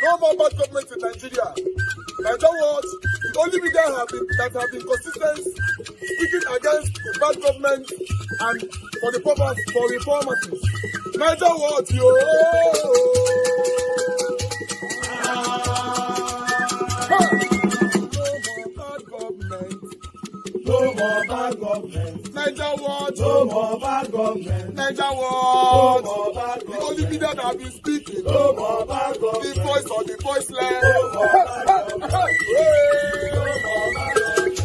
No more bad government in Nigeria. Nigeria what? The only media that have been consistent speaking against the bad government and for the purpose for reformers. Nigeria what? Yo! No more bad government. Niger what? No more bad government. Niger what? No more bad government. The only media that have been speaking. No more bad government. The voice or the voiceless. No more bad government. No more bad government.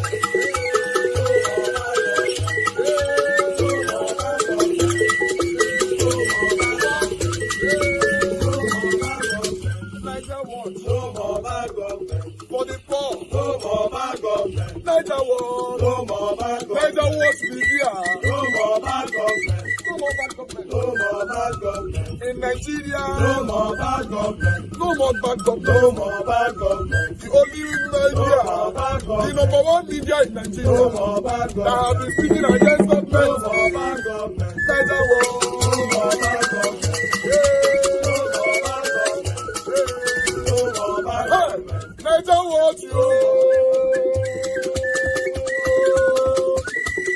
Niger what? No more bad government. For the poor. No more bad government. Niger what? No more bad government. Niger what media? No more bad government. No more bad government. No more bad government. In Nigeria. No more bad government. No more bad government. No more bad government. The only media. No more bad government. The number one media in Nigeria. No more bad government. That have been speaking against government. No more bad government. Niger what? No more bad government. Niger what you?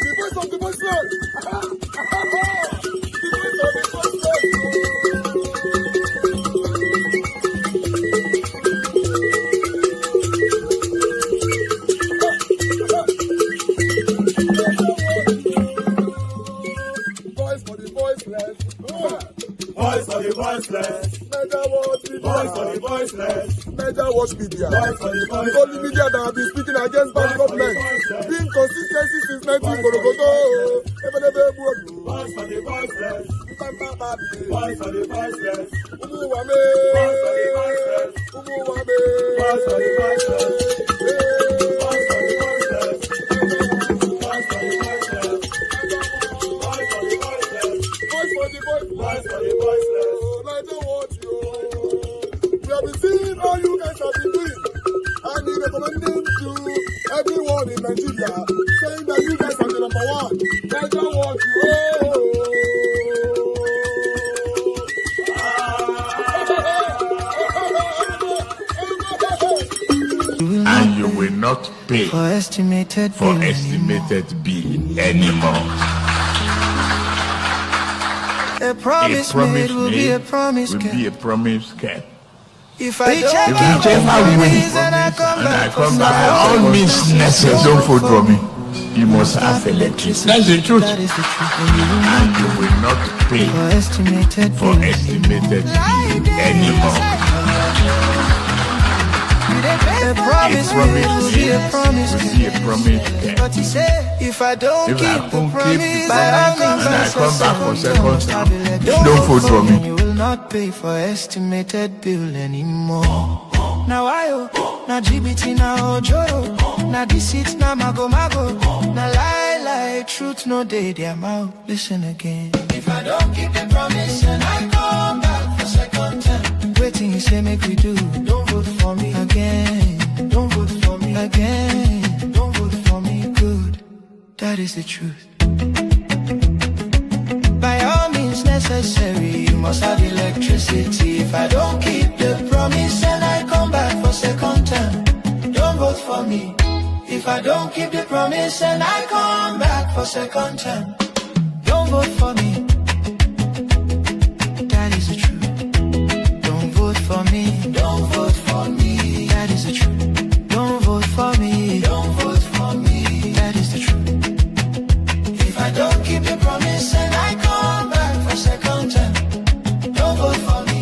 The voice of the voiceless. The voice of the voiceless. Voice for the voiceless. Voice for the voiceless. Niger what media? Voice for the voiceless. Niger watch media. The only media that have been speaking against bad government. Being consistency since 1944. Voice for the voiceless. Voice for the voiceless. Umuwame. Voice for the voiceless. Umuwame. Voice for the voiceless. Voice for the voiceless. Voice for the voiceless. Voice for the voiceless. Voice for the voiceless. Voice for the voiceless. Niger watch you. We have been seeing all you guys have been doing. And he recommending to everyone in Nigeria, saying that you guys are the number one. Niger watch you. And you will not pay for estimated bill anymore. A promise made will be a promise kept. If I If you change my way and I come back, by all means necessary, don't vote for me. You must have electricity. That's the truth. And you will not pay for estimated bill anymore. A promise will be a promise. But he said, if I don't keep the promise, by all means, and I come back for second time, don't vote for me. You will not pay for estimated bill anymore. Now now GBT, now Ojoro, now deceit, now mago, now lie, truth, no day, their mouth. Listen again. If I don't keep the promise and I come back for second time, waiting you say make we do, don't vote for me again. Don't vote for me again. Don't vote for me, good. That is the truth. By all means necessary, you must have electricity. If I don't keep the promise and I come back for second time, don't vote for me. If I don't keep the promise and I come back for second time, don't vote for me. That is the truth. Don't vote for me. Don't vote for me. That is the truth. Don't vote for me. Don't vote for me. That is the truth. If I don't keep the promise and I come back for second time, don't vote for me.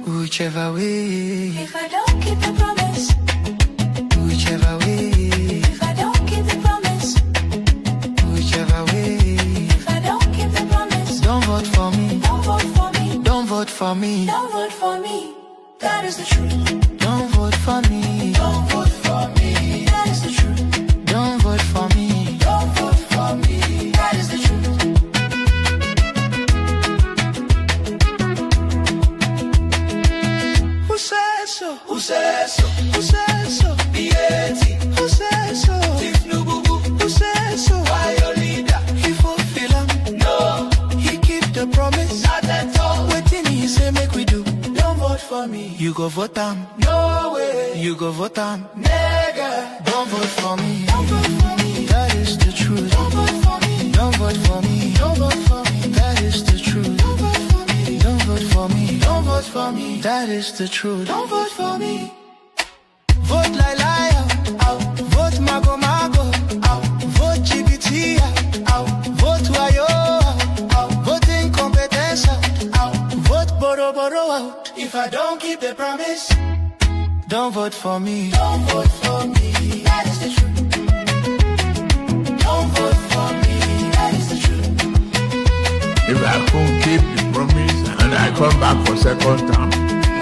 Whichever way. If I don't keep the promise. Whichever way. If I don't keep the promise. Whichever way. If I don't keep the promise. Don't vote for me. Don't vote for me. Don't vote for me. Don't vote for me. That is the truth. Don't vote for me. Don't vote for me. That is the truth. Don't vote for me. Don't vote for me. That is the truth. for me. You go vote them. No way. You go vote them. Nigga. Don't vote for me. Don't vote for me. That is the truth. Don't vote for me. Don't vote for me. Don't vote for me. That is the truth. Don't vote for me. Don't vote for me. Don't vote for me. That is the truth. Don't vote for me. Vote like liar. Out. Vote mago mago. Out. Vote GBT. Out. Vote wayo. Out. Vote incompetence. Out. Vote boro boro out. If I don't keep the promise, don't vote for me. Don't vote for me. That is the truth. Don't vote for me. That is the truth. If I can't keep the promise and I come back for second term,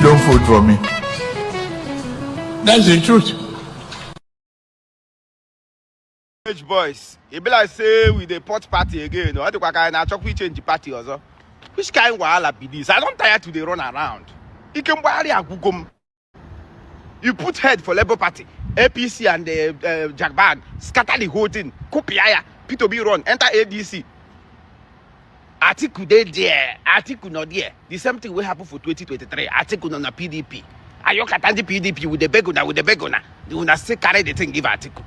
don't vote for me. That's the truth. Boys, it be like say with the pot party again. I think we change the party also. Which kind of wahala be this? I don't tire to they run around. You can you put head for Labour Party, APC and the Jagbag, scatter the whole thing. Kopiaya, P2B run, enter ADC. Article there, article not there. The same thing will happen for 2023. Article on the PDP. Ayokatandi PDP with the begona. They will still carry the thing, give article.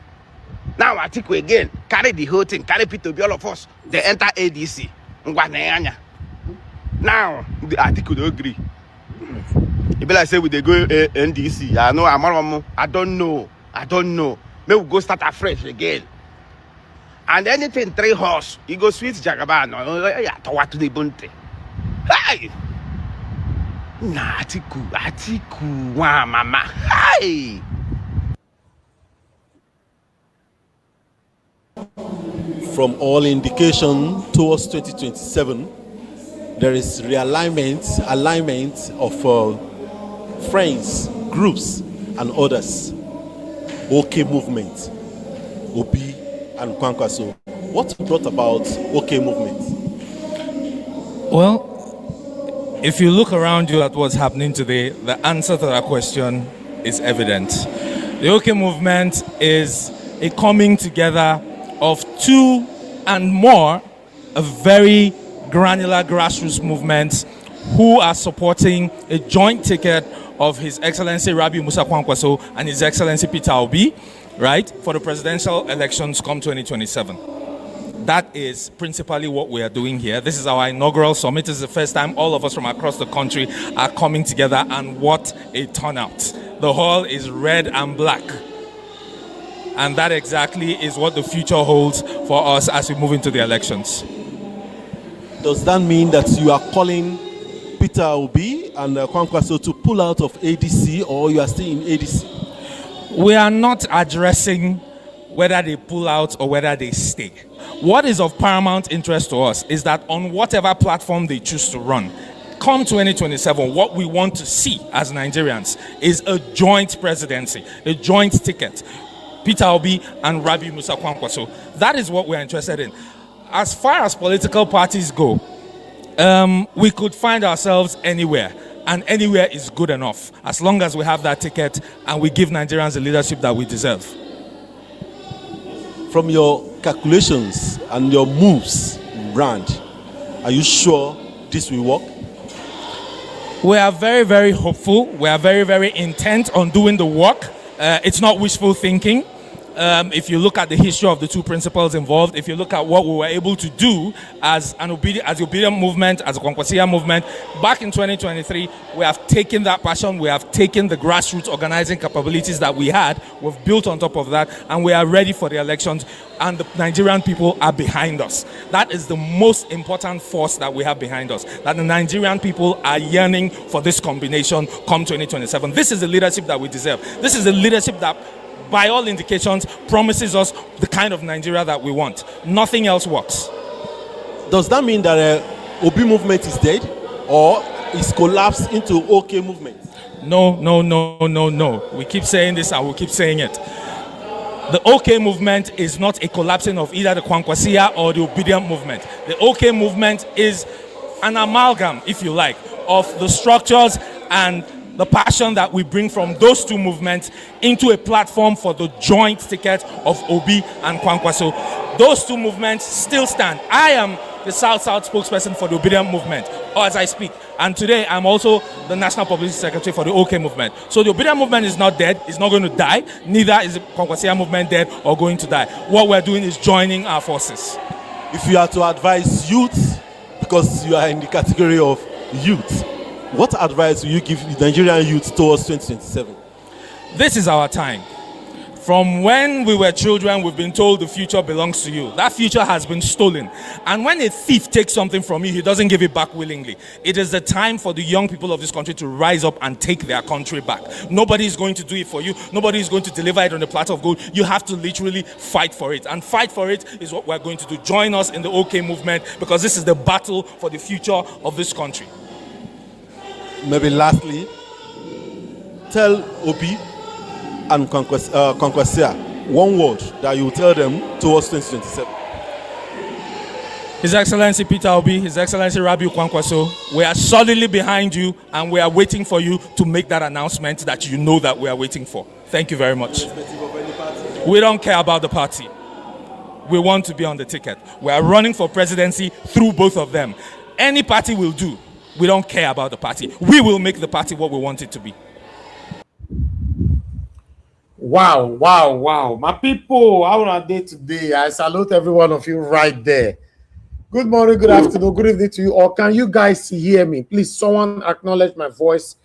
Now article again, carry the whole thing, carry P2B, all of us. They enter ADC. Now the article don't agree. It be like say we they go NDC. I don't know. Maybe we go start afresh again. And anything 3 horse, you go switch Jagaban. What to the bunte? Hey! Nah, Atiku, wow, mama. Hey! From all indication towards 2027, there is realignment, alignment of friends, groups, and others. OK movement, Obi and Kwankwaso. What brought about OK movement? Well, if you look around you at what's happening today, the answer to that question is evident. The OK movement is a coming together of 2 and more a very granular grassroots movements who are supporting a joint ticket of His Excellency Rabi Musa Kwankwaso and His Excellency Peter Obi, right, for the presidential elections come 2027. That is principally what we are doing here. This is our inaugural summit. This is the first time all of us from across the country are coming together, and what a turnout. The hall is red and black. And that exactly is what the future holds for us as we move into the elections. Does that mean that you are calling Peter Obi and Kwankwaso to pull out of ADC, or you are still in ADC? We are not addressing whether they pull out or whether they stay. What is of paramount interest to us is that on whatever platform they choose to run, come 2027, what we want to see as Nigerians is a joint presidency, a joint ticket. Peter Obi and Rabi Musa Kwankwaso. That is what we're interested in. As far as political parties go, we could find ourselves anywhere, and anywhere is good enough as long as we have that ticket and we give Nigerians the leadership that we deserve. From your calculations and your moves, Brand, are you sure this will work? We are very, very hopeful. We are very, very intent on doing the work. It's not wishful thinking. If you look at the history of the 2 principles involved, if you look at what we were able to do as the obedient movement, as a Kwankwasia movement, back in 2023, we have taken that passion, we have taken the grassroots organizing capabilities that we had, we've built on top of that, and we are ready for the elections, and the Nigerian people are behind us. That is the most important force that we have behind us, that the Nigerian people are yearning for this combination come 2027. This is the leadership that we deserve. This is the leadership that, by all indications, promises us the kind of Nigeria that we want. Nothing else works. Does that mean that Obi movement is dead, or is collapsed into OK movement? No. We keep saying this and we'll keep saying it. The OK movement is not a collapsing of either the Kwankwasia or the obedient movement. The OK movement is an amalgam, if you like, of the structures and the passion that we bring from those 2 movements into a platform for the joint ticket of Obi and Kwankwaso. Those 2 movements still stand. I am the South-South spokesperson for the Obedient movement, or as I speak. And today, I'm also the National Publicity Secretary for the OK movement. So the Obedient movement is not dead. It's not going to die. Neither is the Kwankwaso movement dead or going to die. What we're doing is joining our forces. If you are to advise youth, because you are in the category of youth, what advice will you give the Nigerian youth towards 2027? This is our time. From when we were children, we've been told the future belongs to you. That future has been stolen. And when a thief takes something from you, he doesn't give it back willingly. It is the time for the young people of this country to rise up and take their country back. Nobody is going to do it for you. Nobody is going to deliver it on a platter of gold. You have to literally fight for it. And fight for it is what we're going to do. Join us in the OK movement, because this is the battle for the future of this country. Maybe lastly, tell Obi and Kwankwaso one word that you tell them towards 2027. His Excellency Peter Obi, His Excellency Rabiu Kwankwaso, we are solidly behind you, and we are waiting for you to make that announcement that you know that we are waiting for. Thank you very much. We don't care about the party. We want to be on the ticket. We are running for presidency through both of them. Any party will do. We don't care about the party. We will make the party what we want it to be. Wow, wow, wow. My people, how are they today? I salute every one of you right there. Good morning, good afternoon, good evening to you all. Can you guys hear me? Please, someone acknowledge my voice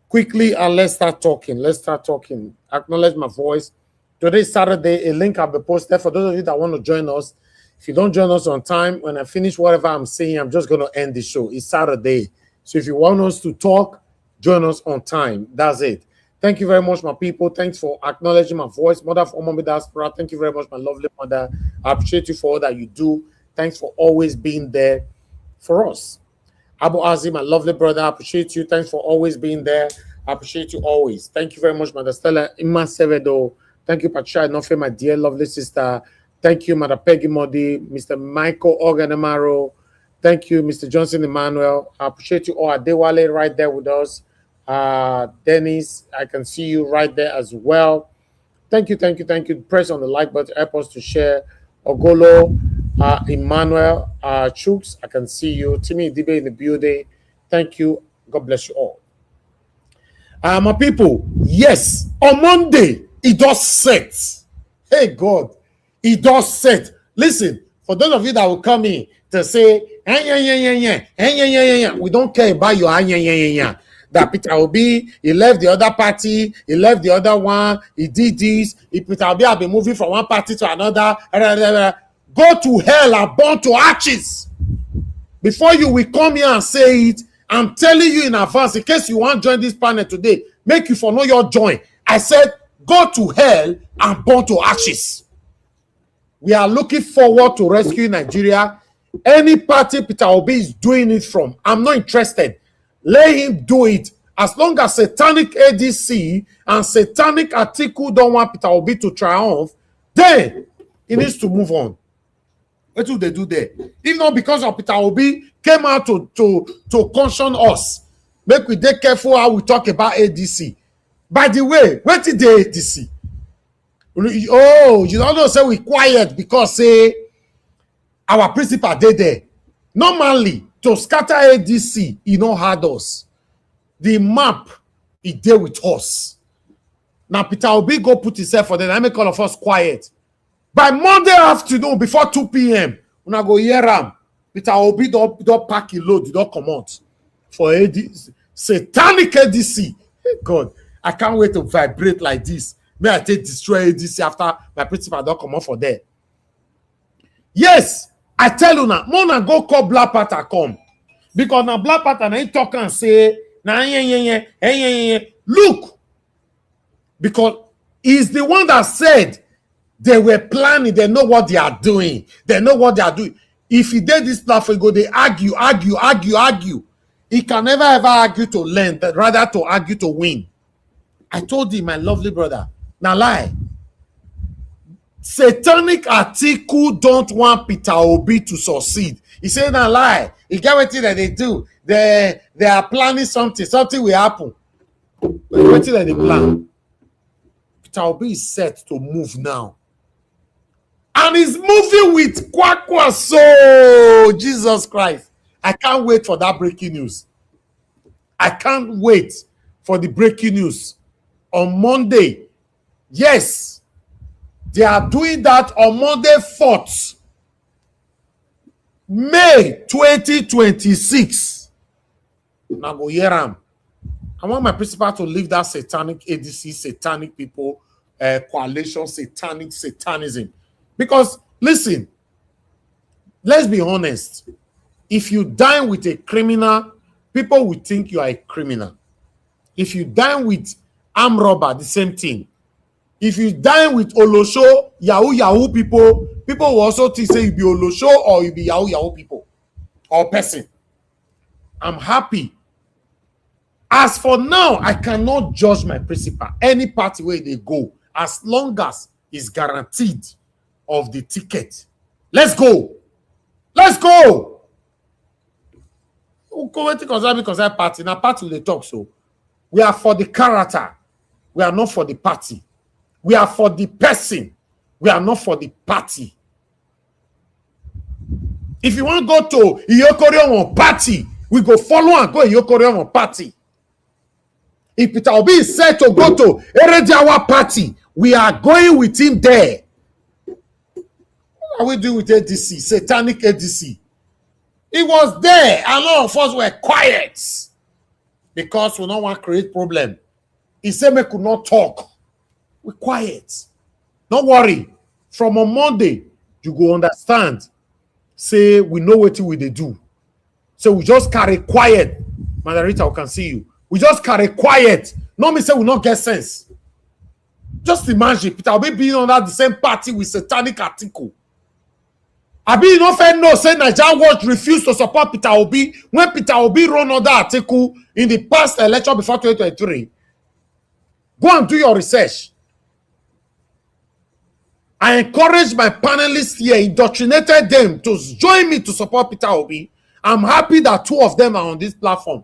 quickly and let's start talking. Let's start talking. Acknowledge my voice. Today is Saturday. A link will be posted for those of you that want to join us. If you don't join us on time, when I finish whatever I'm saying, I'm just going to end the show. It's Saturday. So if you want us to talk, join us on time. That's it. Thank you very much, my people. Thanks for acknowledging my voice. Mother for Mommy Diaspora, thank you very much, my lovely mother. I appreciate you for all that you do. Thanks for always being there for us. Abu Azim, my lovely brother, I appreciate you. Thanks for always being there. I appreciate you always. Thank you very much, Mother Stella Ima Sevedo. Thank you, Patricia Inofe, my dear lovely sister. Thank you, Mother Peggy Modi, Mr. Michael Organemaro. Thank you, Mr. Johnson Emmanuel. I appreciate you all. Adewale right there with us. Dennis, I can see you right there as well. Thank you, thank you, thank you. Press on the like button, help us to share. Ogolo, Emmanuel, Chooks, I can see you. Timmy Dibe in the building. Thank you. God bless you all. My people, yes, on Monday, it does set. Hey, God, it does set. Listen, for those of you that will come in to say, we don't care about your that Peter Obi, he left the other party, he left the other one, he did this, Peter Obi have been moving from one party to another. Go to hell and burn to ashes. Before you will come here and say it, I'm telling you in advance, in case you want to join this panel today, make you for know your join. I said, go to hell and burn to ashes. We are looking forward to rescue Nigeria. Any party Peter Obi is doing it from, I'm not interested. Let him do it. As long as satanic ADC and satanic Atiku don't want Peter Obi to triumph, then he needs to move on. What do they do there? If not because of Peter Obi came out to caution us, make we be careful how we talk about ADC. By the way, what did the ADC? Oh, you don't know, say we quiet because say our principal did there. Normally, to scatter ADC, he no hard us. The map, he did with us. Now, Peter Obi go put himself for them. I make all of us quiet. By Monday afternoon, before 2 p.m., when I go hear him, Peter Obi don't pack a load, don't come out for ADC. Satanic ADC. Hey God, I can't wait to vibrate like this. May I take destroy ADC after my principal don't come out for there. Yes, I tell you now, Mona go call Black Panther come. Because now Black Panther ain't talk and say, look. Because he's the one that said they were planning, they know what they are doing. They know what they are doing. If he did this platform, go, they argue. He can never ever argue to learn, but rather to argue to win. I told him, my lovely brother, now lie. Satanic Atiku don't want Peter Obi to succeed. He said, now lie. He get what that they do. They are planning something. Something will happen. But what that they plan? Peter Obi is set to move now. And he's moving with Kwankwaso. Jesus Christ. I can't wait for that breaking news. I can't wait for the breaking news on Monday. Yes, they are doing that on Monday 4th May 2026. Now go hear am. I want my principal to leave that satanic ADC, satanic people, coalition, satanism. Because, listen, let's be honest. If you dine with a criminal, people will think you are a criminal. If you dine with armed robber, the same thing. If you dine with Olosho, Yahoo people, people will also think say you be Olosho or you be Yahoo people or person. I'm happy. As for now, I cannot judge my principal. Any party where they go, as long as it's guaranteed of the ticket. Let's go. Let's go. Because I party. Now party they talk so. We are for the character. We are not for the party. We are for the person. We are not for the party. If you want to go to Iyokorion party, we go follow and go Iyokorion party. If Peter Obi is said to go to Erediawa party, we are going with him there. What are we doing with ADC? Satanic ADC. He was there. A lot of us were quiet because we don't want to create problem. He said we could not talk. We're quiet. Don't worry. From on Monday, you go understand. Say we know what we they do. So we just carry quiet. Margarita, we can see you. We just carry quiet. No me say we not get sense. Just imagine Peter Obi being under the same party with satanic article. Abi you no fair no say Nigerian Watch refused to support Peter Obi when Peter Obi run other article in the past election before 2023. Go and do your research. I encourage my panelists here, indoctrinated them to join me to support Peter Obi. I'm happy that two of them are on this platform.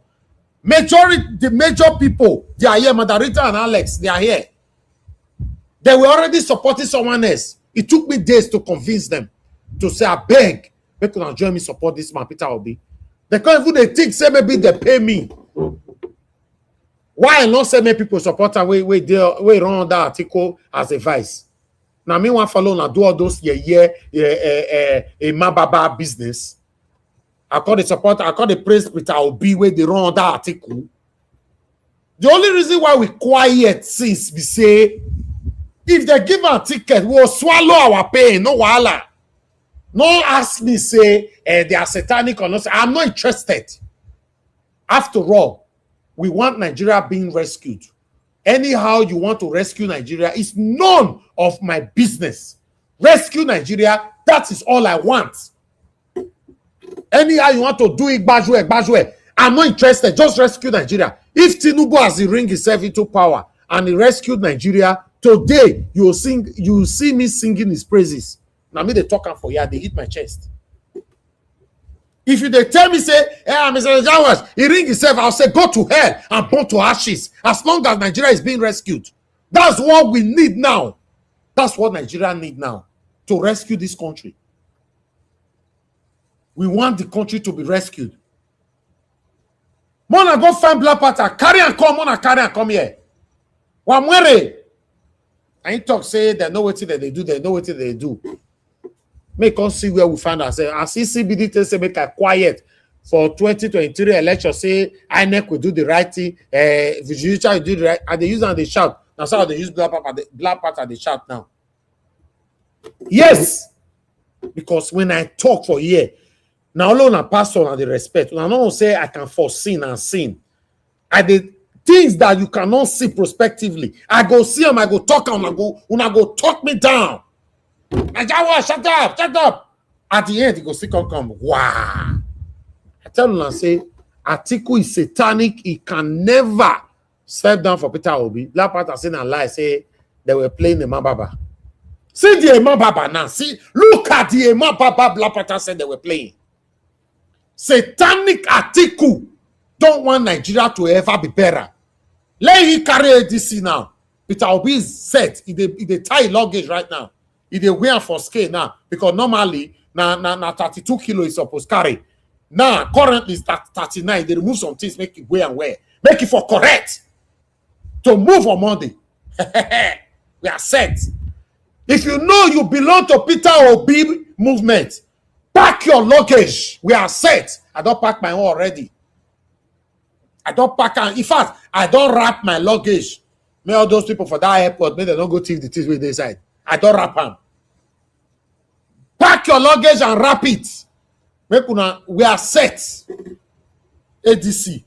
The major people, they are here. Madarita and Alex, they are here. They were already supporting someone else. It took me days to convince them to say, I beg, they could join me support this man, Peter Obi. They can't even they think, say maybe they pay me. Why not say many people support and we run that article as a vice? Now, me want follow and do all those mababa business. I call the praise Peter Obi where they run that article. The only reason why we quiet since we say, if they give a ticket, we'll swallow our pain, no wahala. No ask me say they are satanic or not. I'm not interested. After all, we want Nigeria being rescued. Anyhow you want to rescue Nigeria, it's none of my business. Rescue Nigeria, that is all I want. Anyhow you want to do it, Bajwe, I'm not interested. Just rescue Nigeria. If Tinubu has the ring himself into power and he rescued Nigeria, today you will see me singing his praises. Now me they talk for you, they hit my chest. If you they tell me say, hey, Mr. Jawas, he ring himself, I'll say go to hell and burn to ashes. As long as Nigeria is being rescued, that's what we need now. That's what Nigeria need now to rescue this country. We want the country to be rescued. Mona go find Black Panther, carry and come here. Wamwere. I ain't talk say they know what they do. Make us see where we find ourselves. As CBD say make a quiet for 2023 election. Say INEC will do the right thing. Vigilante will do the right. And they use and they shout. Now so they use Black Panther. They shout now. Yes, because when I talk for here, now alone a pastor and the respect. I don't say I can foresee and sin. I did things that you cannot see prospectively. I go see them. I go talk and I go talk me down. Najawa, shut up. At the end, he go still come. Wow. I tell you, I say, article is satanic. He can never step down for Peter Obi. Black Panther saying a lie, say they were playing the Mababa. See the Mababa now. See, look at the Mababa Black Panther said they were playing. Satanic article don't want Nigeria to ever be better. Let him carry ADC now. Peter Obi is set. He tie luggage right now. They weigh for scale now because normally na 32 kilo is supposed to carry. Now currently it's 39. They remove some things, make it weigh and wear, make it for correct to move on Monday. We are set. If you know you belong to Peter Obi movement, pack your luggage. We are set. I don't pack my own already. I don't pack, in fact, I don't wrap my luggage. May all those people for that airport, may they don't go thief the things with they side. I don't wrap them. Pack your luggage and wrap it. We are set. ADC.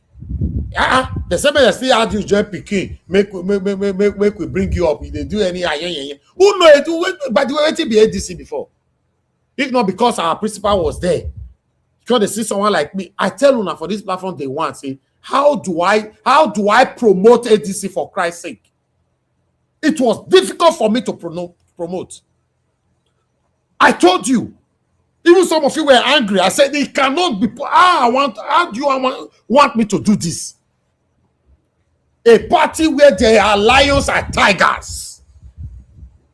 The same way still had you join Pikin. Make we bring you up. If they do any who know it? By the way, it be ADC before. If not because our principal was there. Because they see someone like me. I tell you for this platform they want say, how do I promote ADC for Christ's sake? It was difficult for me to promote. I told you. Even some of you were angry. I said it cannot be. How do you want me to do this? A party where there are lions and tigers.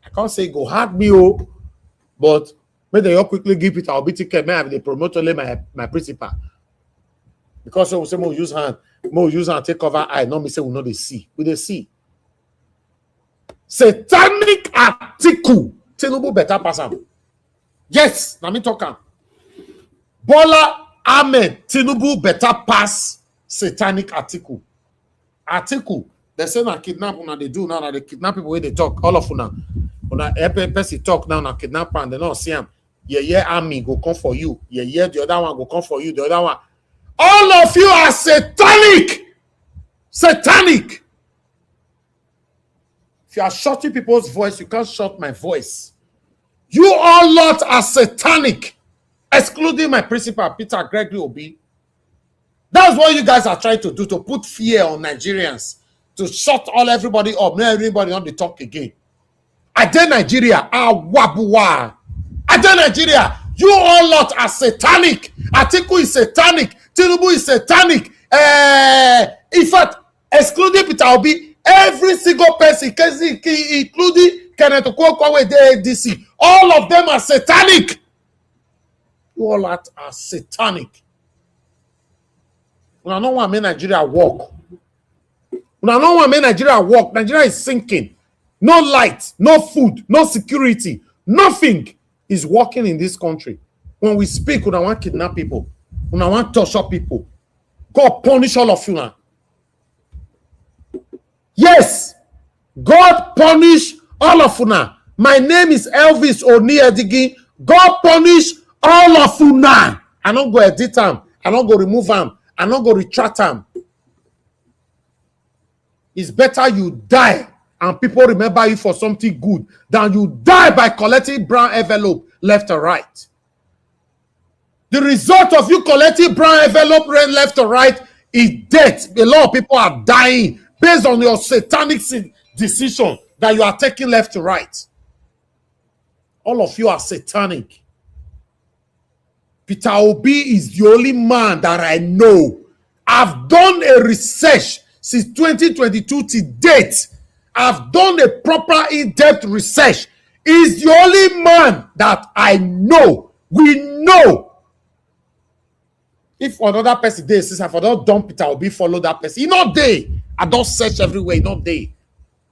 I can't say go hard me, but maybe they all quickly give it. I'll be ticket. May have the promoter only my principal. Because so we say more use hand take cover. I know me say we know they see. We they see. Satanic article. Tinubu better pass am. Yes, na me talking. Bola Ahmed Tinubu better pass satanic article. They say na kidnap una they do now. Na they kidnap people where they talk. All of una person talk now. Na kidnap and they not see him. Yeah, army go come for you. Yeah, the other one go come for you. The other one. All of you are satanic. Satanic. If you are shutting people's voice, you can't shut my voice. You all lot are satanic, excluding my principal, Peter Gregory Obi. That's what you guys are trying to do, to put fear on Nigerians, to shut everybody up. Not everybody on the talk again. I dare Nigeria, wabuwa. I dare Nigeria, you all lot are satanic. Atiku is satanic. Tinubu is satanic. In fact, excluding Peter Obi, every single person, including Kenneth Okonkwo, the ADC, all of them are satanic. You all are satanic. Una no want make Nigeria walk. Una no want make Nigeria walk. Nigeria is sinking. No light, no food, no security. Nothing is working in this country. When we speak, una want kidnap people. Una want torture people. God punish all of you now. Yes, God punish all of you now. My name is Elvis Oniedigi. God punish all of you now. I don't go edit them. I don't go remove them. I don't go retract them. It's better you die and people remember you for something good than you die by collecting brown envelope left or right. The result of you collecting brown envelope left or right is death. A lot of people are dying based on your satanic decision that you are taking left to right. All of you are satanic. Peter Obi is the only man that I know. I've done a research since 2022 to date. I've done a proper in-depth research. He's the only man that I know. We know. If another person there, since I don't dump Peter Obi, follow that person. He's not there. I don't search everywhere. He's not there.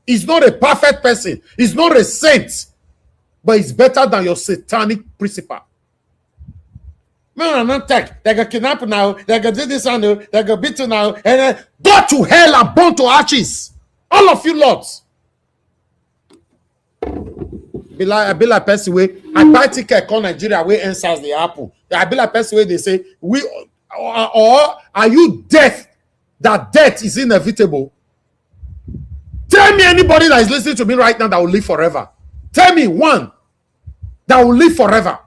He's not a perfect person. He's not a saint. But he's better than your satanic principal. No, not tech. They're going to kidnap now. They're going to do this and they're going to beat you now. And then go to hell and burn to ashes. All of you lots. Be like person way. I buy ticket call Nigeria where answers the apple. I be like person way they say we or are you deaf that death is inevitable? Tell me anybody that is listening to me right now that will live forever. Tell me one that will live forever.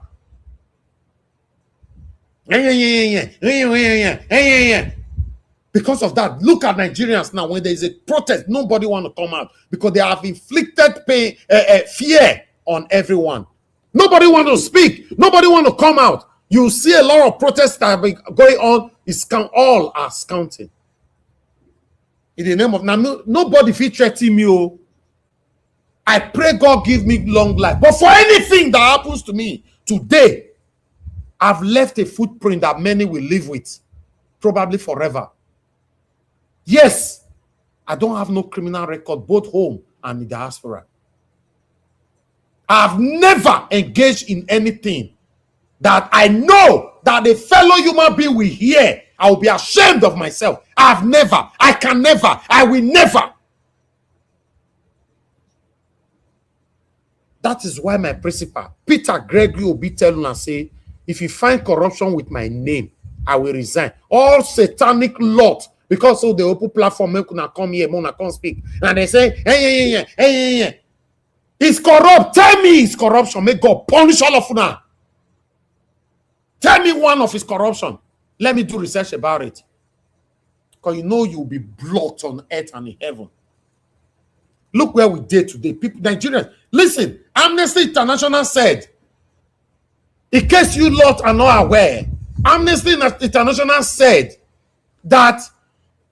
Because of that, look at Nigerians now. When there is a protest, nobody want to come out because they have inflicted pain, fear on everyone. Nobody want to speak. Nobody want to come out. You see a lot of protests that have been going on. All are counting. In the name of now, nobody fit threaten me. I pray God give me long life. But for anything that happens to me today, I've left a footprint that many will live with, probably forever. Yes, I don't have no criminal record, both home and in diaspora. I've never engaged in anything that I know that a fellow human being will hear. I will be ashamed of myself. I've never, I can never, I will never. That is why my principal, Peter Gregory, will be telling and say, if you find corruption with my name, I will resign. All satanic lot, because of the open platform, make una come here, una come speak. And they say, hey. It's corrupt. Tell me it's corruption. May God punish all of una. Tell me one of his corruption. Let me do research about it. Because you know you'll be blocked on earth and in heaven. Look where we did today. People, Nigerians, listen, Amnesty International said, in case you lot are not aware, Amnesty International said that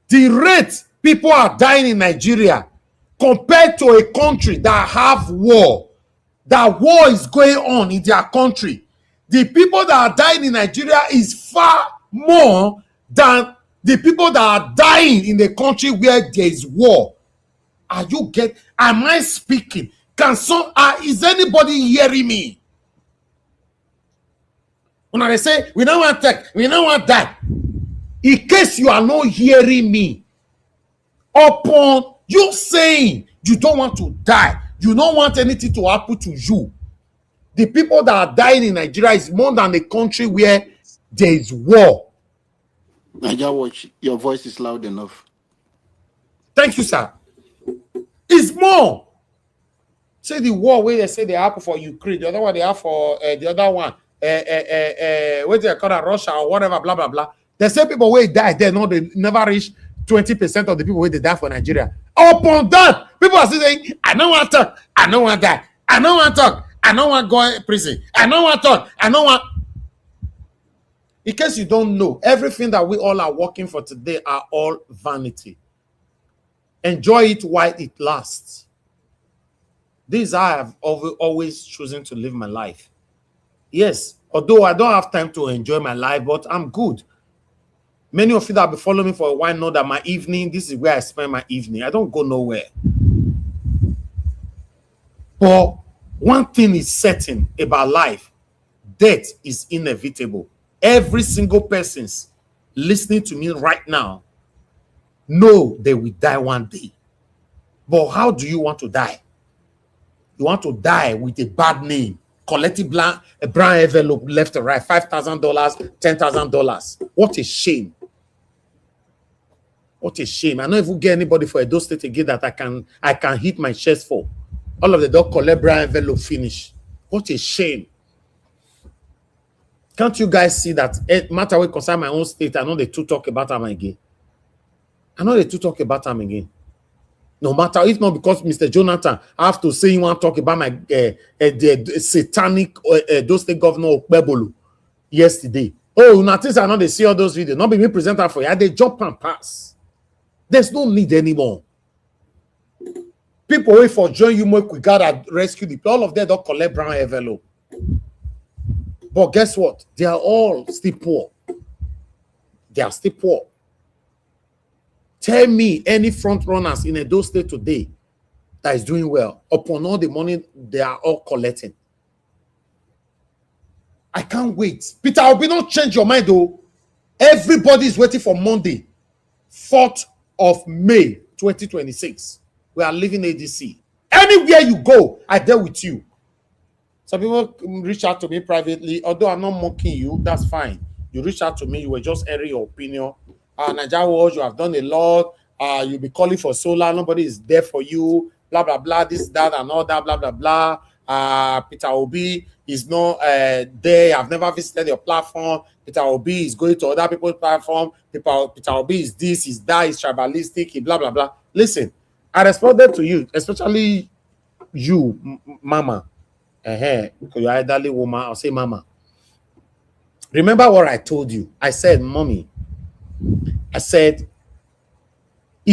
the rate people are dying in Nigeria compared to a country that have war, that war is going on in their country, the people that are dying in Nigeria is far more than the people that are dying in the country where there is war. Am I speaking? Is anybody hearing me? When I say, we don't want that, we don't want that. In case you are not hearing me, upon you saying you don't want to die, you don't want anything to happen to you, the people that are dying in Nigeria is more than a country where there is war. Nigeria Watch, your voice is loud enough. Thank you, sir. It's more. Say the war where they say they happen for Ukraine, the other one they have for the other one, what they call it, Russia or whatever, blah blah blah. They say people where die, they never reach 20% of the people where they die for Nigeria. Upon that, people are still saying, I don't want to talk, I don't want that, I don't want to talk, I don't want to go to prison, I don't want to talk, I don't want. In case you don't know, everything that we all are working for today are all vanity. Enjoy it while it lasts. This is how I've always chosen to live my life. Yes, although I don't have time to enjoy my life, but I'm good. Many of you that have been following me for a while know that my evening, this is where I spend my evening. I don't go nowhere. But one thing is certain about life, death is inevitable. Every single person's listening to me right now know they will die one day. But how do you want to die? You want to die with a bad name, collective a brown envelope left and right, $5,000, $10,000. What a shame. What a shame. I don't even get anybody for Edo State again that I can hit my chest for. All of the dog collect brown envelope finish. What a shame. Can't you guys see that matter what concern my own state, I know they too talk about them again. No matter, if not because Mr. Jonathan, I have to say you want to talk about my the satanic those state governor Okpebolo yesterday. Oh, notice I know they see all those videos. Not be me presenter for you. They jump and pass. There's no need anymore. People wait for join you make we gotta rescue the all of them don't collect brown envelope. But guess what? They are all still poor. They are still poor. Tell me any front runners in Edo State today that is doing well upon all the money they are all collecting. I can't wait. Peter, I will not change your mind though. Everybody is waiting for Monday, 4th of May, 2026. We are leaving ADC. Anywhere you go, I deal with you. Some people reach out to me privately. Although I'm not mocking you, that's fine. You reach out to me, you were just airing your opinion. Nigeria Watch, you have done a lot. You'll be calling for solar. Nobody is there for you. Blah, blah, blah. This, that, and all that. Blah, blah, blah. Peter Obi is not there. I've never visited your platform. Peter Obi is going to other people's platform. Peter Obi is this, is that, is tribalistic, blah, blah, blah. Listen, I responded to you, especially you, Mama. Because you're an elderly woman. I'll say Mama. Remember what I told you. I said, Mommy, I said,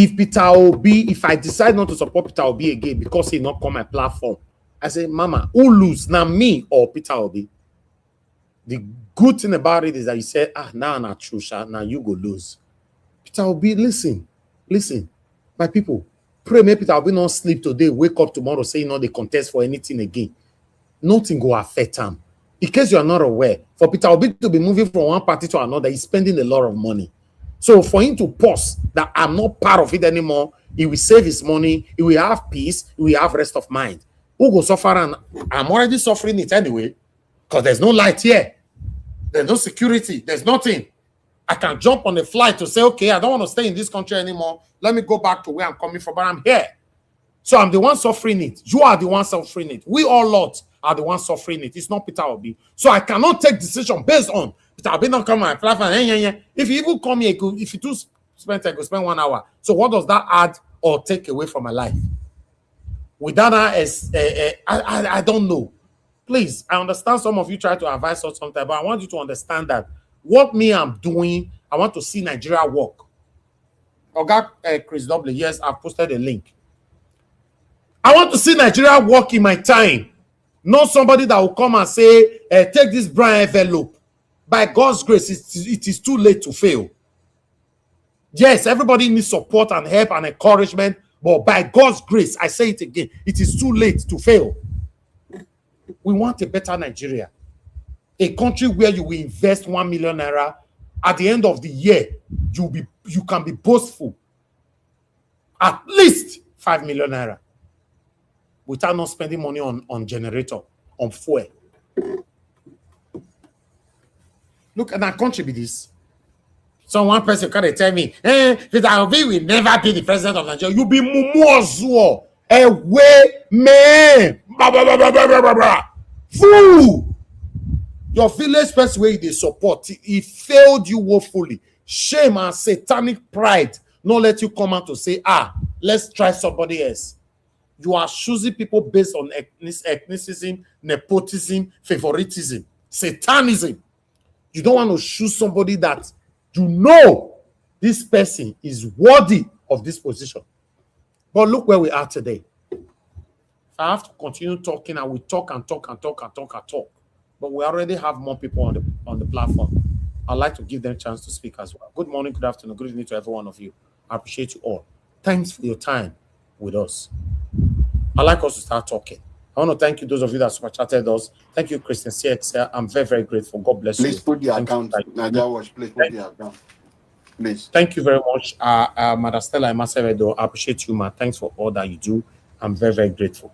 If Peter Obi, if I decide not to support Peter Obi again because he not come my platform, I say, Mama, who lose? Now me or Peter Obi? The good thing about it is that you said, now true, now you go lose. Peter Obi, listen, my people, pray me Peter Obi not sleep today, wake up tomorrow, say they contest for anything again. Nothing go affect him. In case you are not aware, for Peter Obi to be moving from one party to another, he's spending a lot of money. So for him to pause that I'm not part of it anymore, he will save his money, he will have peace, he will have rest of mind. Who go suffer? And I'm already suffering it anyway, because there's no light here. There's no security. There's nothing. I can jump on a flight to say, okay, I don't want to stay in this country anymore. Let me go back to where I'm coming from, but I'm here. So I'm the one suffering it. You are the one suffering it. We all lot are the ones suffering it. It's not Peter Obi. So I cannot take decision based on Peter Obi not come and platform. If you even come here, if you do spend time, go spend 1 hour. So what does that add or take away from my life? With that, I don't know. Please, I understand some of you try to advise us sometimes, but I want you to understand that what me I'm doing, I want to see Nigeria work. Okay, Chris W. Yes, I've posted a link. I want to see Nigeria work in my time. Not somebody that will come and say, take this brown envelope. By God's grace, it is too late to fail. Yes, everybody needs support and help and encouragement, but by God's grace, I say it again, it is too late to fail. We want a better Nigeria. A country where you will invest 1 million naira. At the end of the year, you can be boastful. At least 5 million naira. Without not spending money on generator, on fuel. Look at that country be this. So one person can tell me, Peter Obi will never be the president of Nigeria. You be mumu ozuo. Away, man. Fool. Your village person where they support, he failed you woefully. Shame and satanic pride not let you come out to say, let's try somebody else. You are choosing people based on ethnicism, nepotism, favoritism, satanism. You don't want to choose somebody that you know this person is worthy of this position. But look where we are today. I have to continue talking, and we talk and talk and talk and talk and talk. But we already have more people on the platform. I'd like to give them a chance to speak as well. Good morning, good afternoon, good evening to every one of you. I appreciate you all. Thanks for your time with us. I'd like us to start talking. I want to thank you, those of you that super chatted us. Thank you, Christian CX. I'm very, very grateful. God bless you. Please put the account. Nadia Watch, please put the account. Please. Thank you very much, Madam Stella Masevedo. I appreciate you, man. Thanks for all that you do. I'm very, very grateful.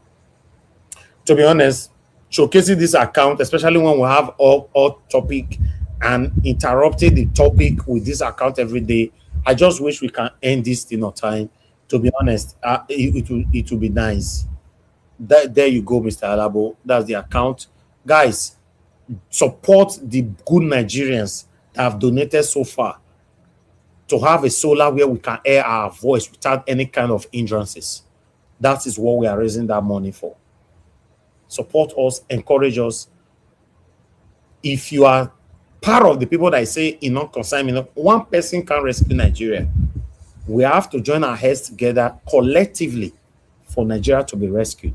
To be honest, showcasing this account, especially when we have all topic and interrupting the topic with this account every day, I just wish we can end this in no time. To be honest, it will be nice. There you go, Mr. Alabo. That's the account. Guys, support the good Nigerians that have donated so far to have a solar where we can air our voice without any kind of hindrances. That is what we are raising that money for. Support us, encourage us. If you are part of the people that I say in non-consignment, one person can rescue Nigeria. We have to join our heads together collectively for Nigeria to be rescued.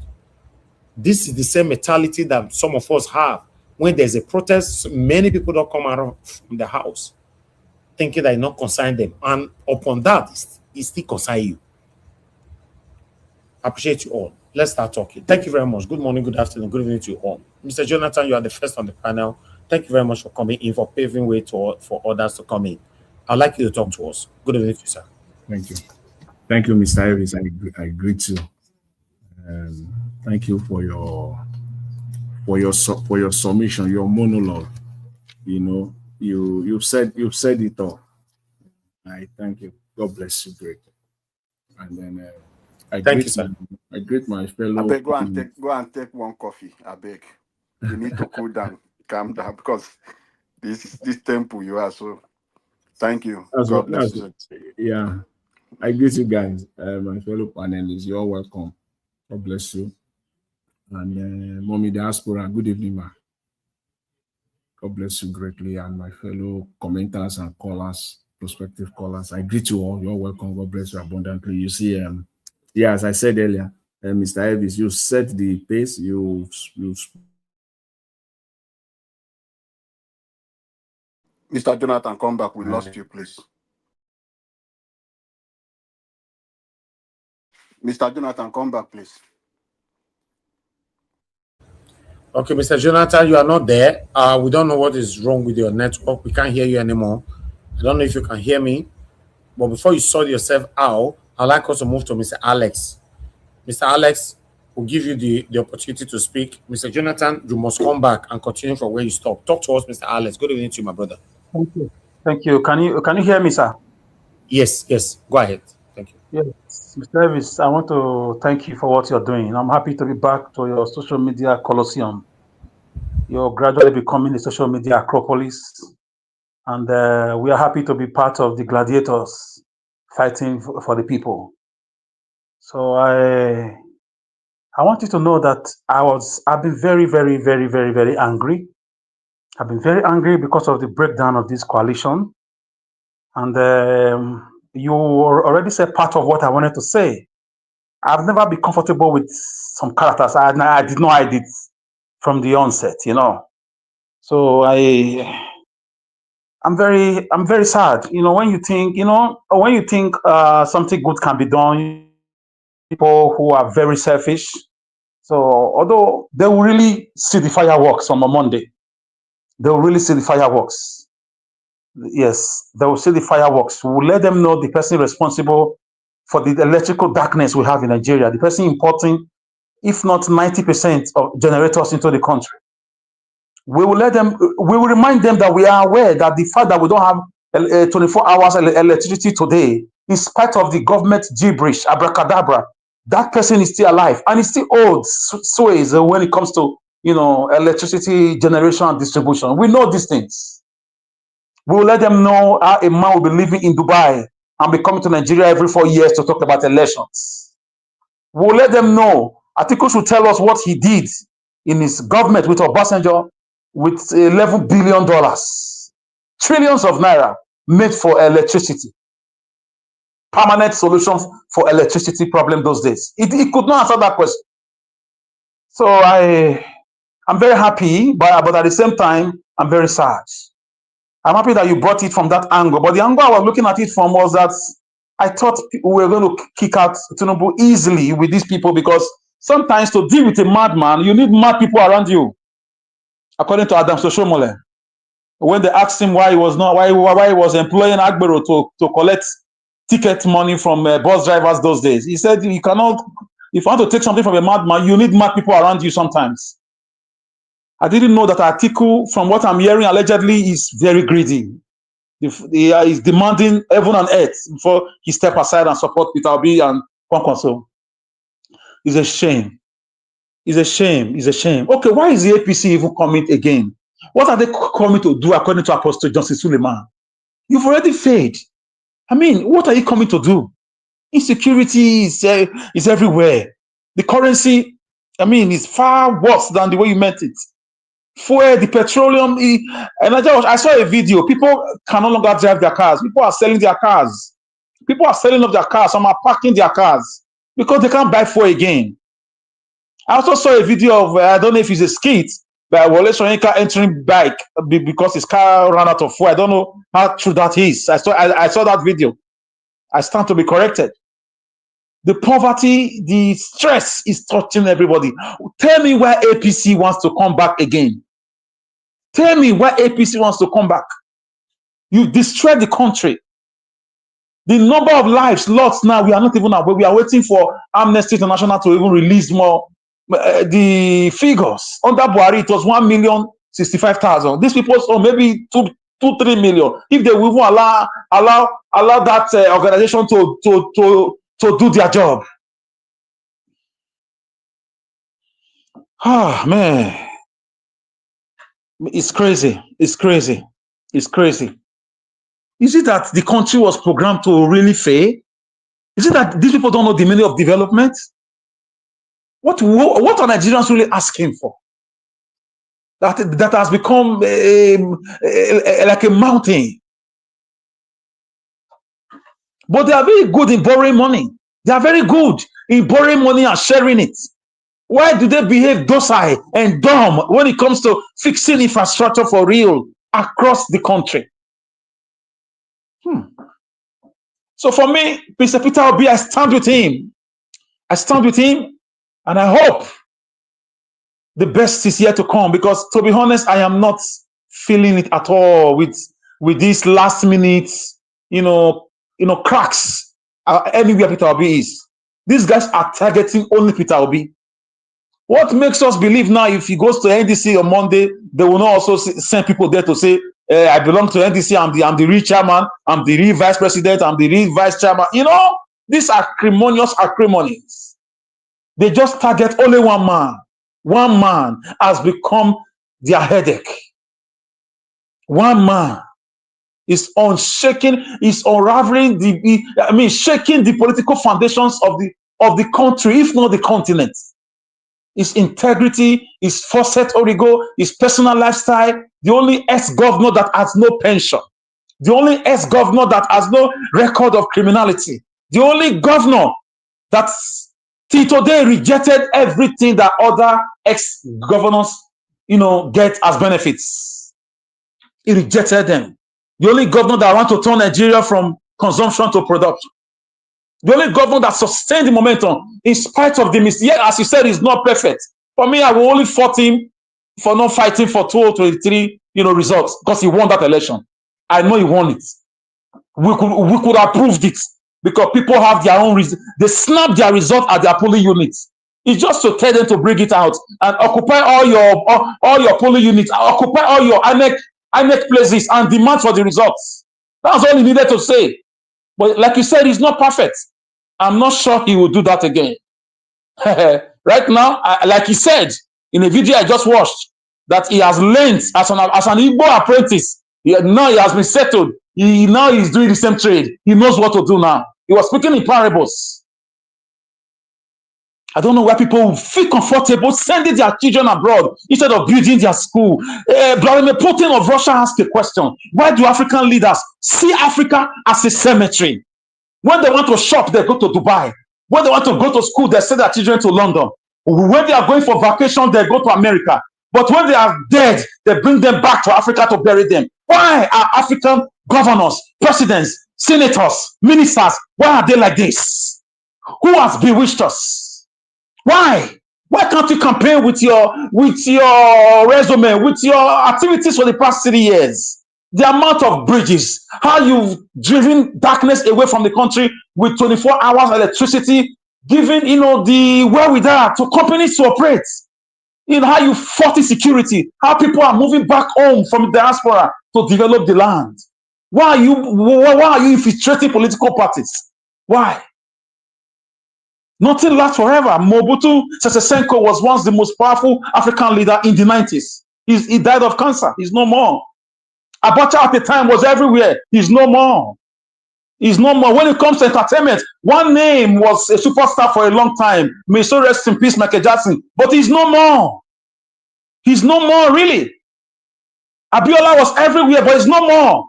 This is the same mentality that some of us have. When there's a protest, many people don't come out from the house thinking that it not concern them. And upon that, it still concern you. I appreciate you all. Let's start talking. Thank you very much. Good morning, good afternoon, good evening to you all. Mr. Jonathan, you are the first on the panel. Thank you very much for coming in, for paving way for others to come in. I'd like you to talk to us. Good evening to you, sir. Thank you. Thank you, Mr. Harris. I greet you. Thank you for your submission, your monologue. You know, you've said it all. I thank you. God bless you, great. And then I greet my fellow. I beg, go and take one coffee. I beg. You need to cool down, calm down, because this temple you are. So thank you. God bless you. Yeah. I greet you guys, my fellow panelists. You're welcome. God bless you. And Mommy Diaspora, good evening, ma. God bless you greatly. And my fellow commenters and callers, prospective callers. I greet you all. You're welcome. God bless you abundantly. You see, yeah, as I said earlier, Mr. Elvis, you set the pace. You Mr. Jonathan, come back. We lost you, please. Mr. Jonathan, come back, please. Okay, Mr. Jonathan, you are not there. We don't know what is wrong with your network. We can't hear you anymore. I don't know if you can hear me. But before you sort yourself out, I'd like us to move to Mr. Alex. Mr. Alex will give you the opportunity to speak. Mr. Jonathan, you must come back and continue from where you stopped. Talk to us, Mr. Alex. Good evening to you, my brother. Thank you. Thank you. Can you hear me, sir? Yes. Go ahead. Thank you. Yes, Mr. Davis, I want to thank you for what you're doing. I'm happy to be back to your social media colosseum. You're gradually becoming a social media acropolis, and we are happy to be part of the gladiators fighting for the people. So I want you to know that I've been very, very, very, very, very angry. I've been very angry because of the breakdown of this coalition. And you already said part of what I wanted to say. I've never been comfortable with some characters. I did not hide it from the onset, So I'm very sad. When you think something good can be done, people who are very selfish. So although they will really see the fireworks on a Monday, they will really see the fireworks. Yes, they will see the fireworks. We'll let them know the person responsible for the electrical darkness we have in Nigeria, the person importing, if not 90% of generators into the country. We will remind them that we are aware that the fact that we don't have 24 hours electricity today, in spite of the government gibberish, abracadabra, that person is still alive and he still holds sways when it comes to electricity generation and distribution. We know these things. We will let them know how a man will be living in Dubai and be coming to Nigeria every 4 years to talk about elections. We will let them know. Atiku should tell us what he did in his government with Obasanjo with $11 billion, trillions of naira made for electricity. Permanent solutions for electricity problem those days. He could not answer that question. So I'm very happy, but at the same time, I'm very sad. I'm happy that you brought it from that angle. But the angle I was looking at it from was that I thought we were going to kick out Tinubu easily with these people, because sometimes to deal with a madman, you need mad people around you. According to Adam Soshomole, when they asked him why he was employing Agbero to collect ticket money from bus drivers those days, he said, if you want to take something from a madman, you need mad people around you sometimes. I didn't know that Atiku, from what I'm hearing, allegedly is very greedy. He is demanding heaven and earth before he step aside and support Peter Obi and Kwankwaso. It's a shame. It's a shame. It's a shame. Okay, why is the APC even coming again? What are they coming to do according to Apostle Johnson Suleiman? You've already failed. I mean, what are you coming to do? Insecurity is everywhere. The currency, is far worse than the way you meant it. Fuel, the petroleum, and I saw a video. People can no longer drive their cars. People are selling their cars. People are selling off their cars. Some are parking their cars because they can't buy fuel again. I also saw a video of, I don't know if it's a skit, but Wole Soyinka entering bike because his car ran out of fuel. I don't know how true that is. I saw that video. I stand to be corrected. The poverty, the stress is touching everybody. Tell me why APC wants to come back again. Tell me why APC wants to come back. You destroyed the country. The number of lives lost now, we are not even aware. We are waiting for Amnesty International to even release more the figures. Under Buhari, it was 1,065,000. These people, so maybe 2-3 million. If they will even allow that organization to do their job. Ah, man. It's crazy. It's crazy. It's crazy. Is it that the country was programmed to really fail? Is it that these people don't know the meaning of development? What are Nigerians really asking for? That has become like a mountain. but they are very good in borrowing money. They are very good in borrowing money and sharing it. Why do they behave docile and dumb when it comes to fixing infrastructure for real across the country? So for me, Mr. Peter Obi, I stand with him. I stand with him, and I hope the best is yet to come, because to be honest, I am not feeling it at all with these last minute, cracks anywhere Peter Obi is. These guys are targeting only Peter Obi. What makes us believe now, if he goes to NDC on Monday, they will not also send people there to say, I belong to NDC, I'm the real chairman, I'm the real vice president, I'm the real vice chairman. These are acrimonies. They just target only one man. One man has become their headache. One man is unshaken, is unraveling shaking the political foundations of the country, if not the continent. His integrity, his foresight, origo, his personal lifestyle, the only ex-governor that has no pension, the only ex-governor that has no record of criminality, the only governor that till today rejected everything that other ex-governors, get as benefits. He rejected them. The only governor that wants to turn Nigeria from consumption to production. The only governor that sustained the momentum in spite of the mistake. As you said, is not perfect. For me, I will only fault him for not fighting for 2023, results, because he won that election. I know he won it. We could have proved it, because people have their own reason. They snap their result at their polling units. It's just to tell them to bring it out and occupy all your polling units, occupy all your INEC places and demand for the results. That's all he needed to say. But like you said, he's not perfect. I'm not sure he will do that again. Right now, like he said in a video I just watched, that he has learned as an Igbo apprentice. Now he has been settled. Now he's doing the same trade. He knows what to do now. He was speaking in parables. I don't know why people feel comfortable sending their children abroad instead of building their school. Vladimir Putin of Russia asked a question. Why do African leaders see Africa as a cemetery? When they want to shop, they go to Dubai. When they want to go to school, they send their children to London. When they are going for vacation, they go to America. But when they are dead, they bring them back to Africa to bury them. Why are African governors, presidents, senators, ministers, why are they like this? Who has bewitched us? Why? Why can't you campaign with your resume, with your activities for the past 3 years? The amount of bridges, how you've driven darkness away from the country with 24 hours electricity, giving the wherewithal to companies to operate. How you fought insecurity, how people are moving back home from the diaspora to develop the land. Why are you infiltrating political parties? Why? Nothing lasts forever. Mobutu Sese Seko was once the most powerful African leader in the 90s. He died of cancer. He's no more. Abacha at the time was everywhere. He's no more. He's no more. When it comes to entertainment, one name was a superstar for a long time. May so rest in peace, Michael Jackson. But he's no more. He's no more, really. Abiola was everywhere, but he's no more.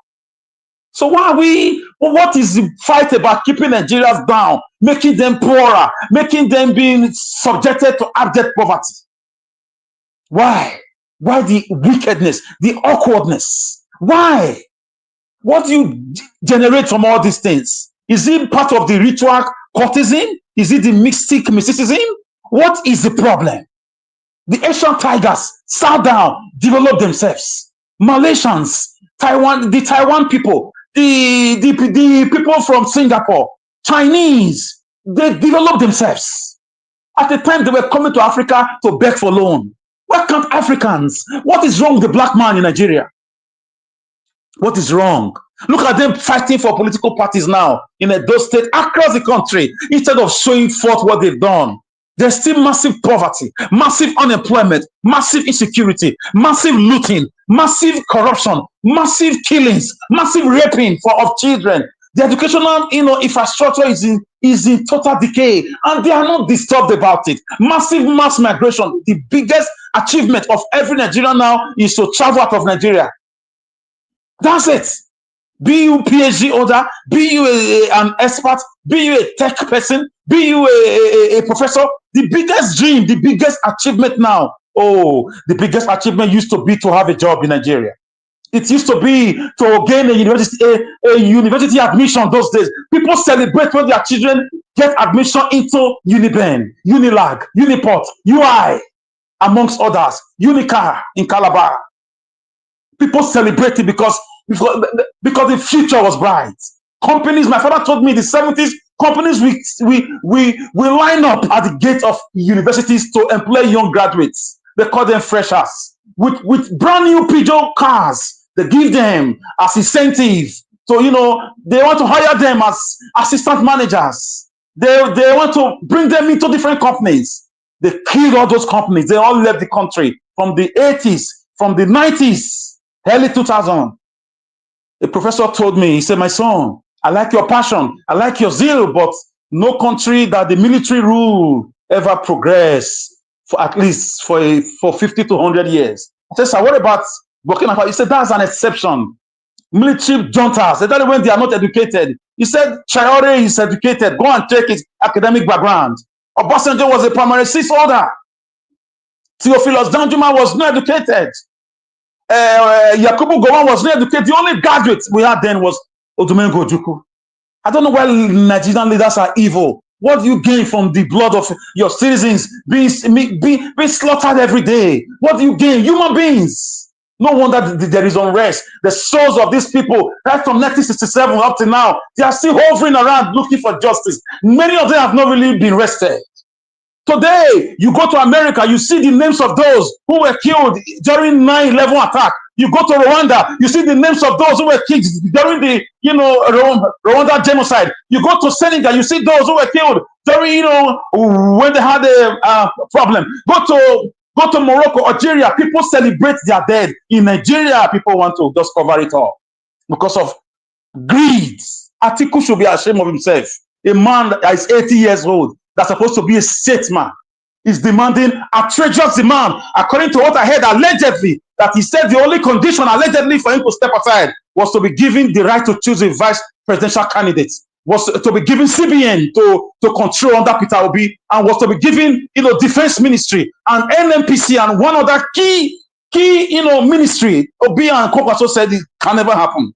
So what is the fight about keeping Nigerians down, making them poorer, making them being subjected to abject poverty? Why? Why the wickedness, the awkwardness? Why? What do you generate from all these things? Is it part of the ritual courtesan? Is it the mysticism? What is the problem? The Asian tigers sat down, developed themselves. Malaysians, the Taiwan people, the people from Singapore, Chinese, they developed themselves. At the time they were coming to Africa to beg for loan. Why can't Africans? What is wrong with the black man in Nigeria? What is wrong? Look at them fighting for political parties now in Edo State, across the country, instead of showing forth what they've done. There's still massive poverty, massive unemployment, massive insecurity, massive looting, massive corruption, massive killings, massive raping of children. The educational infrastructure is in total decay, and they are not disturbed about it. Massive mass migration. The biggest achievement of every Nigerian now is to travel out of Nigeria. That's it. be you PhD holder, be you an expert, be you a tech person, be you a professor. The biggest dream, the biggest achievement now, the biggest achievement used to be to have a job in Nigeria. It used to be to gain a university admission those days. People celebrate when their children get admission into Uniben, Unilag, Uniport, UI, amongst others, Unicar in Calabar. People celebrate it because the future was bright. Companies, my father told me in the 70s, companies we line up at the gate of universities to employ young graduates. They call them freshers. With brand new Peugeot cars, they give them as incentives. So, they want to hire them as assistant managers. They want to bring them into different companies. They killed all those companies. They all left the country from the 80s, from the 90s, early 2000. A professor told me, he said, my son, I like your passion, I like your zeal, but no country that the military rule ever progress for at least for 50 to 100 years. I said, sir, what about Burkina Faso? He said, that's an exception. Military juntas, that when they are not educated. He said, Traore is educated. Go and check his academic background. Obasanjo was a primary six holder. Theophilus Danjuma was not educated. Yakubu Gowon was not educated. The only graduate we had then was Odumengo Ojukwu. I don't know why Nigerian leaders are evil. What do you gain from the blood of your citizens being slaughtered every day? What do you gain? Human beings. No wonder there is unrest. The souls of these people, right from 1967 up to now, they are still hovering around looking for justice. Many of them have not really been rested. Today, you go to America, you see the names of those who were killed during 9/11 attack. You go to Rwanda, you see the names of those who were killed during the, Rwanda genocide. You go to Senegal, you see those who were killed during, when they had a problem. Go to Morocco, Algeria, people celebrate their dead. In Nigeria, people want to just cover it all because of greed. Atiku should be ashamed of himself. A man that is 80 years old, that's supposed to be a statesman, is demanding outrageous demand, according to what I heard allegedly, that he said the only condition allegedly for him to step aside was to be given the right to choose a vice presidential candidate, was to be given CBN to control under Peter Obi, and was to be given, defense ministry and NNPC and one other key, ministry. Obi and Kwankwaso said it can never happen.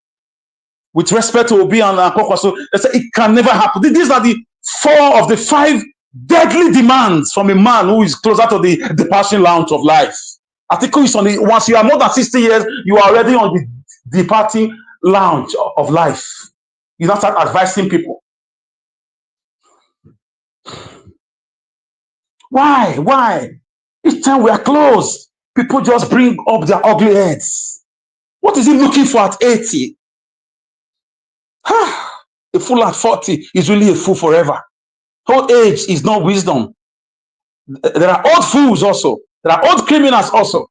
With respect to Obi and Kwankwaso, they said it can never happen. These are the 4 of the 5 deadly demands from a man who is closer to the departing lounge of life. Atiku is on once you are more than 60 years, you are already on the departing lounge of life. You now start advising people. Why? Each time we are close, people just bring up their ugly heads. What is he looking for at 80? A fool at 40 is really a fool forever. Old age is not wisdom. There are old fools also. There are old criminals also.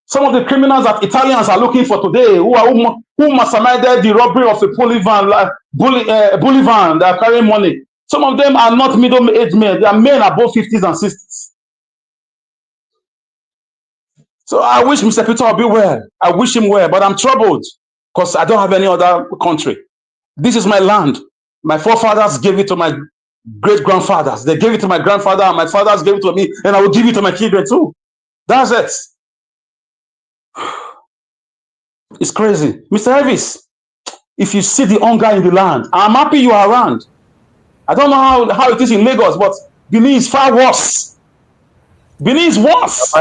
Some of the criminals that Italians are looking for today, who masterminded the robbery of a bully van that are carrying money. Some of them are not middle-aged men. They are men above 50s and 60s. So I wish Mr. Peter Obi well. I wish him well, but I'm troubled because I don't have any other country. This is my land. My forefathers gave it to my great-grandfathers. They gave it to my grandfather, and my fathers gave it to me, and I will give it to my children too. That's it. It's crazy. Mr. Elvis, if you see the hunger in the land, I'm happy you are around. I don't know how it is in Lagos, but Benin is far worse. Benin is worse.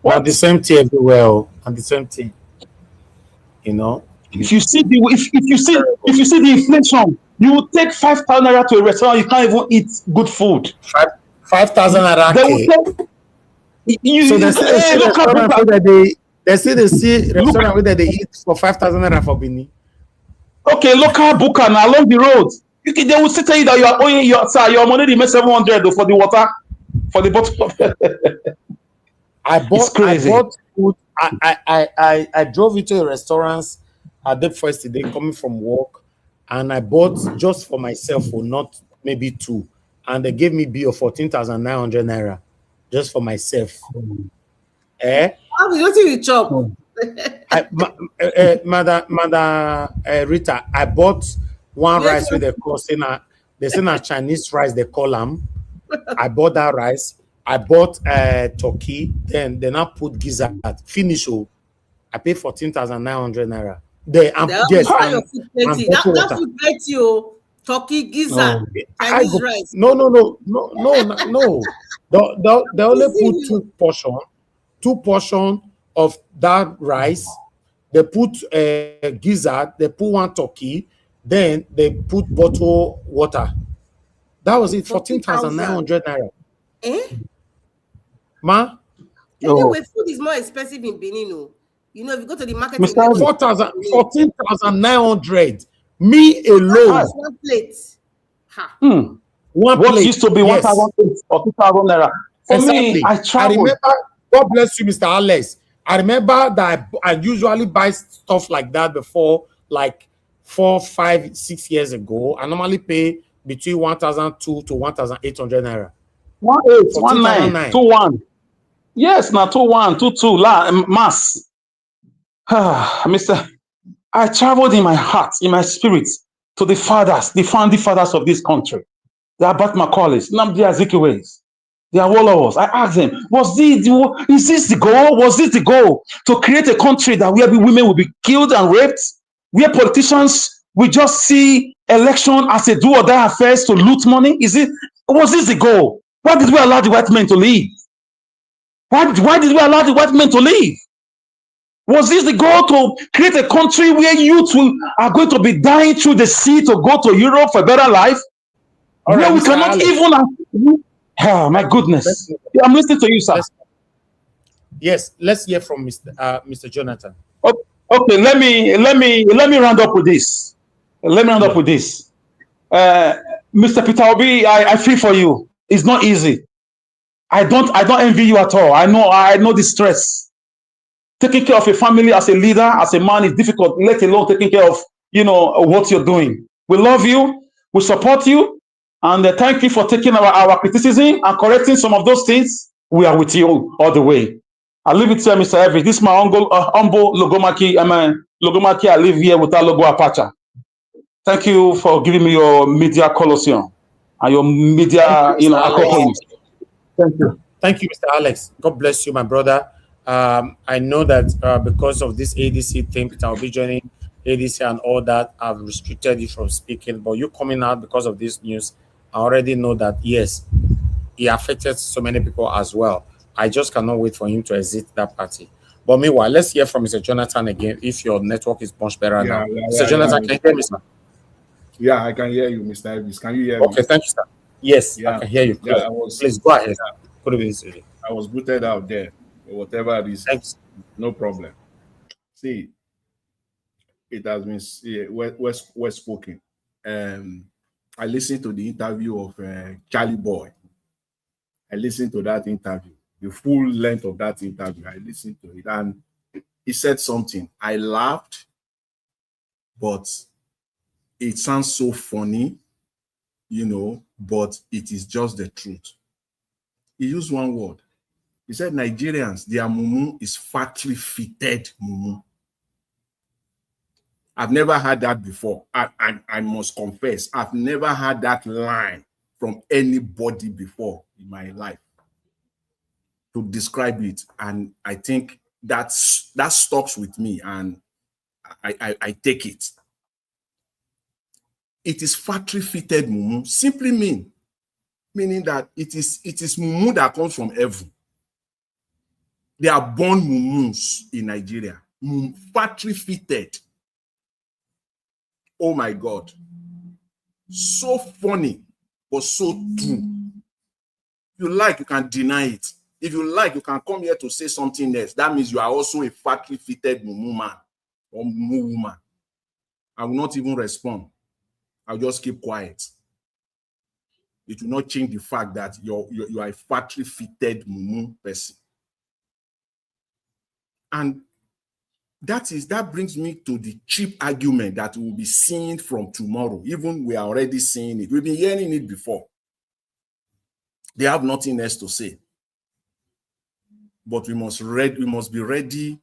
But the same thing everywhere, and the same thing. If you see the inflation, you will take 5,000 naira to a restaurant, you can't even eat good food. 5,000 naira. So they see restaurant where they eat for 5,000 naira for Benin. Okay, local booker now along the road. They will say to you that you are owing your money remains 700 for the water, for the bottle. I bought food. I drove into a restaurant at the first day coming from work, and I bought just for myself, or not maybe 2, and they gave me bill of 14,900 naira just for myself. How did you chop? Madam Rita, I bought one rice with the they say na Chinese rice they call them. I bought that rice. I bought turkey. Then I put gizzard. Finish. Oh, I paid 14,900 naira. Yes, that food plenty. Oh, turkey, gizzard, Chinese rice. No. They only put two portion of that rice. They put gizzard. They put one turkey. Then they put bottled water. That was it. 14,900 naira. Ma? Anyway, food is more expensive in Benin. Oh. You know, if you go to the market, 14,900. Me alone. One plate. One what plate. Used to be 1,000 or 2,000 naira. For me, I remember. God bless you, Mr. Alex. I remember that I usually buy stuff like that before, like 4, 5, 6 years ago. I normally pay between 1,200 to 1,800 naira. 18, 19, 21. Yes, now 21, 22, mass. Mr. I traveled in my heart, in my spirit, to the fathers, the founding fathers of this country. They are Bat Macaulay's, Nnamdi Azikiwe's. They are Awolowos. I asked them, is this the goal? Was this the goal to create a country that where women will be killed and raped? Where politicians will just see election as a do or die affairs to loot money? Was this the goal? Why did we allow the white men to leave? Why did we allow the white men to leave? Was this the goal to create a country where youth are going to be dying through the sea to go to Europe for a better life? Where we cannot even... Oh, my goodness. I'm listening to you, sir. Yes, let's hear from Mr. Jonathan. Okay, let me round up with this. Mr. Peter Obi, I feel for you. It's not easy. I don't envy you at all. I know the stress. Taking care of a family as a leader, as a man is difficult, let alone taking care of what you're doing. We love you, we support you. And thank you for taking our criticism and correcting some of those things. We are with you all the way. I'll leave it to Mr. Evans. This is my humble Logomaki. Logomaki, I live here without Logo Apache. Thank you for giving me your media colosseum and your media, accolades. Thank you. Thank you, Mr. Alex. God bless you, my brother. I know that because of this ADC thing, I'll be joining ADC and all that. I've restricted you from speaking, but you coming out because of this news. I already know that, yes, he affected so many people as well. I just cannot wait for him to exit that party. But meanwhile, let's hear from Mr. Jonathan again, if your network is much better now. Mr. Jonathan, can you hear me, sir? Yeah, I can hear you, Mr. Elvis. Can you hear me? Okay, thank you, sir. Yes, I can hear you. Please go ahead. I was booted out there, or whatever it is. Thanks. No problem. See, it has been well spoken. I listened to the interview of Charlie Boy. I listened to that interview, the full length of that interview. I listened to it, and he said something. I laughed, but it sounds so funny, but it is just the truth. He used one word. He said, Nigerians, their mumu is factory fitted mumu. I've never heard that before. I must confess, I've never heard that line from anybody before in my life to describe it. And I think that stops with me, and I take it. It is factory fitted mumu, simply meaning that it is mumu that comes from heaven. They are born mumus in Nigeria, factory fitted. Oh my God. So funny, but so true. If you like, you can deny it. If you like, you can come here to say something else. That means you are also a factory fitted mumu man or mumu woman. I will not even respond. I'll just keep quiet. It will not change the fact that you are a factory fitted mumu person. And that brings me to the cheap argument that we'll be seeing from tomorrow. Even we are already seeing it. We've been hearing it before. They have nothing else to say. But we must be ready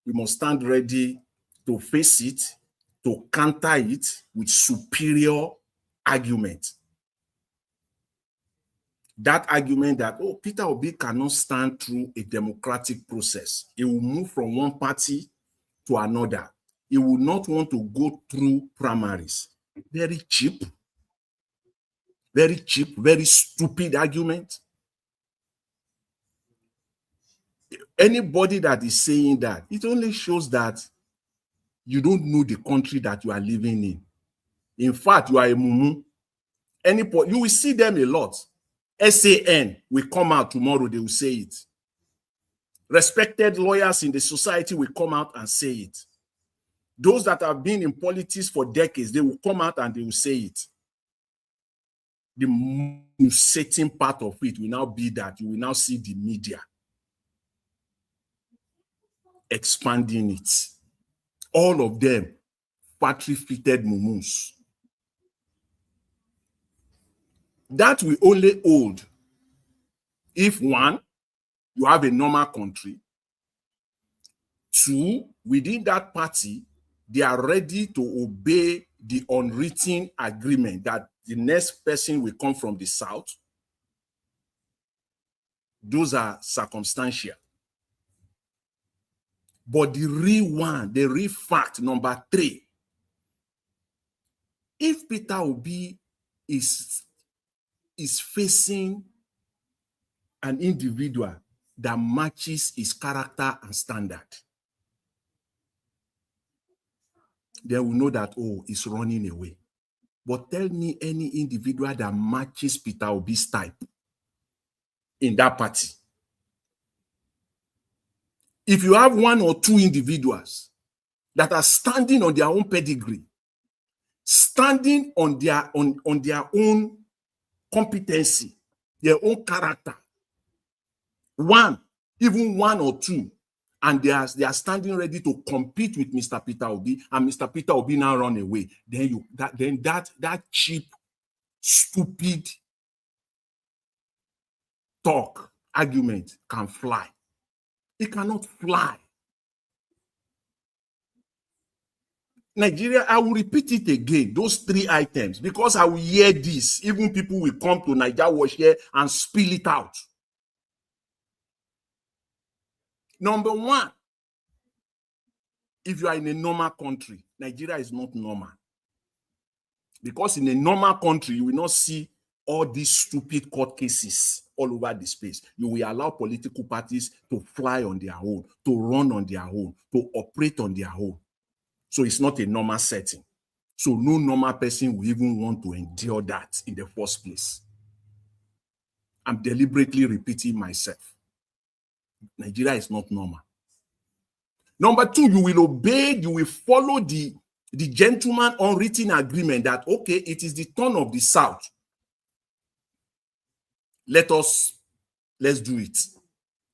we must stand ready to face it, to counter it with superior argument. That argument that, oh, Peter Obi cannot stand through a democratic process. He will move from one party to another. He will not want to go through primaries. Very cheap, very stupid argument. Anybody that is saying that, it only shows that you don't know the country that you are living in. In fact, you are a mumu. You will see them a lot. SAN will come out tomorrow, they will say it. Respected lawyers in the society will come out and say it. Those that have been in politics for decades, they will come out and they will say it. The upsetting part of it will now be that you will now see the media expanding it. All of them factory-fitted mumus. That will only hold if, one, you have a normal country. Two, within that party, they are ready to obey the unwritten agreement that the next person will come from the south. Those are circumstantial. But the real one, the real fact, number 3, if Peter Obi is facing an individual that matches his character and standard, they will know that, oh, he's running away. But tell me any individual that matches Peter Obi's type in that party. If you have 1 or 2 individuals that are standing on their own pedigree, standing on their own competency, their own character, even one or 2, and they are standing ready to compete with Mr. Peter Obi, and Mr. Peter Obi now run away, then that cheap, stupid talk, argument can fly. It cannot fly. Nigeria, I will repeat it again, those 3 items, because I will hear this. Even people will come to Nigeria Watch here and spill it out. Number 1, if you are in a normal country, Nigeria is not normal. Because in a normal country, you will not see all these stupid court cases all over the space. You will allow political parties to fly on their own, to run on their own, to operate on their own. So it's not a normal setting. So no normal person will even want to endure that in the first place. I'm deliberately repeating myself. Nigeria is not normal. Number 2, you will obey, you will follow the gentleman unwritten agreement that, okay, it is the turn of the South. Let's do it.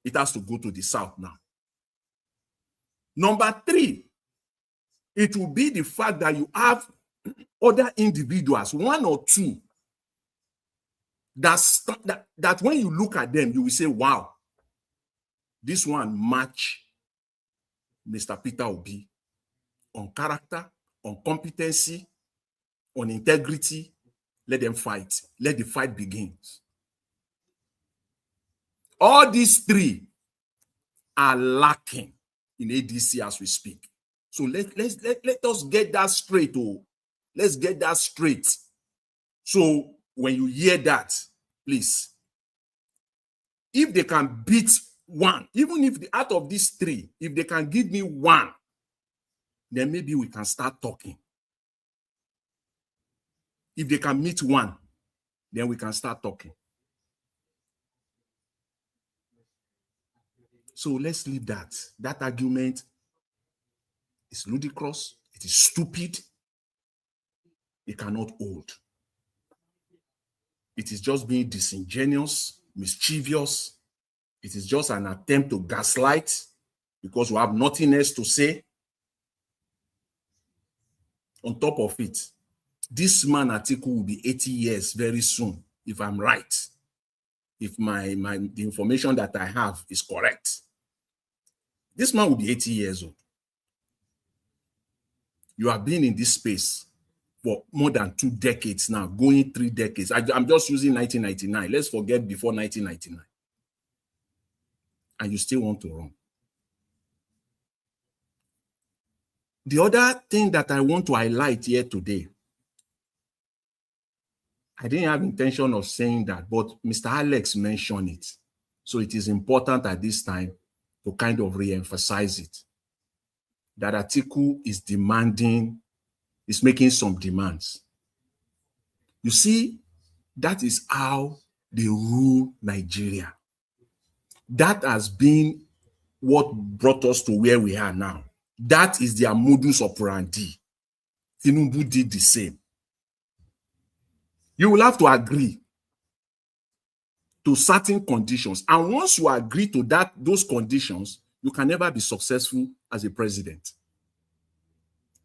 It has to go to the South now. Number 3, it will be the fact that you have other individuals, 1 or 2, that when you look at them, you will say, wow, this one match Mr. Peter Obi on character, on competency, on integrity. Let them fight. Let the fight begin. All these 3 are lacking in ADC as we speak. So let us get that straight. Oh, let's get that straight. So when you hear that, please, if they can beat 1, even if out of these 3, if they can give me 1, then maybe we can start talking. If they can meet 1, then we can start talking. So let's leave that. That argument is ludicrous. It is stupid. It cannot hold. It is just being disingenuous, mischievous. It is just an attempt to gaslight because we have nothing else to say. On top of it, this man Atiku will be 80 years very soon, if I'm right. If the information that I have is correct. This man will be 80 years old. You have been in this space for more than 2 decades now, going 3 decades. I'm just using 1999. Let's forget before 1999. And you still want to run. The other thing that I want to highlight here today, I didn't have intention of saying that, but Mr. Alex mentioned it. So it is important at this time to kind of re-emphasize it. That Atiku is making some demands. You see, that is how they rule Nigeria. That has been what brought us to where we are now. That is their modus operandi. Tinubu did the same. You will have to agree to certain conditions. And once you agree to those conditions, you can never be successful as a president.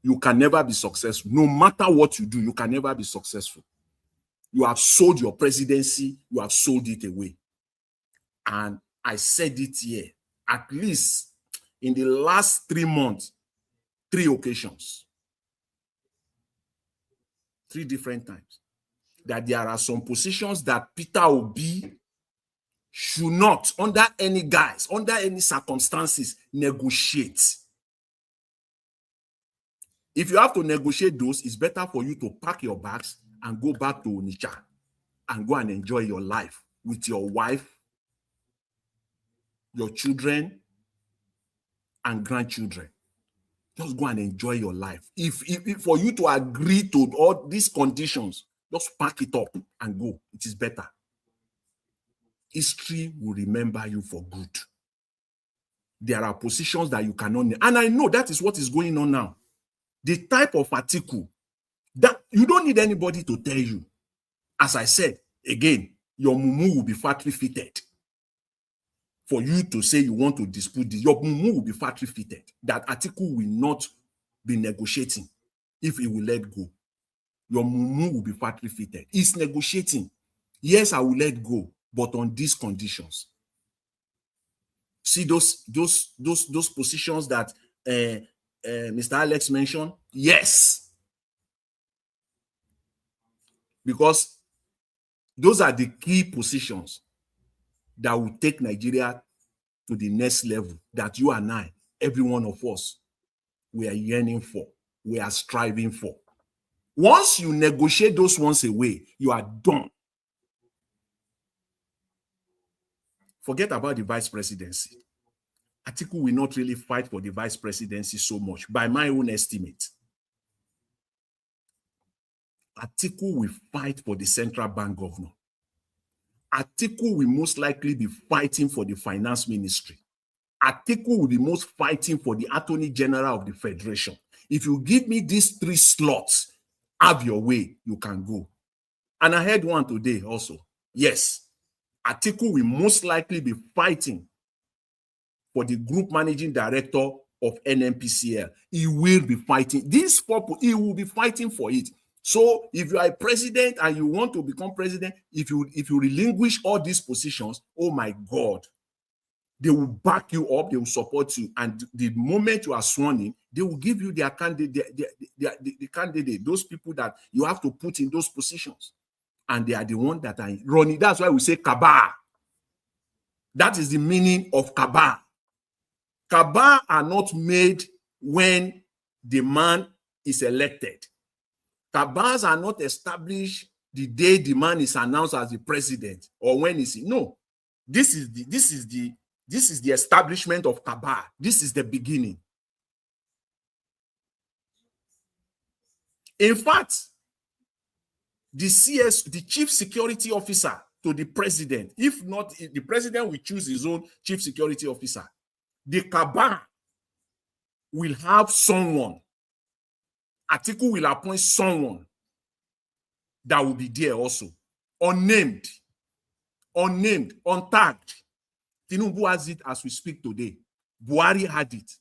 You can never be successful. No matter what you do, you can never be successful. You have sold your presidency, you have sold it away. And I said it here, at least in the last 3 months, 3 occasions, 3 different times, that there are some positions that Peter Obi should not, under any guise, under any circumstances, negotiate. If you have to negotiate those, it's better for you to pack your bags and go back to Onitsha and go and enjoy your life with your wife, your children, and grandchildren. Just go and enjoy your life. If for you to agree to all these conditions, just pack it up and go. It is better. History will remember you for good. There are positions that you cannot, and I know that is what is going on now. The type of article that you don't need anybody to tell you. As I said, again, your mumu will be factory fitted. For you to say you want to dispute this, your mumu will be factory fitted. That article will not be negotiating if it will let go. Your mumu will be factory fitted. It's negotiating. Yes, I will let go, but on these conditions. See those positions that Mr. Alex mentioned? Yes. Because those are the key positions that will take Nigeria to the next level that you and I, every one of us, we are yearning for, we are striving for. Once you negotiate those ones away, you are done. Forget about the vice presidency. Atiku will not really fight for the vice presidency so much, by my own estimate. Atiku will fight for the central bank governor. Atiku will most likely be fighting for the finance ministry. Atiku will be most fighting for the attorney general of the federation. If you give me these 3 slots, have your way, you can go. And I heard one today also. Yes, Atiku will most likely be fighting for the group managing director of NNPCL. He will be fighting. This purpose, he will be fighting for it. So if you are a president and you want to become president, if you relinquish all these positions, oh my God, they will back you up, they will support you. And the moment you are sworn in, they will give you their candidate, the candidate, those people that you have to put in those positions. And they are the ones that are running. That's why we say Kaaba. That is the meaning of Kaaba. Kaaba are not made when the man is elected. Kabas are not established the day the man is announced as the president or when is he. No, this is the establishment of Kaaba. This is the beginning. In fact, the chief security officer to the president, if not, the president will choose his own chief security officer. The Kaaba will have someone. Atiku will appoint someone that will be there also. Unnamed, untagged. Tinubu has it as we speak today. Buhari had it.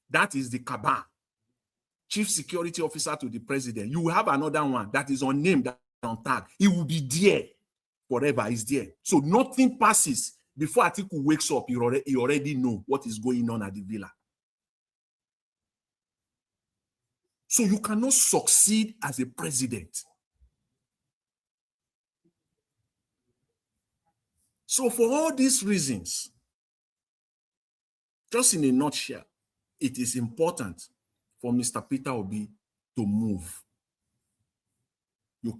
That is the Kaaba. Chief security officer to the president. You will have another one that is unnamed, that is untagged. He will be there forever. He's there. So nothing passes before Atiku wakes up. He already know what is going on at the villa. So you cannot succeed as a president. So for all these reasons, just in a nutshell, it is important for Mr. Peter Obi to move. You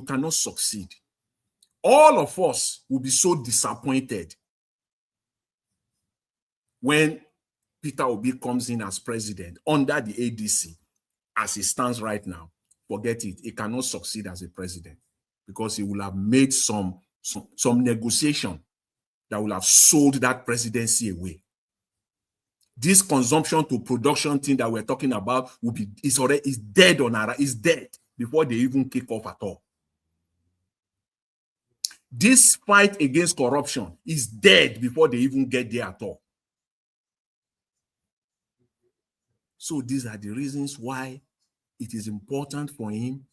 cannot succeed. All of us will be so disappointed when Peter Obi comes in as president under the ADC. As it stands right now, forget it. He cannot succeed as a president because he will have made some negotiation that will have sold that presidency away. This consumption to production thing that we're talking about is dead is dead before they even kick off at all. This fight against corruption is dead before they even get there at all. So these are the reasons why it is important for him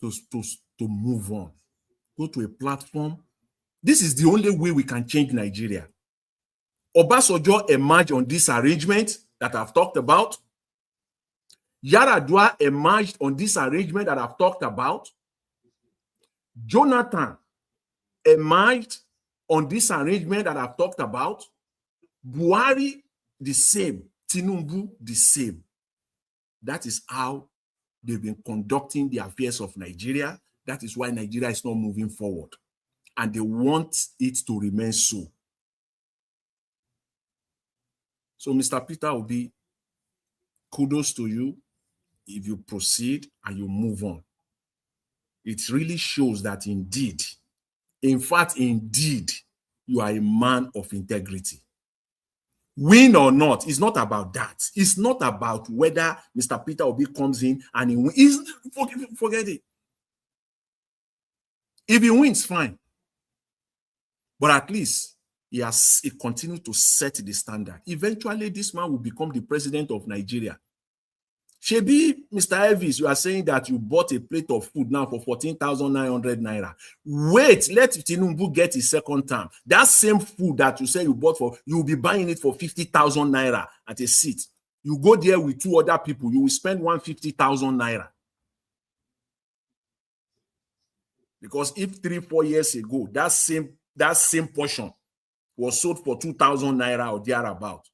to move on, go to a platform. This is the only way we can change Nigeria. Obasanjo emerged on this arrangement that I've talked about. Yar'Adua emerged on this arrangement that I've talked about. Jonathan emerged on this arrangement that I've talked about. Buhari, the same. Tinubu, the same. That is how they've been conducting the affairs of Nigeria. That is why Nigeria is not moving forward. And they want it to remain so. So, Mr. Peter Obi, kudos to you if you proceed and you move on. It really shows that indeed, in fact, indeed, you are a man of integrity. Win or not, it's not about that. It's not about whether Mr. Peter Obi comes in and he wins. Forget it. If he wins, fine. But at least he continues to set the standard. Eventually, this man will become the president of Nigeria. Shebi, Mr. Elvis, you are saying that you bought a plate of food now for 14,900 naira. Wait, let Tinubu get his second term. That same food that you say you bought for, you will be buying it for 50,000 naira at a seat. You go there with two other people, you will spend 150,000 naira. Because if 3-4 years ago, that same portion was sold for 2,000 naira or thereabout,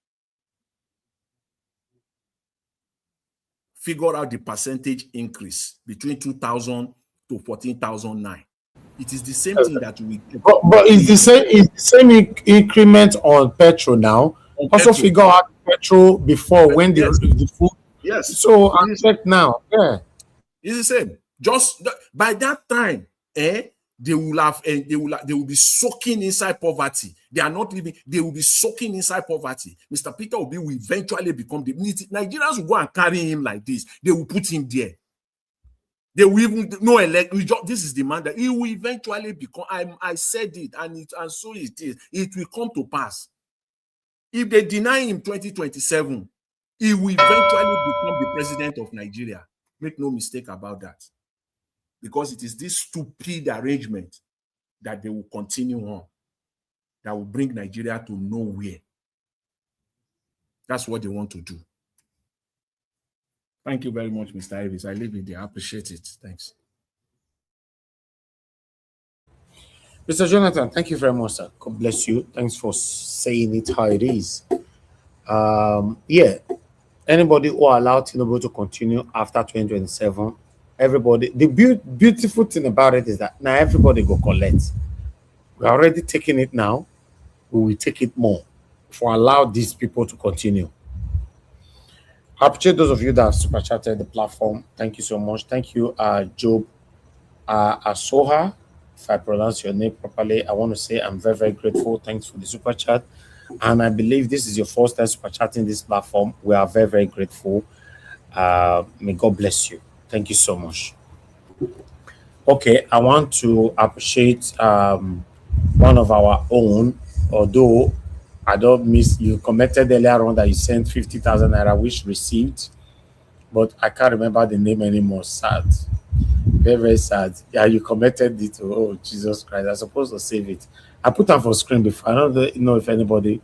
figure out the percentage increase between 2,000 to 14,009. It is the same thing that we get. But it's the same increment on petrol now. Also figure out petrol before when the food. Yes. So I check now. Yeah. It's the same. Just by that time, they will be soaking inside poverty. They are not living, they will be soaking inside poverty. Mr. Peter Obi will eventually become the Nigerians will go and carry him like this. They will put him there. They will even this is the man that he will eventually become. I said it, and so it is. It will come to pass. If they deny him 2027, he will eventually become the president of Nigeria. Make no mistake about that. Because it is this stupid arrangement that they will continue on, that will bring Nigeria to nowhere. That's what they want to do. Thank you very much, Mr. Ivis. I leave it there. I appreciate it. Thanks. Mr. Jonathan, thank you very much, sir. God bless you. Thanks for saying it how it is. Yeah, anybody who allowed Tinubu to continue after 2027, everybody, the beautiful thing about it is that now everybody go collect. We're already taking it now. We will take it more for allow these people to continue. I appreciate those of you that have super chatted the platform. Thank you so much. Thank you, Job Asoha. If I pronounce your name properly, I want to say I'm very, very grateful. Thanks for the super chat. And I believe this is your first time super chatting this platform. We are very, very grateful. May God bless you. Thank you so much. Okay, I want to appreciate one of our own, although I don't miss, you commented earlier on that you sent 50,000 naira, which received, but I can't remember the name anymore. Sad. Very, very sad. Yeah, you commented it. Oh, Jesus Christ. I'm supposed to save it. I put that for screen before. I don't know if anybody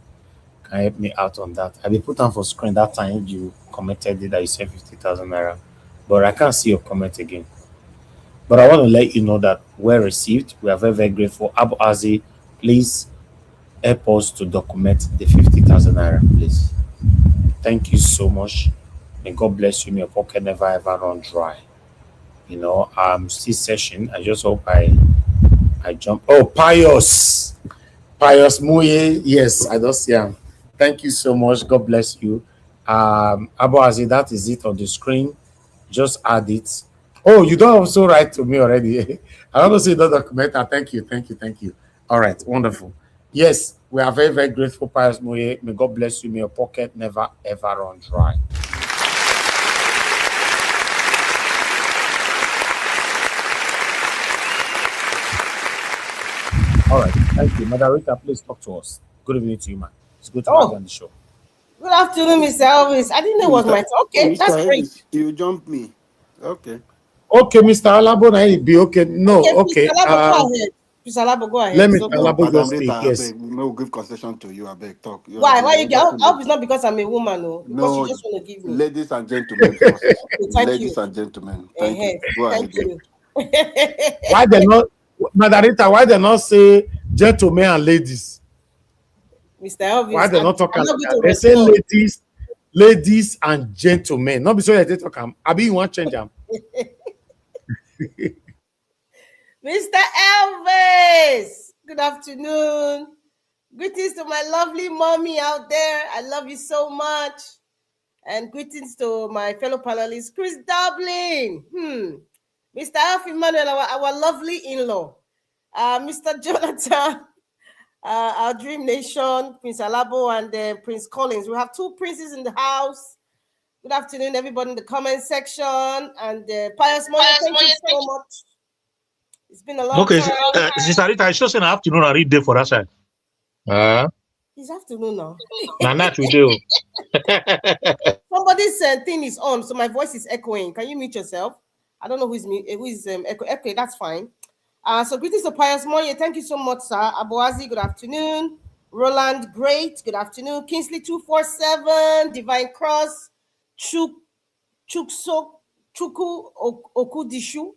can help me out on that. I be put on for screen that time you commented it that you said 50,000 naira, but I can't see your comment again. But I want to let you know that well received. We are very, very grateful. Abu Azi, please help us to document the 50,000 naira, please. Thank you so much. May God bless you. May your pocket never ever run dry. You know, I'm still session. I just hope I jump. Oh, Pius. Pius Muye. Yes, I just see him. Thank you so much. God bless you. Abu Azi, that is it on the screen. Just add it. Oh, you don't also write to me already. I want to see the document. Thank you, thank you, thank you. All right, wonderful. Yes, we are very, very grateful, Pius Muye. May God bless you. May your pocket never ever run dry. All right, thank you. Madam Rita, please talk to us. Good evening to you, man. It's good to have you on the show. Good afternoon, Mr. Elvis. I didn't know it was my turn. Okay, that's Mr. great. Elvis, you jumped me. Okay. Okay, Mr. Alabo, now it be okay. No, Okay, okay. Mr. Alabo, go ahead. Mr. Alabo, go ahead. Let It's Mr. okay. No, Alabo Madam just Rita, speak. Yes. we may give concession to you. I beg talk. You are Why? the Why you get? elder I hope it's lady. not because I'm a woman, no. Because you No, just want to give me. ladies and gentlemen first. Okay, thank Ladies you. and gentlemen, thank you. Go Thank ahead. you. Why they not, Madam Rita, why they not say gentlemen and ladies? Mr. Elvis, Why they not talk I'm like not going that? to They say respond. ladies and gentlemen. Not be so they talk am. Abi you want change them. Mr. Elvis, good afternoon. Greetings to my lovely mommy out there. I love you so much. And greetings to my fellow panelists, Chris Dublin, Mr. Alf Emmanuel, our lovely in-law, Mr. Jonathan, our Dream Nation, Prince Alabo, and Prince Collins. We have two princes in the house. Good afternoon, everybody in the comment section. And Pius Moyo, thank you so much. It's been a long time. Sister Rita, it's just an afternoon I read day for that side. It's afternoon now. Not today. Somebody's thing is on, so my voice is echoing. Can you mute yourself? I don't know who is echo. Okay, that's fine. So greetings to Pius Moye. Thank you so much, sir. Aboazi, good afternoon. Roland, great. Good afternoon. Kingsley 247, Divine Cross, Chukso, Chuku Okudishu,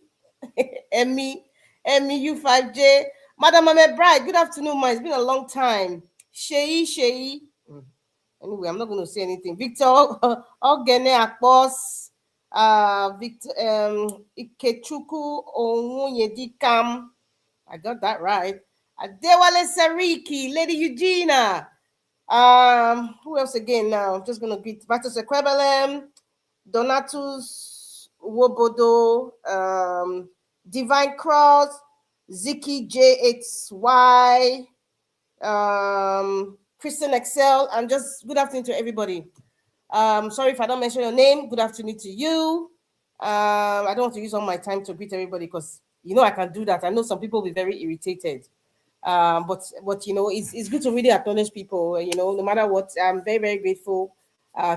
Emmy U5J, Madam Ame Bride. Good afternoon, ma. It's been a long time. Shei. Anyway, I'm not going to say anything. Victor Ogene Akpos, Victor Ikechuku Onwunyedikam. I got that right. Adewale Sariki, Lady Eugenia. Who else again now? I'm just going to greet Batos Ekwebelem, Donatus Wobodo, Divine Cross, Ziki JXY, Christian Excel, and just good afternoon to everybody. Sorry if I don't mention your name. Good afternoon to you. I don't want to use all my time to greet everybody because you know I can do that. I know some people will be very irritated. But you know, it's good to really acknowledge people. You know, no matter what, I'm very, very grateful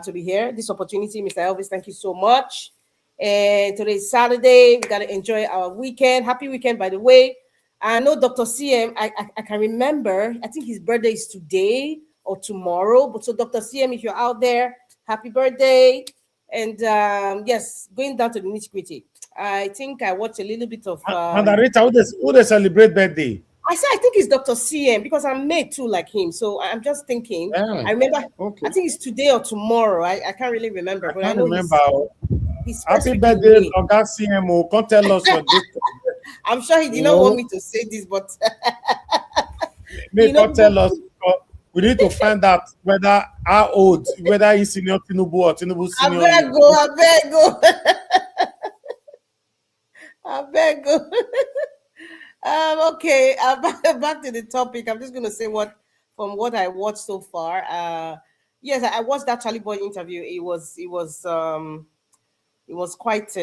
to be here. This opportunity, Mr. Elvis, thank you so much. And today's Saturday. We gotta enjoy our weekend. Happy weekend, by the way. I know Dr. CM, I can remember, I think his birthday is today or tomorrow. But so Dr. CM, if you're out there, happy birthday. And yes, going down to the nitty-gritty. I think I watched a little bit of Madam Rita, who they celebrate birthday? I said I think it's Dr. CM because I'm made too like him. So I'm just thinking. Yeah. I remember Okay. I think it's today or tomorrow. I can't really remember, but I know remember. he's Happy birthday, Oga CMO. Come tell us your date. I'm sure he did not want me to say this, but May God tell us. We need to find out whether how old, whether he's senior Tinubu or Tinubu senior. I beg go. Okay, back to the topic. I'm just going to say from what I watched so far. Yes, I watched that Charlie Boy interview. It was quite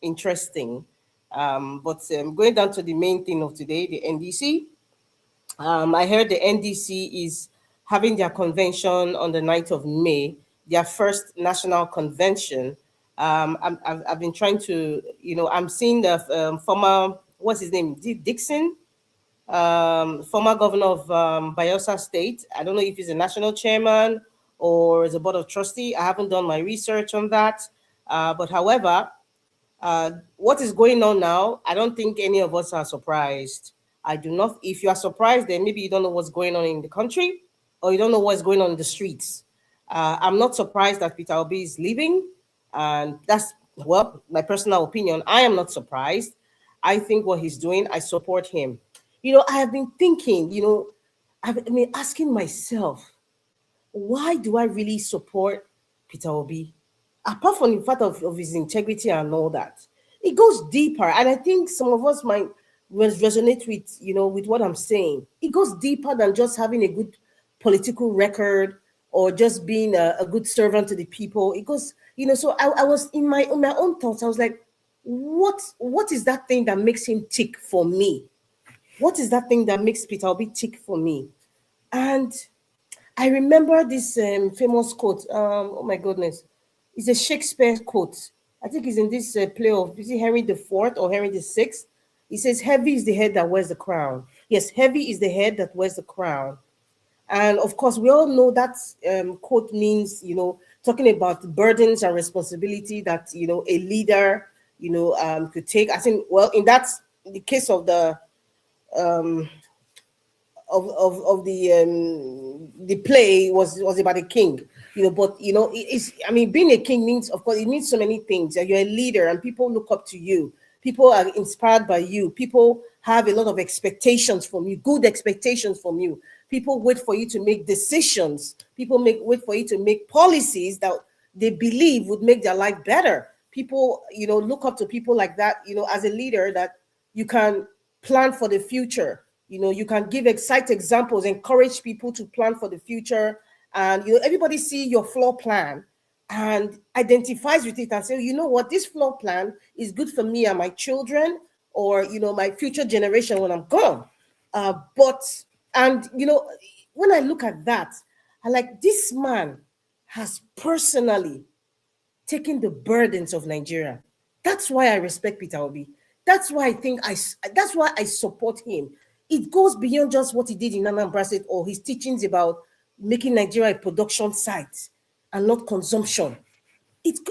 interesting. But going down to the main thing of today, the NDC. I heard the NDC is having their convention on the 9th of May, their first national convention. I've been trying to, I'm seeing the former, what's his name, Dixon? former governor of Bayelsa State. I don't know if he's a national chairman or is a board of trustee. I haven't done my research on that. But however, what is going on now, I don't think any of us are surprised. I do not. If you are surprised, then maybe you don't know what's going on in the country or you don't know what's going on in the streets. I'm not surprised that Peter Obi is leaving. And that's, well, my personal opinion. I am not surprised. I think what he's doing, I support him. I have been thinking, I've been asking myself, why do I really support Peter Obi? Apart from the fact of his integrity and all that, it goes deeper. And I think some of us might resonate with, with what I'm saying. It goes deeper than just having a good political record or just being a good servant to the people. It goes, so I was in my own thoughts. I was like, what is that thing that makes him tick for me? What is that thing that makes Peter Obi tick for me? And I remember this famous quote. Oh my goodness. It's a Shakespeare quote. I think it's in this play of, is it Henry IV or Henry VI? He says, heavy is the head that wears the crown. Yes, heavy is the head that wears the crown. And of course, we all know that quote means, talking about burdens and responsibility that, a leader, could take. I think, well, in the case of the the play was about a king, but being a king means, of course, it means so many things. You're a leader and people look up to you, people are inspired by you, people have a lot of expectations from you, good expectations from you, people wait for you to make decisions, people wait for you to make policies that they believe would make their life better. People look up to people like that, as a leader, that you can plan for the future. You can give excite examples, encourage people to plan for the future. And, everybody see your floor plan and identifies with it and say, you know what, this floor plan is good for me and my children, or, my future generation when I'm gone. When I look at that, I like, this man has personally taken the burdens of Nigeria. That's why I respect Peter Obi. That's why that's why I support him. It goes beyond just what he did in Anambra State or his teachings about making Nigeria a production site and not consumption. It's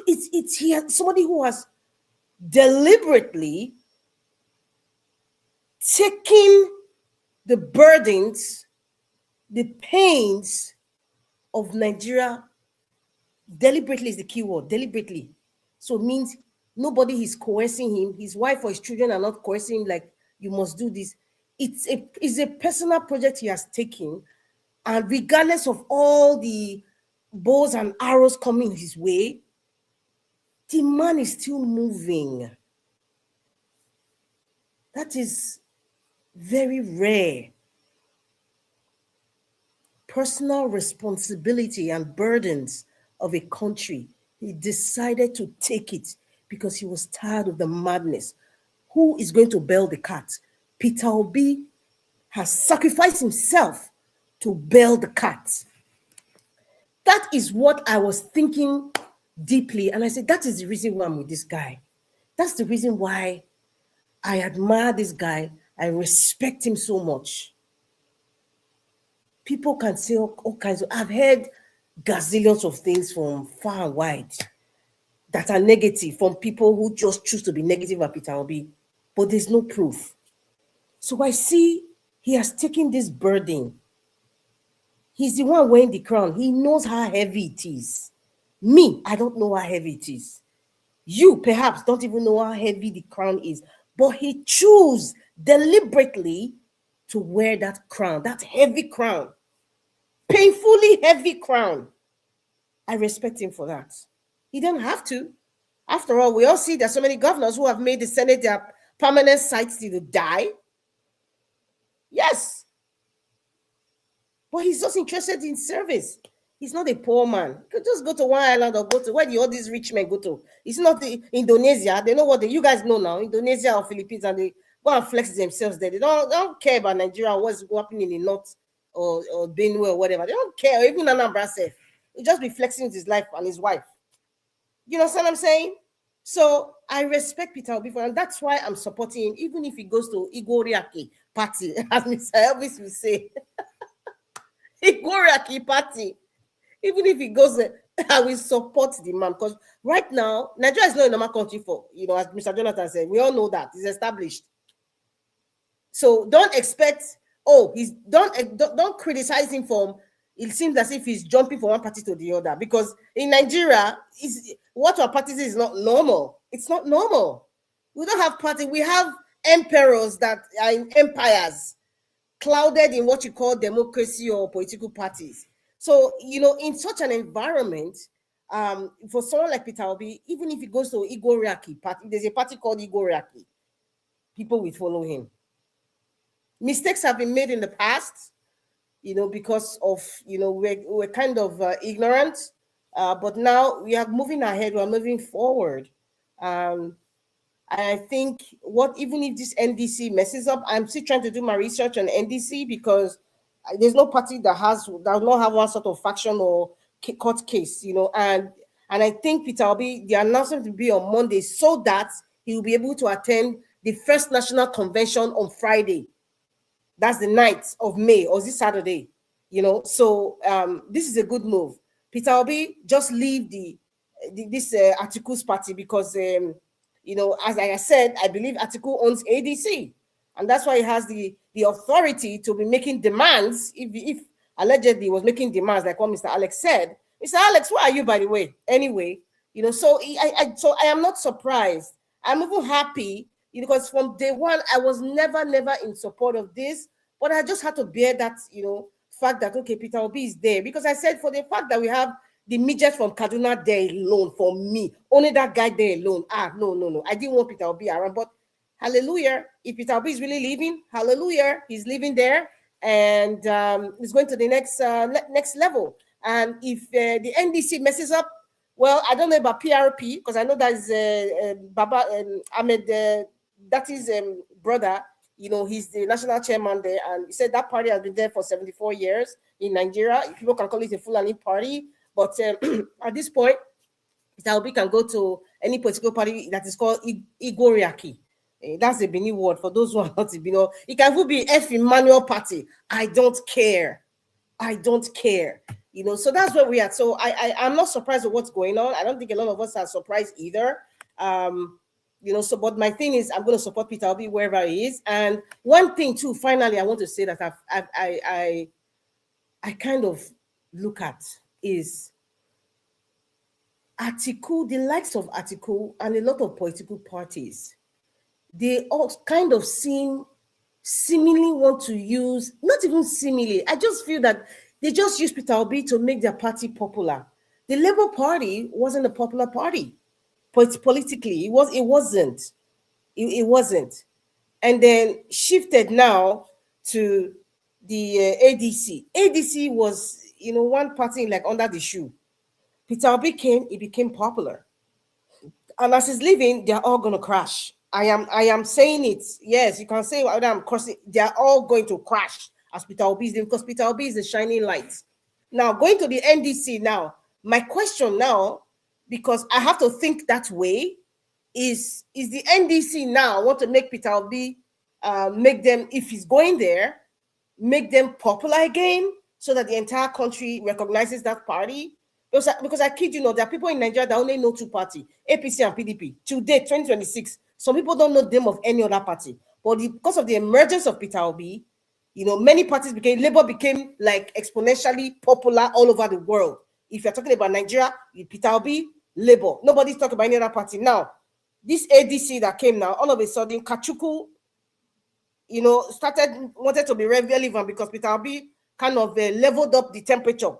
somebody who has deliberately taken the burdens, the pains of Nigeria. Deliberately is the key word, deliberately. So it means nobody is coercing him. His wife or his children are not coercing him like, you must do this. It's a personal project he has taken, and regardless of all the bows and arrows coming his way, the man is still moving. That is very rare. Personal responsibility and burdens of a country. He decided to take it because he was tired of the madness. Who is going to bail the cat? Peter Obi has sacrificed himself to bail the cat. That is what I was thinking deeply. And I said, that is the reason why I'm with this guy. That's the reason why I admire this guy. I respect him so much. People can say all kinds of, I've heard gazillions of things from far and wide that are negative, from people who just choose to be negative about Peter Obi, but there's no proof. So I see he has taken this burden. He's the one wearing the crown. He knows how heavy it is. Me, I don't know how heavy it is. You perhaps don't even know how heavy the crown is, but he chose deliberately to wear that crown, that heavy crown, painfully heavy crown. I respect him for that. He didn't have to. After all, we all see there's so many governors who have made the Senate their permanent sites till they die. Yes. But he's just interested in service. He's not a poor man. He could just go to one island or go to where all these rich men go to. It's not Indonesia. They know what you guys know now, Indonesia or Philippines, and they go and flex themselves there. They don't care about Nigeria, what's happening in the north or Benue or whatever. They don't care. Even Anambra said, he'll just be flexing his life and his wife. You know what I'm saying? So I respect Peter Obi, and that's why I'm supporting him, even if he goes to Igoriaki party, as Mr. Elvis will say. Igoriaki party. Even if he goes there, I will support the man, because right now, Nigeria is not a normal country for, as Mr. Jonathan said, we all know that. It's established. So don't expect, don't criticize him for, it seems as if he's jumping from one party to the other, because in Nigeria, what our parties is not normal. It's not normal. We don't have party. We have emperors that are in empires, clouded in what you call democracy or political parties. So, in such an environment, for someone like Peter Obi, even if he goes to Igoriaki party, there's a party called Igoriaki, people will follow him. Mistakes have been made in the past, because of, we're kind of ignorant, but now we are moving ahead, we're moving forward. And I think even if this NDC messes up, I'm still trying to do my research on NDC, because there's no party that does not have one sort of faction or court case, and I think Peter Obi, the announcement will be on Monday, so that he will be able to attend the first national convention on Friday. That's the 9th of May, or this Saturday, So this is a good move. Peter Obi just leave this Atiku's party, because as I said, I believe Atiku owns ADC, and that's why he has the authority to be making demands. If allegedly was making demands, like what Mr. Alex said. Mr. Alex, where are you, by the way? Anyway, so I am not surprised. I'm even happy, because from day one, I was never in support of this, but I just had to bear that, fact that, okay, Peter Obi is there, because I said, for the fact that we have the midget from Kaduna there alone, for me, only that guy there alone. No. I didn't want Peter Obi around, but hallelujah, if Peter Obi is really leaving, hallelujah, he's leaving there, and he's going to the next level. And if the NDC messes up, well, I don't know about PRP, because I know that is Baba Ahmed, that is brother. He's the national chairman there, and he said that party has been there for 74 years in Nigeria. People can call it a Fulani party, but at this point, Peter Obi can go to any political party that is called Igoriaki. That's a Benin word for those who are not Benin. It can even be F Emmanuel party. I don't care. So that's where we are. So I'm not surprised with what's going on. I don't think a lot of us are surprised either. So, but my thing is, I'm going to support Peter Obi wherever he is. And one thing too, finally, I want to say that I kind of look at is Atiku, the likes of Atiku and a lot of political parties, they all kind of seemingly want to use, not even seemingly, I just feel that they just use Peter Obi to make their party popular. The Labour Party wasn't a popular party. Politically, it wasn't. And then shifted now to the ADC. ADC was, one party like under the shoe. Peter Obi came, it became popular. And as he's leaving, they're all going to crash. I am saying it. Yes, you can say what I'm crossing. They're all going to crash as Peter Obi is there, because Peter Obi is a shining light. Now, going to the NDC now, my question now, because I have to think that way, is the NDC now want to make Peter Obi, make them, if he's going there, make them popular again, so that the entire country recognizes that party? Because I kid you not, there are people in Nigeria that only know two parties, APC and PDP. Today, 2026, some people don't know them of any other party. But because of the emergence of Peter Obi, many parties Labour became like exponentially popular all over the world. If you're talking about Nigeria, Peter Obi, Labour. Nobody's talking about any other party. Now, this ADC that came now, all of a sudden, Kachuku, wanted to be relevant, because Peter Obi kind of leveled up the temperature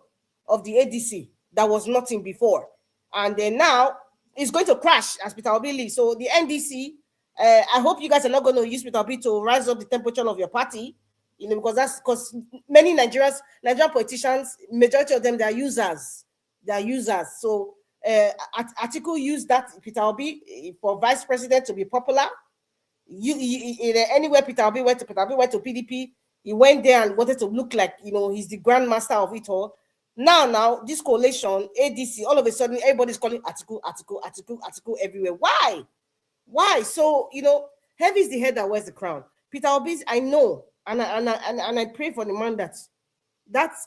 of the ADC. That was nothing before. And then now, it's going to crash as Peter Obi leaves. So the NDC, I hope you guys are not going to use Peter Obi to rise up the temperature of your party, because many Nigerian politicians, majority of them, they are users. So Atiku used that Peter Obi for vice president to be popular. Anywhere Peter Obi went to PDP, he went there and wanted to look like, he's the grandmaster of it all. Now, this coalition, ADC, all of a sudden, everybody's calling article everywhere. Why? So, heavy is the head that wears the crown. Peter Obi, I know, and I pray for the man that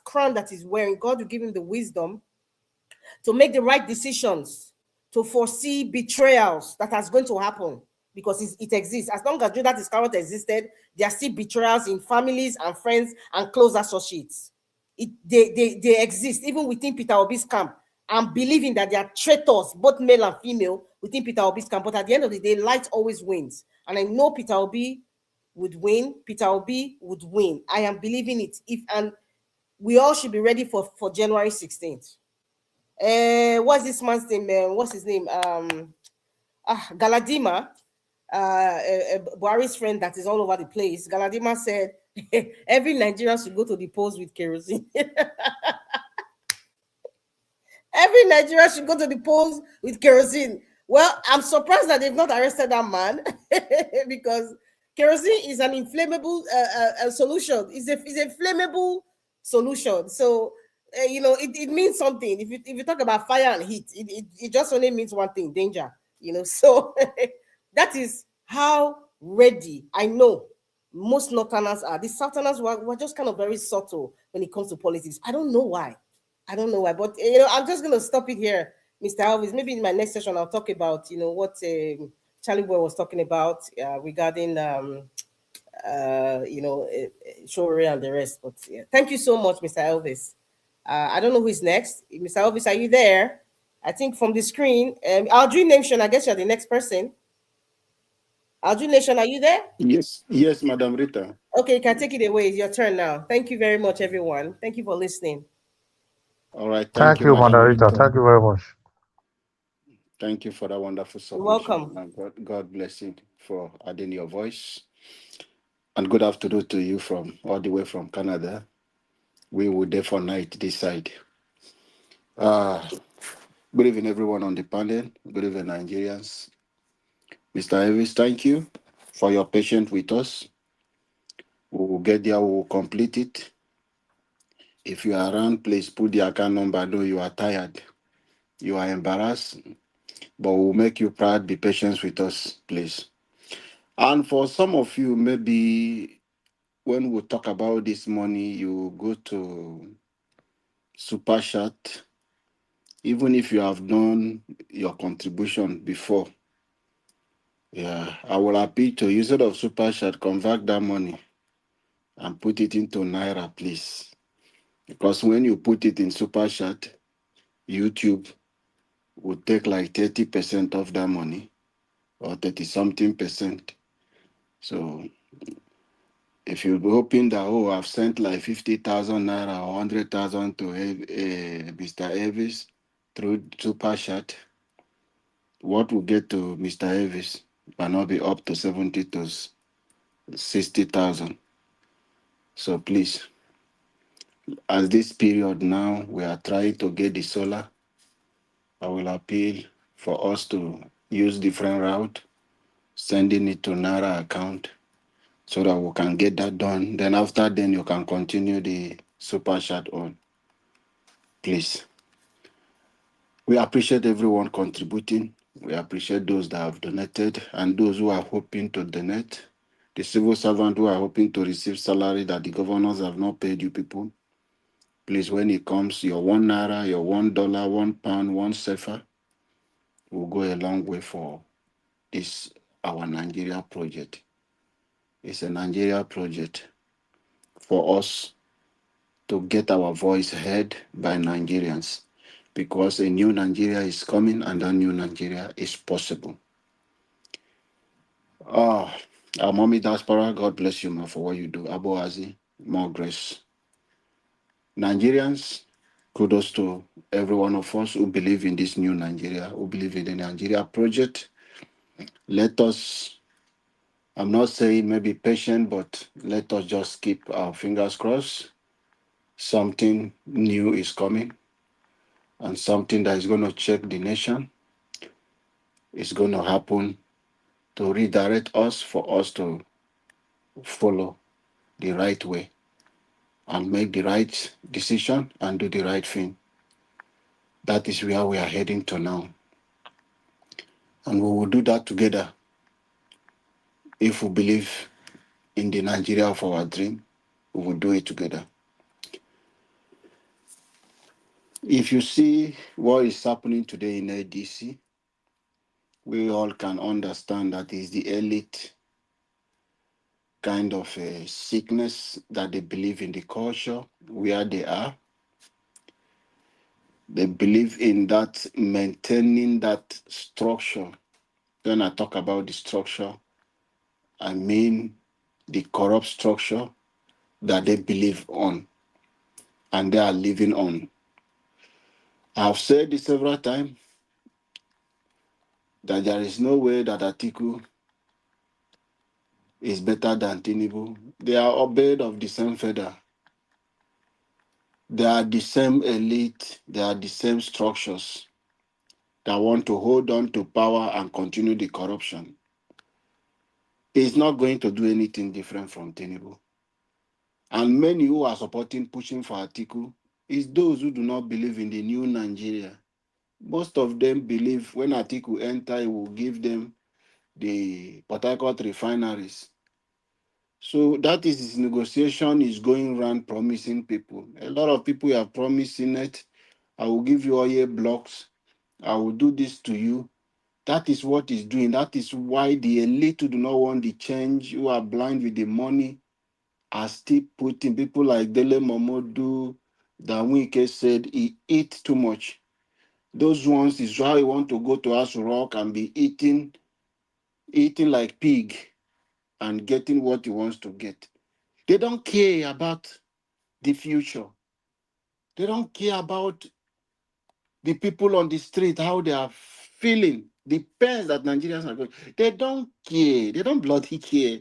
crown that he's wearing, God will give him the wisdom to make the right decisions, to foresee betrayals that is going to happen, because it exists. As long as Judas Iscariot existed, there are still betrayals in families and friends and close associates. They exist even within Peter Obi's camp. I'm believing that there are traitors, both male and female, within Peter Obi's camp. But at the end of the day, light always wins. And I know Peter Obi would win. Peter Obi would win. I am believing it. And we all should be ready for January 16th. What's this man's name? What's his name? Galadima, Buhari's friend that is all over the place. Galadima said every Nigerian should go to the polls with kerosene. Every Nigerian should go to the polls with kerosene. Well, I'm surprised that they've not arrested that man because kerosene is an inflammable solution. It's a flammable solution. So, it means something. If you talk about fire and heat, it just only means one thing: danger. So that is how ready I know most Northerners are. The Southerners were just kind of very subtle when it comes to politics. I don't know why, but I'm just gonna stop it here, Mr. Elvis. Maybe in my next session I'll talk about what Charlie Boy was talking about regarding Shore and the rest. But yeah, thank you so much, Mr. Elvis. I don't know who is next. Mr. Elvis, are you there? I think from the screen, Aldrin Nation, I guess you're the next person. Aldrin Nation, are you there? Yes, Madam Rita. Okay, you can take it away. It's your turn now. Thank you very much, everyone. Thank you for listening. All right. Thank you, Madam Rita. Thank you very much. Thank you for that wonderful submission. You're welcome. And God bless you for adding your voice. And good afternoon to you from all the way from Canada. We will there for night this side. Good evening, everyone on the panel. Good evening, Nigerians. Mr. Elvis, thank you for your patience with us. We will get there, we will complete it. If you are around, please put the account number. I know you are tired, you are embarrassed, but we'll make you proud. Be patient with us, please. And for some of you, maybe when we talk about this money, you go to Super Chat. Even if you have done your contribution before, I will appeal to you, instead of Super Chat, convert that money and put it into Naira, please. Because when you put it in Super Chat, YouTube will take like 30% of that money, or 30-something percent. So if you're hoping that, I've sent like 50,000 Naira or 100,000 to Mr. Elvis through Super Chat, what will get to Mr. Elvis might not be up to 70 to 60,000. So please, at this period now, we are trying to get the solar. I will appeal for us to use different route, sending it to Naira account so that we can get that done. Then after then, you can continue the Super Chat on. Please. We appreciate everyone contributing. We appreciate those that have donated and those who are hoping to donate. The civil servants who are hoping to receive salary that the governors have not paid you people. Please, when it comes, your $1, your $1, £1, £1 will go a long way for this, our Nigeria project. It's a Nigeria project for us to get our voice heard by Nigerians, because a new Nigeria is coming and a new Nigeria is possible. Our mommy diaspora, God bless you, ma, for what you do. Aboazi, more grace. Nigerians, kudos to every one of us who believe in this new Nigeria, who believe in the Nigeria project. Let us, I'm not saying maybe patient, but let us just keep our fingers crossed. Something new is coming, and something that is going to check the nation is going to happen to redirect us, for us to follow the right way. and make the right decision and do the right thing. That is where we are heading to now. And we will do that together if we believe in the Nigeria of our dream. We will do it together. If you see what is happening today in ADC, we all can understand that is the elite kind of a sickness that they believe in the culture where they are. They believe in that maintaining that structure. When I talk about the structure, I mean the corrupt structure that they believe on and they are living on. I've said this several times that there is no way that Atiku is better than Tinubu. They are all birds of the same feather. They are the same elite. They are the same structures that want to hold on to power and continue the corruption. He's not going to do anything different from Tinubu. And many who are supporting, pushing for Atiku, is those who do not believe in the new Nigeria. Most of them believe when Atiku enter, he will give them the Port Harcourt refineries. So that is his negotiation is going around promising people. A lot of people are promising it. I will give you oil blocks. I will do this to you. That is what he's doing. That is why the elite who do not want the change, who are blind with the money, are still putting people like Dele Momodu, that Wike said he eat too much. Those ones is why he want to go to Aso Rock and be eating like pig and getting what he wants to get. They don't care about the future. They don't care about the people on the street, how they are feeling, the pains that Nigerians are going. They don't care. They don't bloody care.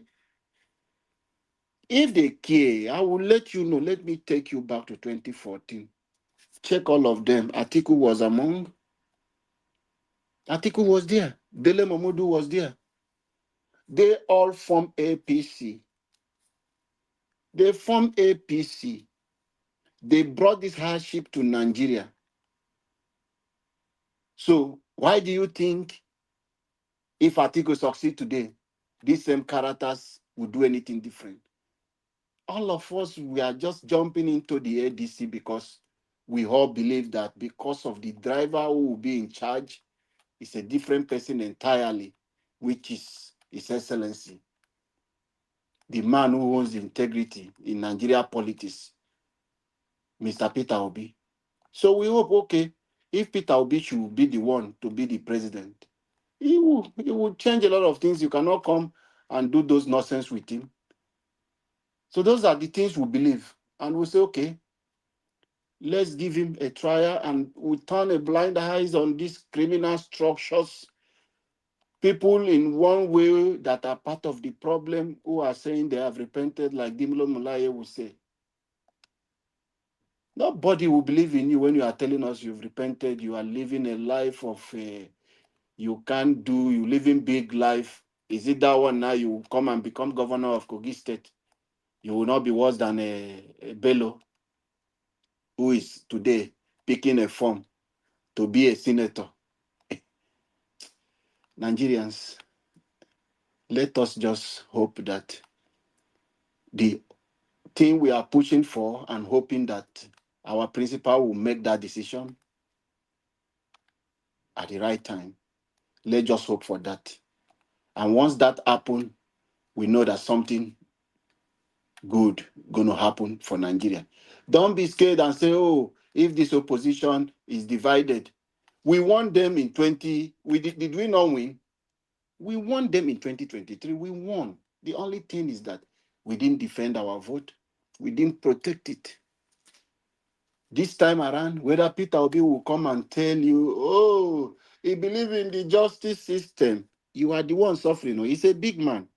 If they care, I will let you know. Let me take you back to 2014. Check all of them. Atiku was among. Atiku was there. Dele Momodu was there. They all form APC. They form APC. They brought this hardship to Nigeria. So why do you think if Atiku succeed today, these same characters would do anything different? All of us, we are just jumping into the ADC because we all believe that because of the driver who will be in charge, is a different person entirely, which is His Excellency, the man who owns integrity in Nigeria politics, Mr. Peter Obi. So we hope, okay, if Peter Obi should be the one to be the president, he will change a lot of things. You cannot come and do those nonsense with him. So those are the things we believe. And we say, okay, let's give him a trial and we turn a blind eyes on these criminal structures. People in one way that are part of the problem who are saying they have repented, like Dimlo Mulaye will say. Nobody will believe in you when you are telling us you've repented, you are living a life of you can't do, you living big life. Is it that one now you come and become governor of Kogi State? You will not be worse than a Bello who is today picking a form to be a senator. Nigerians, let us just hope that the thing we are pushing for and hoping that our principal will make that decision at the right time. Let's just hope for that. And once that happens, we know that something good going to happen for Nigeria. Don't be scared and say, oh, if this opposition is divided, we won them in 20. Did we not win? We won them in 2023. We won. The only thing is that we didn't defend our vote. We didn't protect it. This time around, whether Peter Obi will come and tell you, oh, he believes in the justice system, you are the one suffering. He's a big man.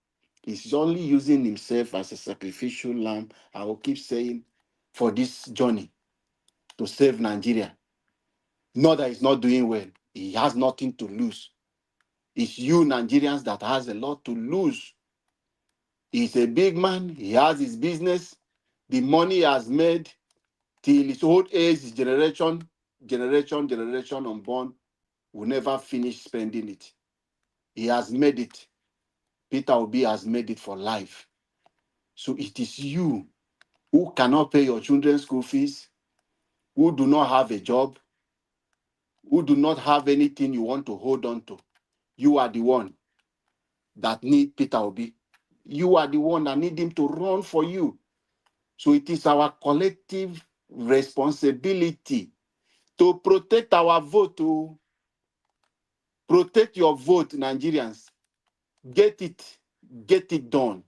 He's only using himself as a sacrificial lamb, I will keep saying, for this journey to save Nigeria. Not that he's not doing well. He has nothing to lose. It's you Nigerians that has a lot to lose. He's a big man. He has his business. The money he has made till his old age, generation unborn will never finish spending it. He has made it. Peter Obi has made it for life. So it is you who cannot pay your children's school fees, who do not have a job, who do not have anything you want to hold on to. You are the one that need Peter Obi. You are the one that need him to run for you. So it is our collective responsibility to protect our vote, to protect your vote, Nigerians. Get it done.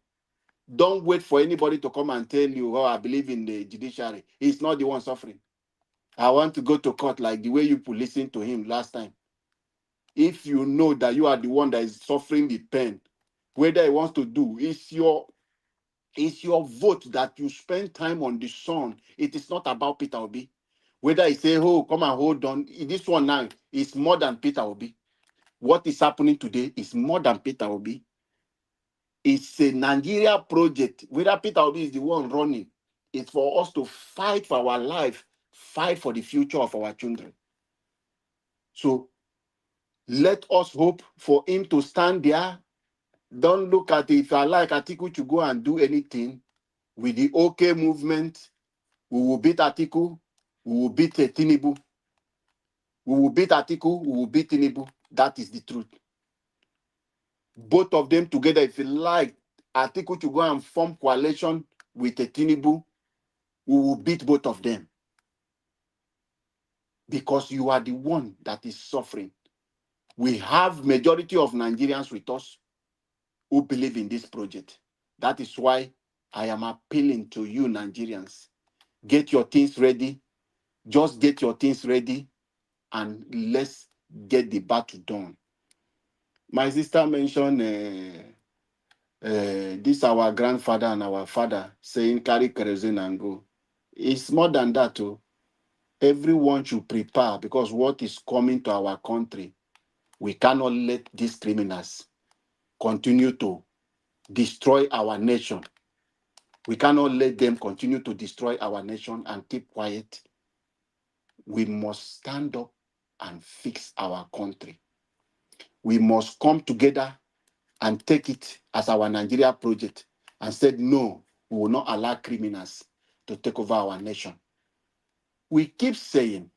Don't wait for anybody to come and tell you, oh, I believe in the judiciary. He's not the one suffering. I want to go to court like the way you listened to him last time. If you know that you are the one that is suffering the pain, whether he wants to do, it's your vote that you spend time on the sun. It is not about Peter Obi. Whether he say, oh, come and hold on. This one now is more than Peter Obi. What is happening today is more than Peter Obi. It's a Nigeria project. Whether Peter Obi is the one running, it's for us to fight for our life, fight for the future of our children. So let us hope for him to stand there. Don't look at it. If I like Atiku to go and do anything with the OK movement, we will beat Atiku, we will beat Tinubu. We will beat Atiku, we will beat Tinubu. That is the truth. Both of them together, if you like Atiku to go and form coalition with Tinubu, we will beat both of them. Because you are the one that is suffering. We have majority of Nigerians with us who believe in this project. That is why I am appealing to you, Nigerians. Get your things ready. Just get your things ready and let's get the battle done. My sister mentioned this our grandfather and our father saying carry kerosene and go. It's more than that too. Everyone should prepare because what is coming to our country, we cannot let these criminals continue to destroy our nation. We cannot let them continue to destroy our nation and keep quiet. We must stand up and fix our country. We must come together and take it as our Nigeria project and said, no, we will not allow criminals to take over our nation. We keep saying,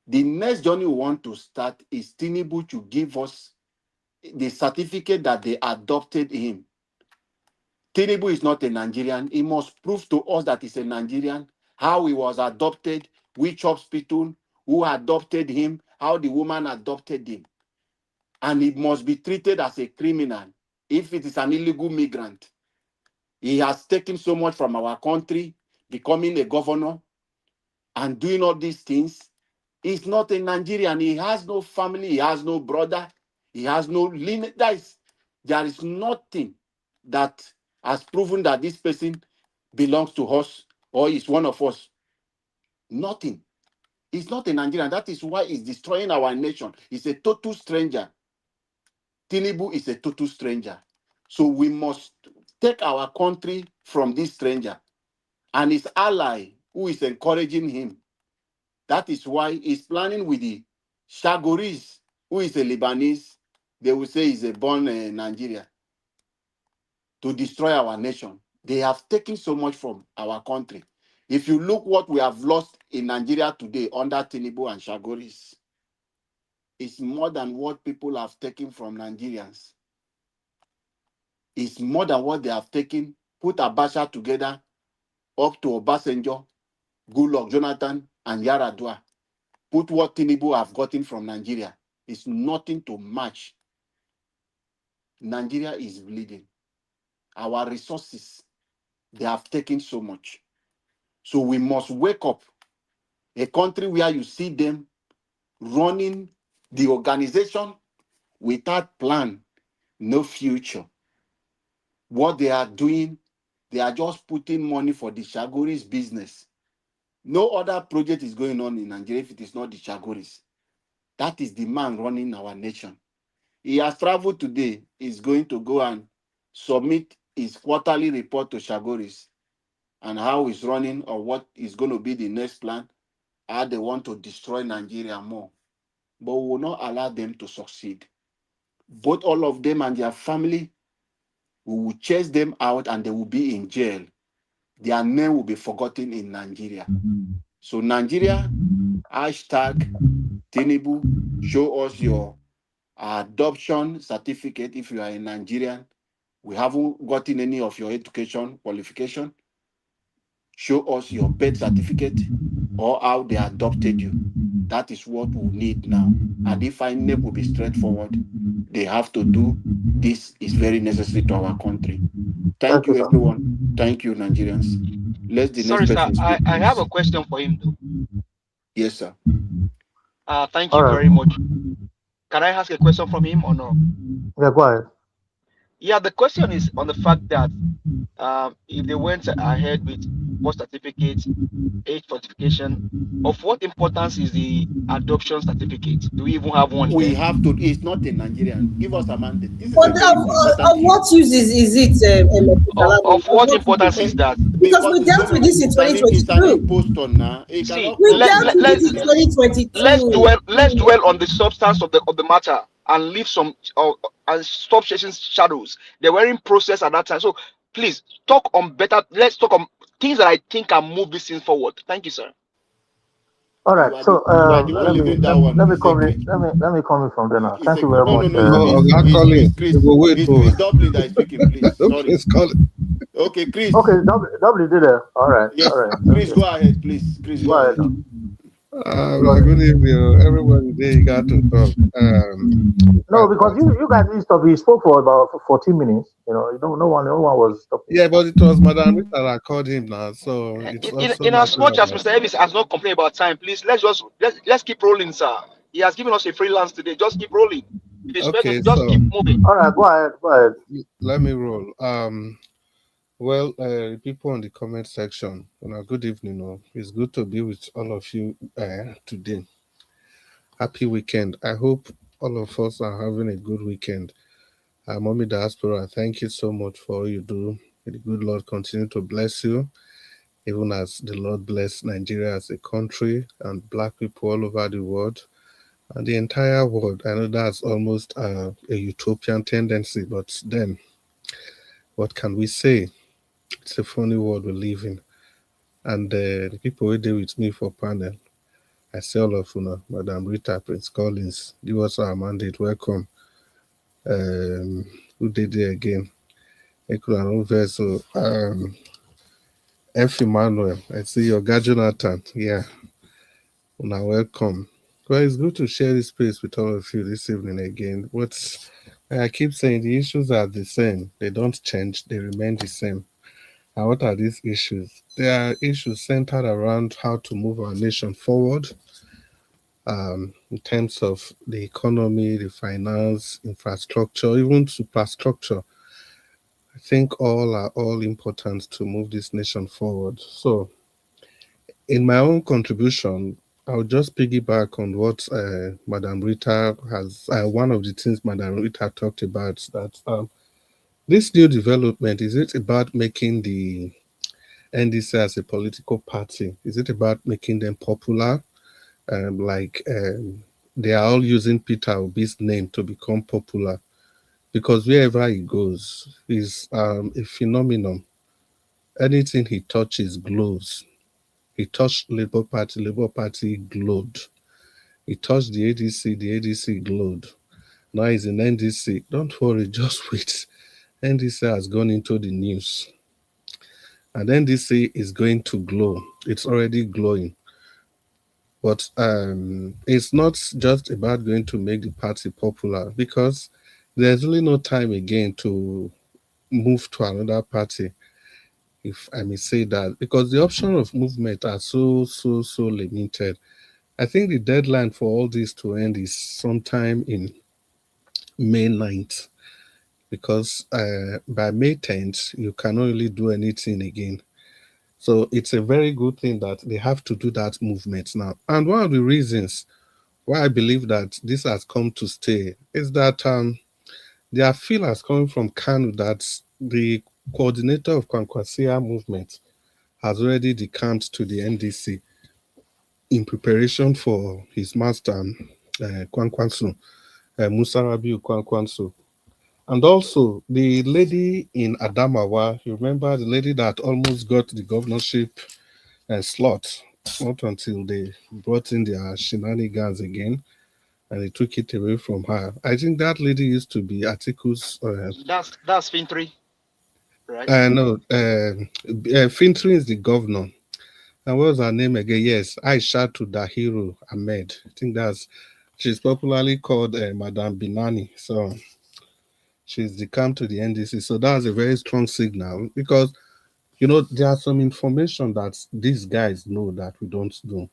the next journey we want to start is Tinubu to give us the certificate that they adopted him. Tinubu is not a Nigerian. He must prove to us that he's a Nigerian, how he was adopted, which hospital, who adopted him, how the woman adopted him. And he must be treated as a criminal if it is an illegal migrant. He has taken so much from our country, becoming a governor and doing all these things. He's not a Nigerian. He has no family. He has no brother. He has no lineage. There is nothing that has proven that this person belongs to us or is one of us. Nothing. He's not a Nigerian. That is why he's destroying our nation. He's a total stranger. Tinubu is a total stranger. So we must take our country from this stranger and his ally who is encouraging him. That is why he's planning with the Shagoris, who is a Lebanese. They will say he's a born Nigeria, to destroy our nation. They have taken so much from our country. If you look what we have lost in Nigeria today under Tinubu and Shagoris, it's more than what people have taken from Nigerians. It's more than what they have taken, put Abacha together, up to Obasanjo, Goodluck, Jonathan, and Yaradua. Put what Tinubu have gotten from Nigeria. It's nothing to match. Nigeria is bleeding. Our resources, they have taken so much. So we must wake up. A country where you see them running the organization without plan, no future. What they are doing, they are just putting money for the Shagoris business. No other project is going on in Nigeria if it is not the Shagoris. That is the man running our nation. He has traveled today. He's going to go and submit his quarterly report to Shagoris. and how it's running or what is going to be the next plan, how they want to destroy Nigeria more. But we will not allow them to succeed. Both all of them and their family, we will chase them out and they will be in jail. Their name will be forgotten in Nigeria. So Nigeria, hashtag Tinubu, show us your adoption certificate if you are a Nigerian. We haven't gotten any of your education qualification. Show us your birth certificate or how they adopted you. That is what we need now. And if INEC will be straightforward, they have to do this is very necessary to our country. Thank you, everyone. Thank you, Nigerians. Let the next Sorry, sir. person speak, I have please. a question for him, though. Yes, sir. Thank All you right. very much. Can I ask a question from him or no? Yeah, go ahead. Yeah, the question is on the fact that if they went ahead with birth certificate, age certification, of what importance is the adoption certificate? Do we even have one We here? have to, it's not in Nigerian. Give us a mandate. This is But a very important of what issue. use is it, Of Of what what use? importance is that? Because Because we dealt with this in it's an 2022. impostor now. It See, cannot We come dealt in. with it in 2022. let's dwell on the substance of the matter and leave some and stop chasing shadows. They were in process at that time. So please talk on better. Let's talk on things that I think can move this thing forward. Thank you, sir. All You right. are So you are the one leading that one. let me It's a come Chris. in. Let me come in from there now. It's Thank a you very no, much. no, no. Collins, Chris. you go wait It's for Chris Dublin that is speaking, please. Sorry. Chris Collins. Okay, Chris. Okay, W did it. All right. All Yes, right. Chris, Okay. go ahead, please. Chris, go Go ahead. ahead. Good evening, everybody. There you got to talk. No, because you guys didn't stop. You spoke for about 14 minutes. You know, no one was stopping. Yeah, but it was Madam Rita that called him now, so it's also In as matter much of as Mr. Elvis has not complained about time, please let's keep rolling, sir. He has given us a freelance today. Just keep rolling. If it's better, Okay, just so keep moving. All right, go ahead. Go ahead. let me roll. Well, people in the comment section, good evening. It's good to be with all of you today. Happy weekend. I hope all of us are having a good weekend. Mommy Diaspora, thank you so much for all you do. May the good Lord continue to bless you, even as the Lord bless Nigeria as a country and Black people all over the world and the entire world. I know that's almost a utopian tendency, but then what can we say? It's a funny world we live in. And the people who deal with me for panel, I say all of you, Madam Rita, Prince Collins, give us our mandate. Welcome. Who did it again? So, F. Emmanuel, I see your guy Jonathan. Yeah, now welcome. Well, it's good to share this space with all of you this evening again. What I keep saying, the issues are the same. They don't change. They remain the same. And what are these issues? They are issues centered around how to move our nation forward in terms of the economy, the finance, infrastructure, even superstructure. I think all are all important to move this nation forward. So, in my own contribution, I'll just piggyback on what Madam Rita has, one of the things Madam Rita talked about, that this new development, is it about making the NDC as a political party? Is it about making them popular? They are all using Peter Obi's name to become popular because wherever he goes, he's a phenomenon. Anything he touches glows. He touched Labour Party glowed. He touched the ADC glowed. Now he's in NDC. Don't worry, just wait. NDC has gone into the news. And NDC is going to glow. It's already glowing. But it's not just about going to make the party popular because there's really no time again to move to another party, if I may say that, because the option of movement are so limited. I think the deadline for all this to end is sometime in May 9th, because by May 10th, you cannot really do anything again. So it's a very good thing that they have to do that movement now. And one of the reasons why I believe that this has come to stay is that there are feelers coming from Kanu that the coordinator of Kwankwasia movement has already decamped to the NDC in preparation for his master, Kwankwaso, Musarabi Kwankwaso. And also the lady in Adamawa, you remember the lady that almost got the governorship slot, not until they brought in their shenanigans again and they took it away from her. I think that lady used to be Atiku's. That's Fintry, right? No, Fintri is the governor. And what was her name again? Yes, Aisha to Dahiru Ahmed. I think she's popularly called Madame Binani. So she's decammed to the NDC. So that's a very strong signal because, there are some information that these guys know that we don't know.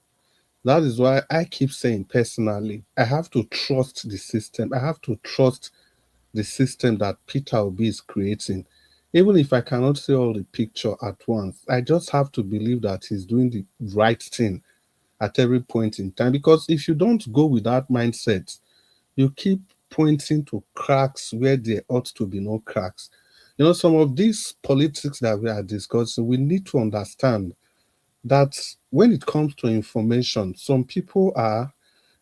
That is why I keep saying personally, I have to trust the system. I have to trust the system that Peter Obi is creating. Even if I cannot see all the picture at once, I just have to believe that he's doing the right thing at every point in time. Because if you don't go with that mindset, you keep pointing to cracks where there ought to be no cracks. Some of these politics that we are discussing, we need to understand that when it comes to information, some people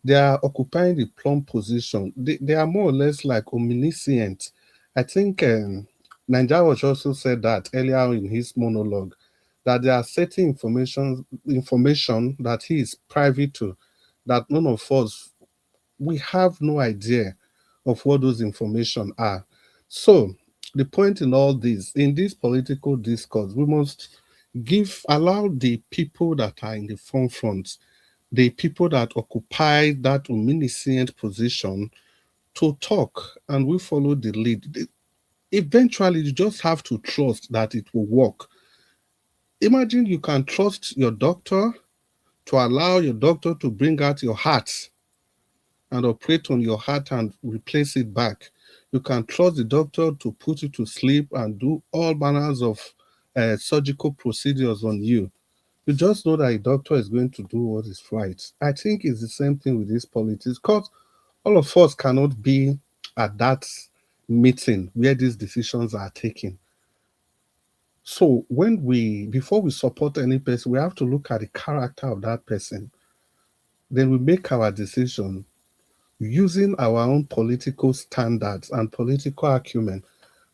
they are occupying the plum position. They are more or less like omniscient. I think Nigeria Watch also said that earlier in his monologue, that there are certain information that he is privy to, that none of us, we have no idea of what those information are. So the point in all this, in this political discourse, we must allow the people that are in the forefront, the people that occupy that omniscient position, to talk, and we follow the lead. Eventually, you just have to trust that it will work. Imagine you can trust your doctor to allow your doctor to bring out your heart and operate on your heart and replace it back. You can trust the doctor to put you to sleep and do all manners of surgical procedures on you. You just know that a doctor is going to do what is right. I think it's the same thing with this politics, because all of us cannot be at that meeting where these decisions are taken. So before we support any person, we have to look at the character of that person. Then we make our decision using our own political standards and political acumen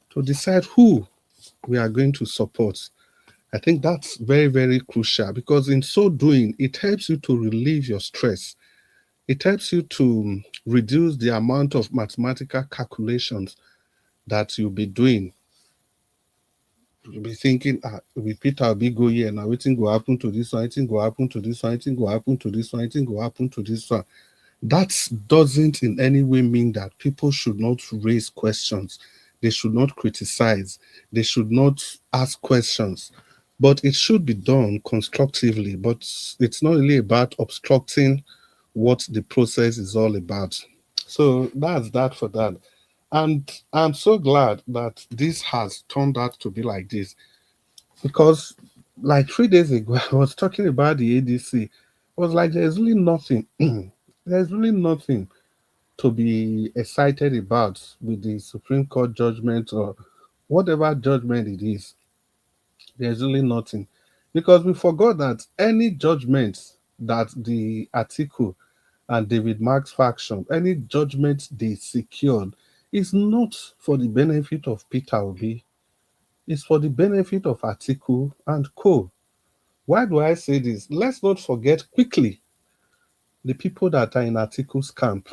to decide who we are going to support. I think that's very, very crucial, because in so doing, it helps you to relieve your stress. It helps you to reduce the amount of mathematical calculations that you'll be doing. You'll be thinking, with Peter I'll be go here now, anything go happen to this one, anything go happen to this one, anything go happen to this one, anything go happen to this one. That doesn't in any way mean that people should not raise questions. They should not criticize. They should not ask questions. But it should be done constructively. But it's not really about obstructing what the process is all about. So that's that for that. And I'm so glad that this has turned out to be like this, because like 3 days ago, I was talking about the ADC. I was like, there's really nothing. There's really nothing to be excited about with the Supreme Court judgment or whatever judgment it is. There's really nothing. Because we forgot that any judgment that the article and David Mark's faction, any judgment they secured, is not for the benefit of Peter Obi. It's for the benefit of Atiku and co. Why do I say this? Let's not forget quickly the people that are in Atiku's camp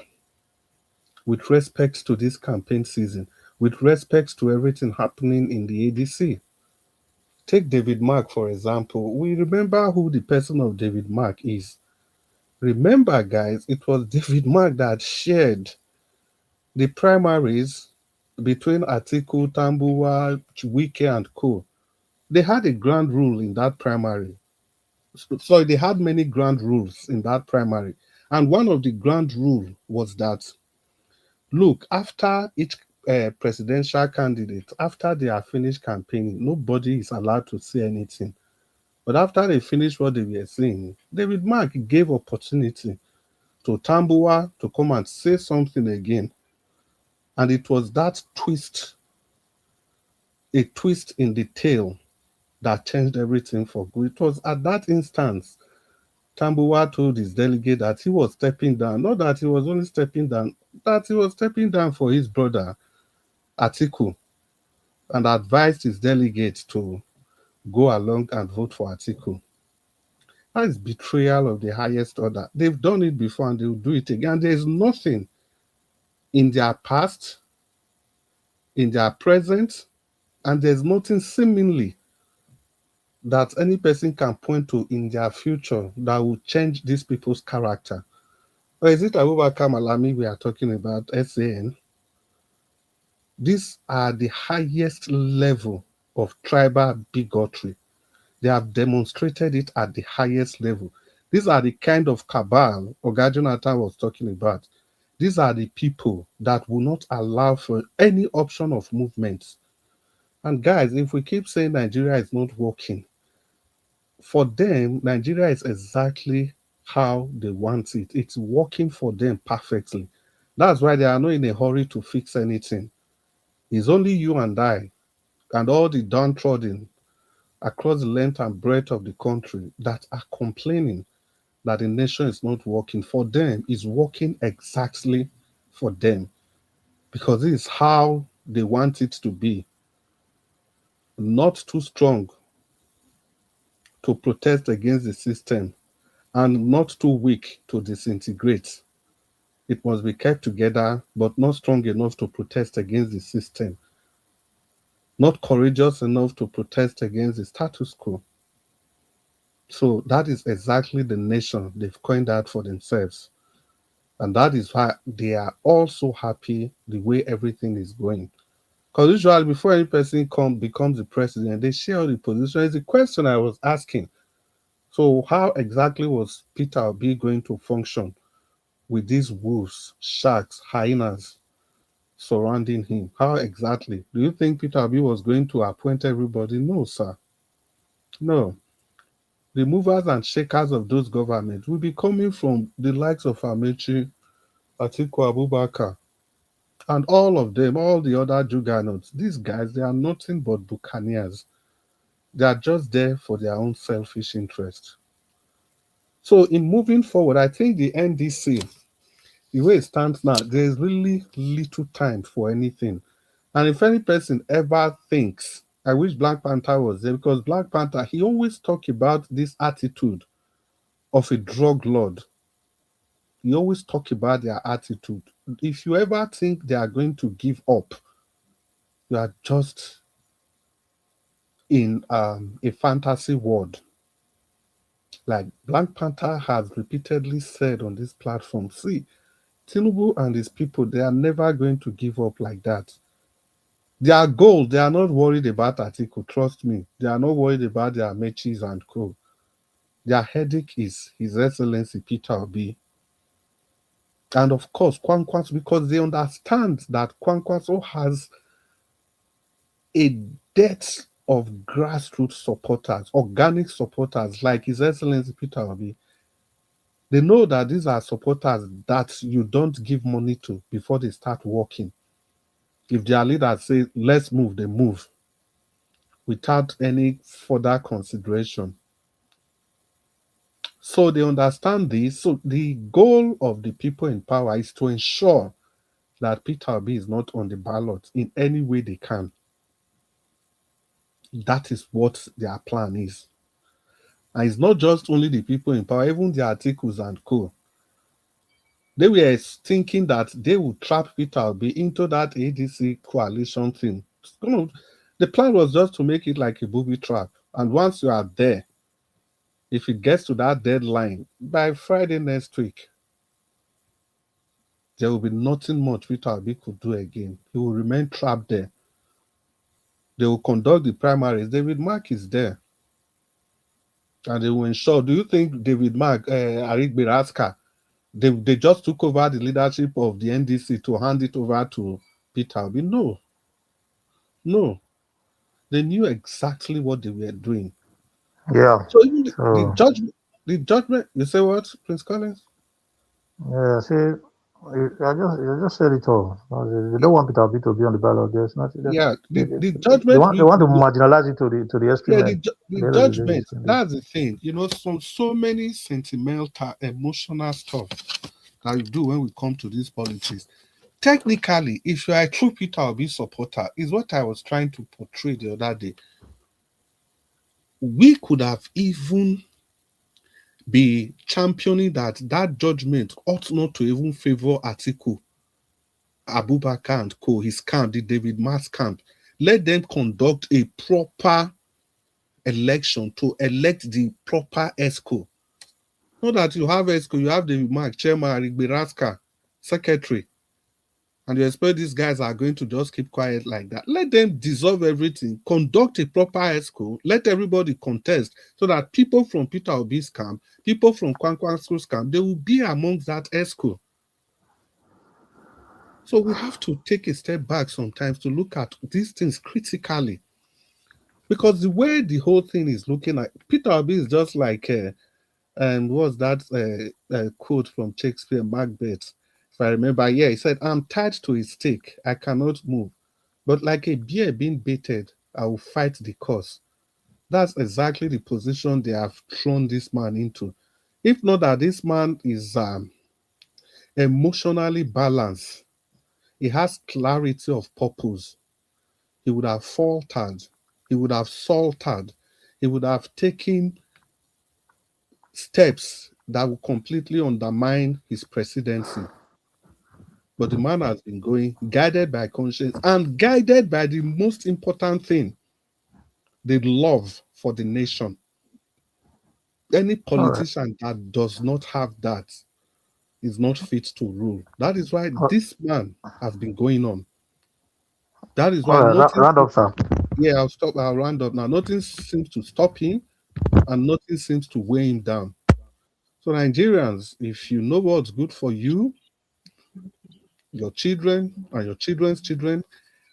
with respect to this campaign season, with respect to everything happening in the ADC. Take David Mark, for example. We remember who the person of David Mark is. Remember, guys, it was David Mark that shared the primaries between Atiku, Tambuwa, Wike, and co. They had a ground rule in that primary. So they had many ground rules in that primary. And one of the ground rules was that, look, after each presidential candidate, after they are finished campaigning, nobody is allowed to say anything. But after they finished what they were saying, David Mark gave opportunity to Tambuwa to come and say something again. And it was that twist, a twist in the tale that changed everything for good. It was at that instance Tambuwa told his delegate that he was stepping down, not that he was only stepping down, that he was stepping down for his brother Atiku, and advised his delegates to go along and vote for Atiku. That is betrayal of the highest order. They've done it before and they'll do it again. There's nothing in their past, in their present, and there's nothing seemingly that any person can point to in their future that will change these people's character. Or is it Abubakar Malami we are talking about, SAN? These are the highest level of tribal bigotry. They have demonstrated it at the highest level. These are the kind of cabal Oga Jonathan was talking about. These are the people that will not allow for any option of movement. And guys, if we keep saying Nigeria is not working, for them, Nigeria is exactly how they want it. It's working for them perfectly. That's why they are not in a hurry to fix anything. It's only you and I and all the downtrodden across the length and breadth of the country that are complaining that the nation is not working. For them, it's working exactly for them because this is how they want it to be. Not too strong to protest against the system and not too weak to disintegrate. It must be kept together, but not strong enough to protest against the system, not courageous enough to protest against the status quo. So that is exactly the nation they've coined out for themselves. And that is why they are also happy the way everything is going. Because usually before any person becomes the president, they share all the positions. It's the question I was asking. So how exactly was Peter Obi going to function with these wolves, sharks, hyenas surrounding him? How exactly? Do you think Peter Obi was going to appoint everybody? No, sir. No. The movers and shakers of those governments will be coming from the likes of Amechi, Atiku Abubakar, and all of them, all the other juggernauts. These guys, they are nothing but buccaneers. They are just there for their own selfish interest. So in moving forward, I think the NDC, the way it stands now, there is really little time for anything. And if any person ever thinks, I wish Black Panther was there, because Black Panther, he always talk about this attitude of a drug lord. He always talk about their attitude. If you ever think they are going to give up, you are just in a fantasy world. Like Black Panther has repeatedly said on this platform, see, Tinubu and his people, they are never going to give up like that. Their goal, they are not worried about Atiku, trust me. They are not worried about their Mechis and co. Their headache is His Excellency Peter Obi. And of course, Kwankwaso, because they understand that Kwankwaso has a depth of grassroots supporters, organic supporters like His Excellency Peter Obi. They know that these are supporters that you don't give money to before they start working. If their leaders say, let's move, they move without any further consideration. So they understand this. So the goal of the people in power is to ensure that Peter Obi is not on the ballot in any way they can. That is what their plan is. And it's not just only the people in power, even the Atikus and co. They were thinking that they would trap Peter Obi into that ADC coalition thing. The plan was just to make it like a booby trap. And once you are there, if it gets to that deadline, by Friday next week, there will be nothing much Peter Obi could do again. He will remain trapped there. They will conduct the primaries. David Mark is there. And they will ensure. Do you think David Mark, Arik Beraska, they just took over the leadership of the NDC to hand it over to Peter Obi? No. No. They knew exactly what they were doing. Yeah. So even the judgment, you say what, Prince Collins? Yeah, see, You just said it all. No, they don't want Peter Obi to be on the ballot. There's nothing. Yeah, the They judgment want we to marginalize it to the yeah, extreme end. At the the end of the day, the judgment, extreme end. that's the thing. You know, so many sentimental, emotional stuff that we do when we come to these politics. Technically, if you are a true Peter Obi supporter, is what I was trying to portray the other day. We could have even be championing that judgment ought not to even favor Atiku Abubakar and co, his camp, the David Mass camp. Let them conduct a proper election to elect the proper ESCO. Not that you have ESCO, you have David Mark, chairman, Rigberaska, secretary, and you expect these guys are going to just keep quiet like that. Let them dissolve everything, conduct a proper ESCO, let everybody contest so that people from Peter Obi's camp, people from Kwankwaso's camp, they will be amongst that ESCO. So we have to take a step back sometimes to look at these things critically. Because the way the whole thing is looking like, Peter Obi is just like, what's that quote from Shakespeare, Macbeth? If I remember, yeah, he said, I'm tied to a stake, I cannot move. But like a bear being baited, I will fight the cause. That's exactly the position they have thrown this man into. If not that this man is emotionally balanced, he has clarity of purpose, he would have faltered, he would have salted, he would have taken steps that will completely undermine his presidency. But the man has been going guided by conscience and guided by the most important thing, the love for the nation. Any politician that does not have that is not fit to rule. That is why this man has been going on. That is why nothing. Round up, sir. Yeah, I'll round up now. Nothing seems to stop him and nothing seems to weigh him down. So, Nigerians, if you know what's good for you, your children, and your children's children,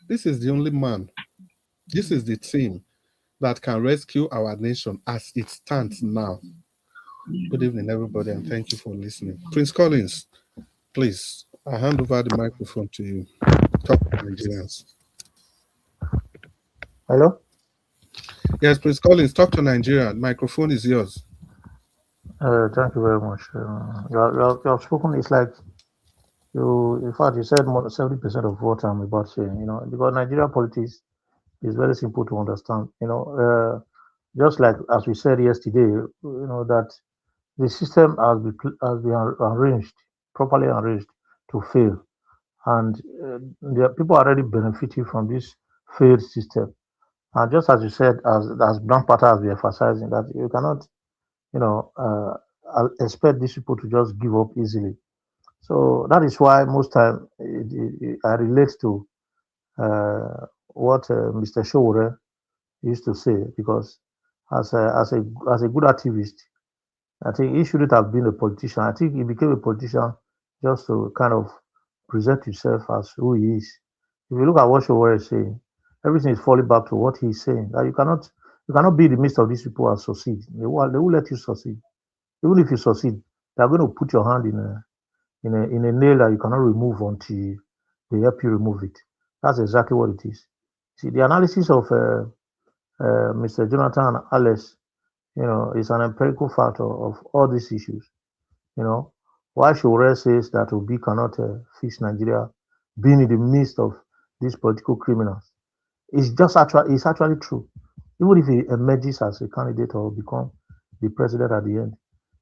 this is the only man, this is the team that can rescue our nation as it stands now. Good evening, everybody, and thank you for listening. Prince Collins, please, I hand over the microphone to you. Talk to Nigerians. Hello? Yes, Prince Collins, talk to Nigeria. Microphone is yours. Thank you very much. You have spoken. It's like in fact, you said more than 70% of what I'm about saying. You know, because Nigerian politics is very simple to understand. You know, just like as we said yesterday, you know that the system has been arranged properly arranged to fail, and the people are already benefiting from this failed system. And just as you said, as Brown Pata has been emphasizing, that you cannot, you know, expect these people to just give up easily. So that is why most time I relate to what Mr. Showore used to say, because as a good activist, I think he shouldn't have been a politician. I think he became a politician just to kind of present himself as who he is. If you look at what Showore is saying, everything is falling back to what he's saying. That you cannot be in the midst of these people and succeed. They will let you succeed. Even if you succeed, they are going to put your hand in a nail that you cannot remove until they help you remove it. That's exactly what it is. See, the analysis of Mr. Jonathan and Alex, you know, is an empirical factor of all these issues. You know, why Shore says that Obi cannot fix Nigeria, being in the midst of these political criminals, it's actually true. Even if he emerges as a candidate or become the president at the end,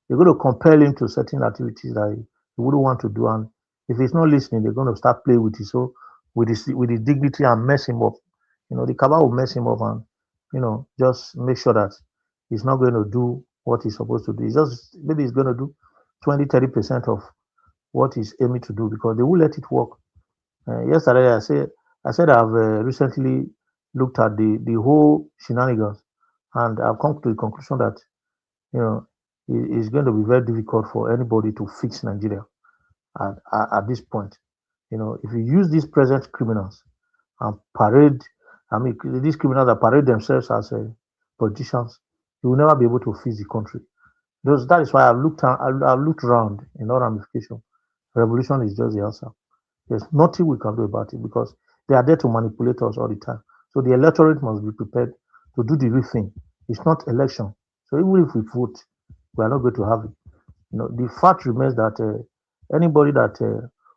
they're going to compel him to certain activities that he wouldn't want to do. And if he's not listening, they're going to start playing with his dignity and mess him up. You know, the cabal will mess him up and, you know, just make sure that he's not going to do what he's supposed to do. Maybe he's going to do 20-30% of what he's aiming to do, because they will let it work. Yesterday, I said I've recently looked at the whole shenanigans, and I've come to the conclusion that, you know, it's going to be very difficult for anybody to fix Nigeria at this point. You know, if you use these present criminals and these criminals that parade themselves as politicians, you will never be able to fix the country. That is why I've looked around in all ramifications, Revolution is just the answer. There's nothing we can do about it because they are there to manipulate us all the time. So the electorate must be prepared to do the real thing. It's not election. So even if we vote, we are not going to have it. The fact remains that anybody that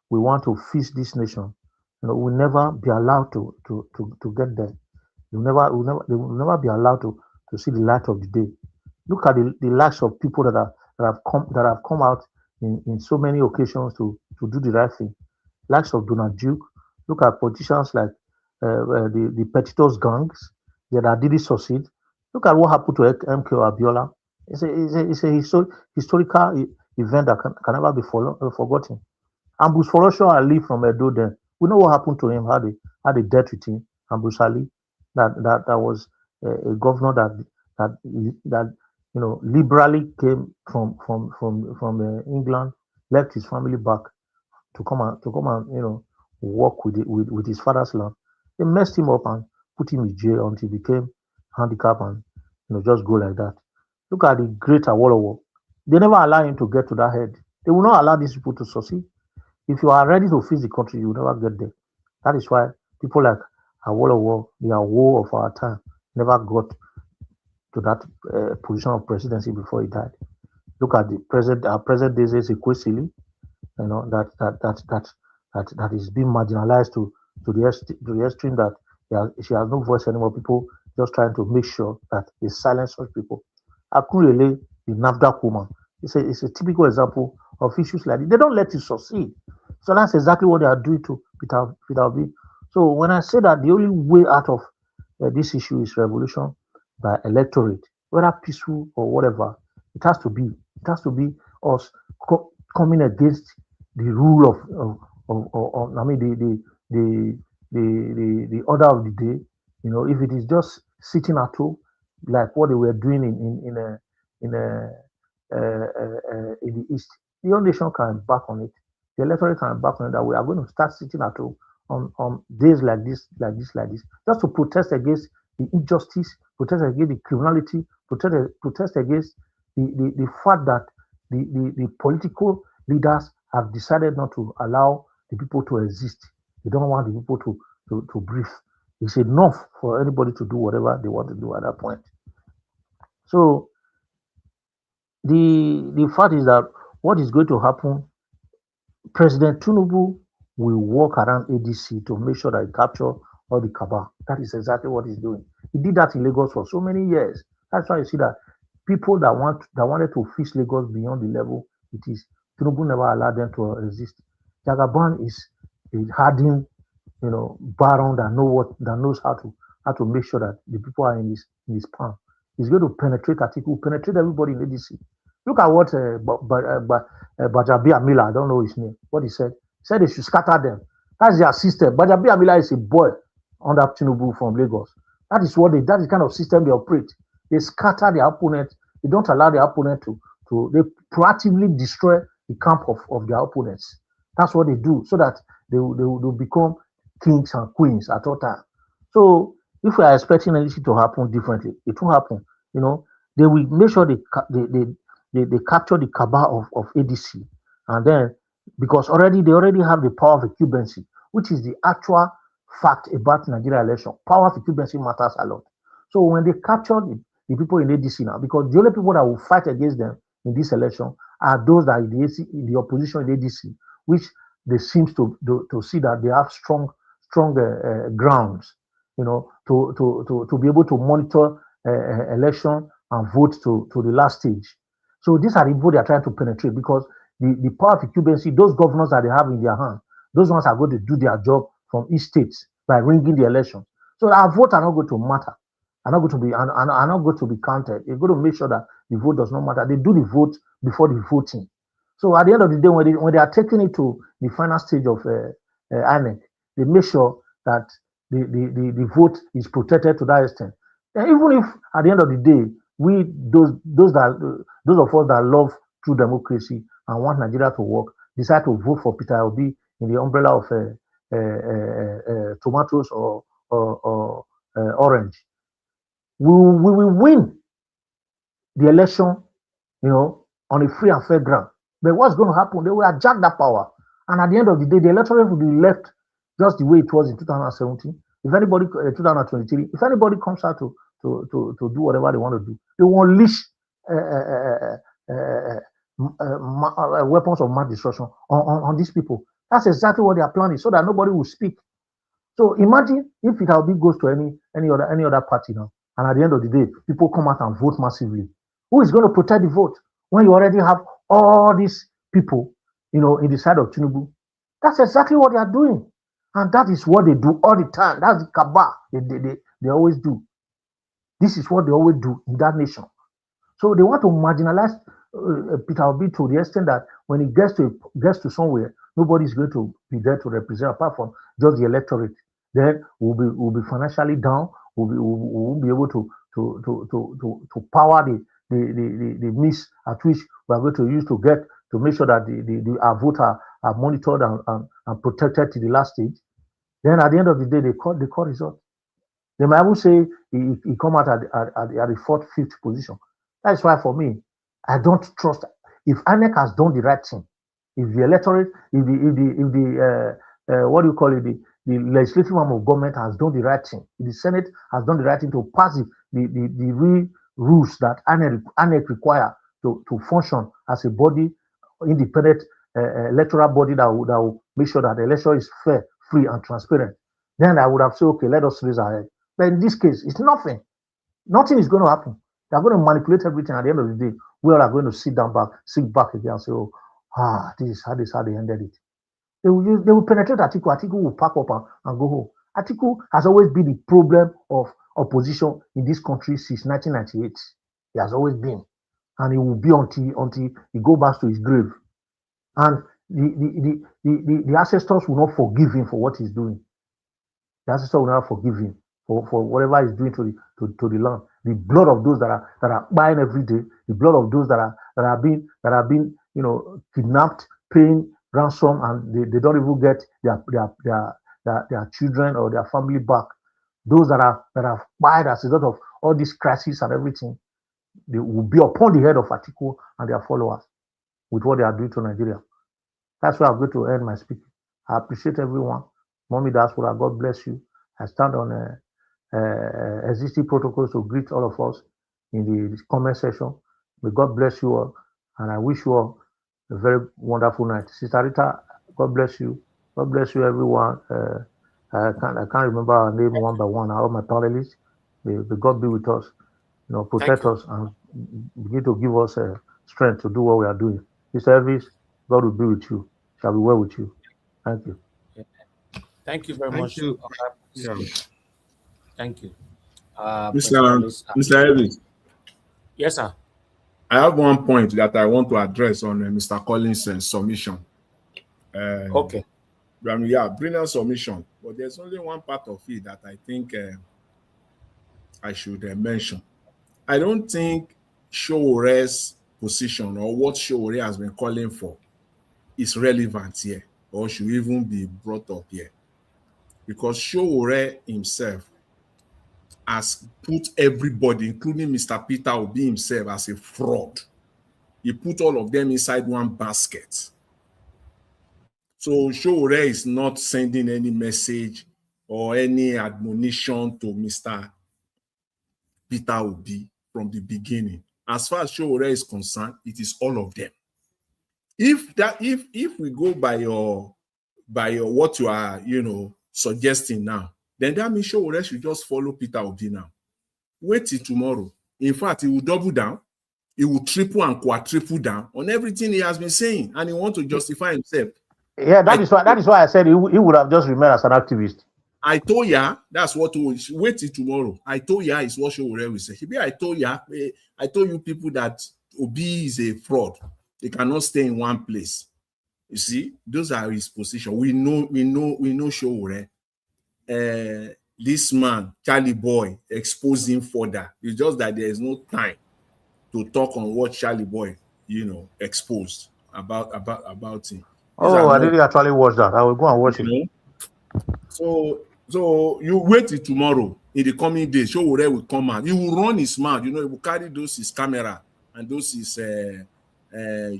we want to fix this nation, will never be allowed to get there. They will never be allowed to see the light of the day. Look at the likes of people that have come out in so many occasions to do the right thing. Likes of Donald Duke. Look at politicians like the Petitos gangs that didn't succeed. Look at what happened to MK Abiola. It's a historical event that can never be forgotten. And Bruce Forosho Ali from Edo then, we know what happened to him, had a death with him, and Bruce Ali, that was a governor that liberally came from England, left his family back to come and work with his father's land. They messed him up and put him in jail until he became handicapped and just go like that. Look at the great Awolowo. They never allow him to get to that head. They will not allow these people to succeed. If you are ready to fix the country, you will never get there. That is why people like Awolowo, the Awo of our time, never got to that position of presidency before he died. Look at our present days is Ekwesili, that is being marginalized to the extreme that she has no voice anymore. People just trying to make sure that they silence such people. Akunlele, the NAFDAC woman, it's a typical example of issues like this. They don't let you succeed. So that's exactly what they are doing to Peter Obi. So when I say that the only way out of this issue is revolution by electorate, whether peaceful or whatever, it has to be us coming against the rule of I mean the order of the day. If it is just sitting at home like what they were doing in the East, the whole nation can embark on it. The electorate can embark on it that we are going to start sitting at home on days like this, just to protest against the injustice, protest against the criminality, protest against the fact that the political leaders have decided not to allow the people to exist. They don't want the people to breathe. It's enough for anybody to do whatever they want to do at that point. So the fact is that what is going to happen, President Tinubu will walk around ADC to make sure that he capture all the cabal. That is exactly what he's doing. He did that in Lagos for so many years. That's why you see that people that wanted to fix Lagos beyond the level it is, Tinubu never allowed them to exist. Jagaban is a hardened, baron that knows how to make sure that the people are in his palm. He's going to penetrate Atiku, penetrate everybody in ADC. Look at what Bajabi Amila, I don't know his name, what he said. He said they should scatter them. That's their system. Bajabi Amila is a boy under Tinubu from Lagos. That is the kind of system they operate. They scatter their opponent. They don't allow their opponent they proactively destroy the camp of their opponents. That's what they do, so that they will become kings and queens at all time. So if we are expecting anything to happen differently, it will happen. They will make sure they capture the cabal of ADC, and then because they already have the power of incumbency, which is the actual fact about Nigeria election. Power of incumbency matters a lot. So when they capture the people in ADC now, because the only people that will fight against them in this election are those that are in the opposition in ADC, which they seem to see that they have strong grounds, to be able to monitor election and vote to the last stage. So these are the people they are trying to penetrate, because the power of incumbency, those governors that they have in their hand, those ones are going to do their job from each state by ringing the election. So our votes are not going to matter, are not going to be counted. They're going to make sure that the vote does not matter. They do the vote before the voting. So at the end of the day, when they are taking it to the final stage of INEC, they make sure that the vote is protected to that extent. And even if at the end of the day, those of us that love true democracy and want Nigeria to work decide to vote for Peter Obi in the umbrella of tomatoes or orange, we will win the election, on a free and fair ground. But what's going to happen? They will hijack that power And at the end of the day, the electorate will be left just the way it was in 2017. If anybody, 2023, if anybody comes out to do whatever they want to do, they will unleash weapons of mass destruction on these people. That's exactly what they are planning, so that nobody will speak. So imagine if it goes to any other party now, and at the end of the day, people come out and vote massively. Who is going to protect the vote when you already have all these people, in the side of Tinubu? That's exactly what they are doing, and that is what they do all the time. That's the cabal they always do. This is what they always do in that nation. So they want to marginalize Peter Obi to the extent that when he gets to somewhere, nobody is going to be there to represent apart from just the electorate. Then we'll be financially down. We won't be able to power the means at which we are going to use to make sure that our votes are monitored and protected to the last stage. Then at the end of the day, they call result. They might even say he come out at the fourth, fifth position. That's why for me, I don't trust. If INEC has done the right thing, if the electorate, if the what do you call it, the legislative arm of government has done the right thing, if the Senate has done the right thing to pass the real rules that INEC require to function as a body, independent electoral body that will make sure that the election is fair, free, and transparent, then I would have said, okay, let us raise our head. But in this case, it's nothing. Nothing is going to happen. They're going to manipulate everything. At the end of the day, we all are going to sit back again and say, oh, this is how they ended it. They will penetrate Atiku. Atiku will pack up and go home. Atiku has always been the problem of opposition in this country since 1998. He has always been. And he will be until he goes back to his grave. And the ancestors will not forgive him for what he's doing. The ancestors will not forgive him for whatever he's doing to the land. The blood of those that are buying every day, the blood of those that are being kidnapped, paying ransom, and they don't even get their children or their family back. Those that are buying as a result of all this crisis and everything, they will be upon the head of Atiku and their followers with what they are doing to Nigeria. That's where I'm going to end my speaking. I appreciate everyone. Mommy Diaspora, God bless you. I stand on existing protocols to greet all of us in the comment section. May God bless you all, and I wish you all a very wonderful night. Sister Rita, God bless you. God bless you, everyone. I can't remember our name one by one. All my panelists, may God be with us, protect us, and begin to give us strength to do what we are doing. This service, God will be with you. Shall be well with you. Thank you. Thank you very much. You. Thank you. Mr. Evans. Yes, sir. I have one point that I want to address on Mr. Collins' submission. Okay. I mean, yeah, brilliant submission. But there's only one part of it that I think I should mention. I don't think Showore's position or what Showore has been calling for is relevant here or should even be brought up here. Because Showore himself has put everybody, including Mr. Peter Obi himself, as a fraud. He put all of them inside one basket. So Showore is not sending any message or any admonition to Mr. Peter Obi from the beginning. As far as Showore is concerned, it is all of them. If we go by your what you are suggesting now, then that means Showore should just follow Peter Obi now. Wait till tomorrow. In fact, he will double down. He will triple and quadruple down on everything he has been saying, and he wants to justify himself. Yeah, that is why I said he would have just remained as an activist. I told ya that's what we wait till tomorrow. I told ya is what Showore will say. I told you people that Obi is a fraud. They cannot stay in one place. You see, those are his position. We know Showore. This man, Charlie Boy, exposed him further. It's just that there is no time to talk on what Charlie Boy, exposed about him. Oh, I didn't actually watch that. I will go and watch it. So you wait till tomorrow. In the coming days, Showore will come out. He will run his mouth. He will carry his camera and his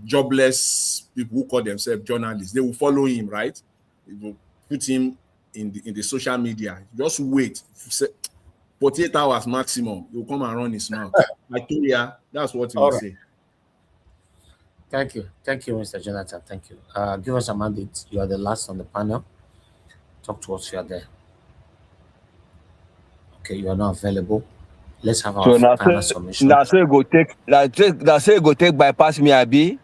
jobless people who call themselves journalists. They will follow him, right? They will put him in the social media. Just wait. 48 hours maximum. He will come and run his mouth. I told you, that's what he will say. Thank you, Mr. Jonathan. Thank you. Give us a mandate. You are the last on the panel. Talk to us. You are there. Okay, you are not available. Let's have our final submission. That's why go take bypass me, Abi.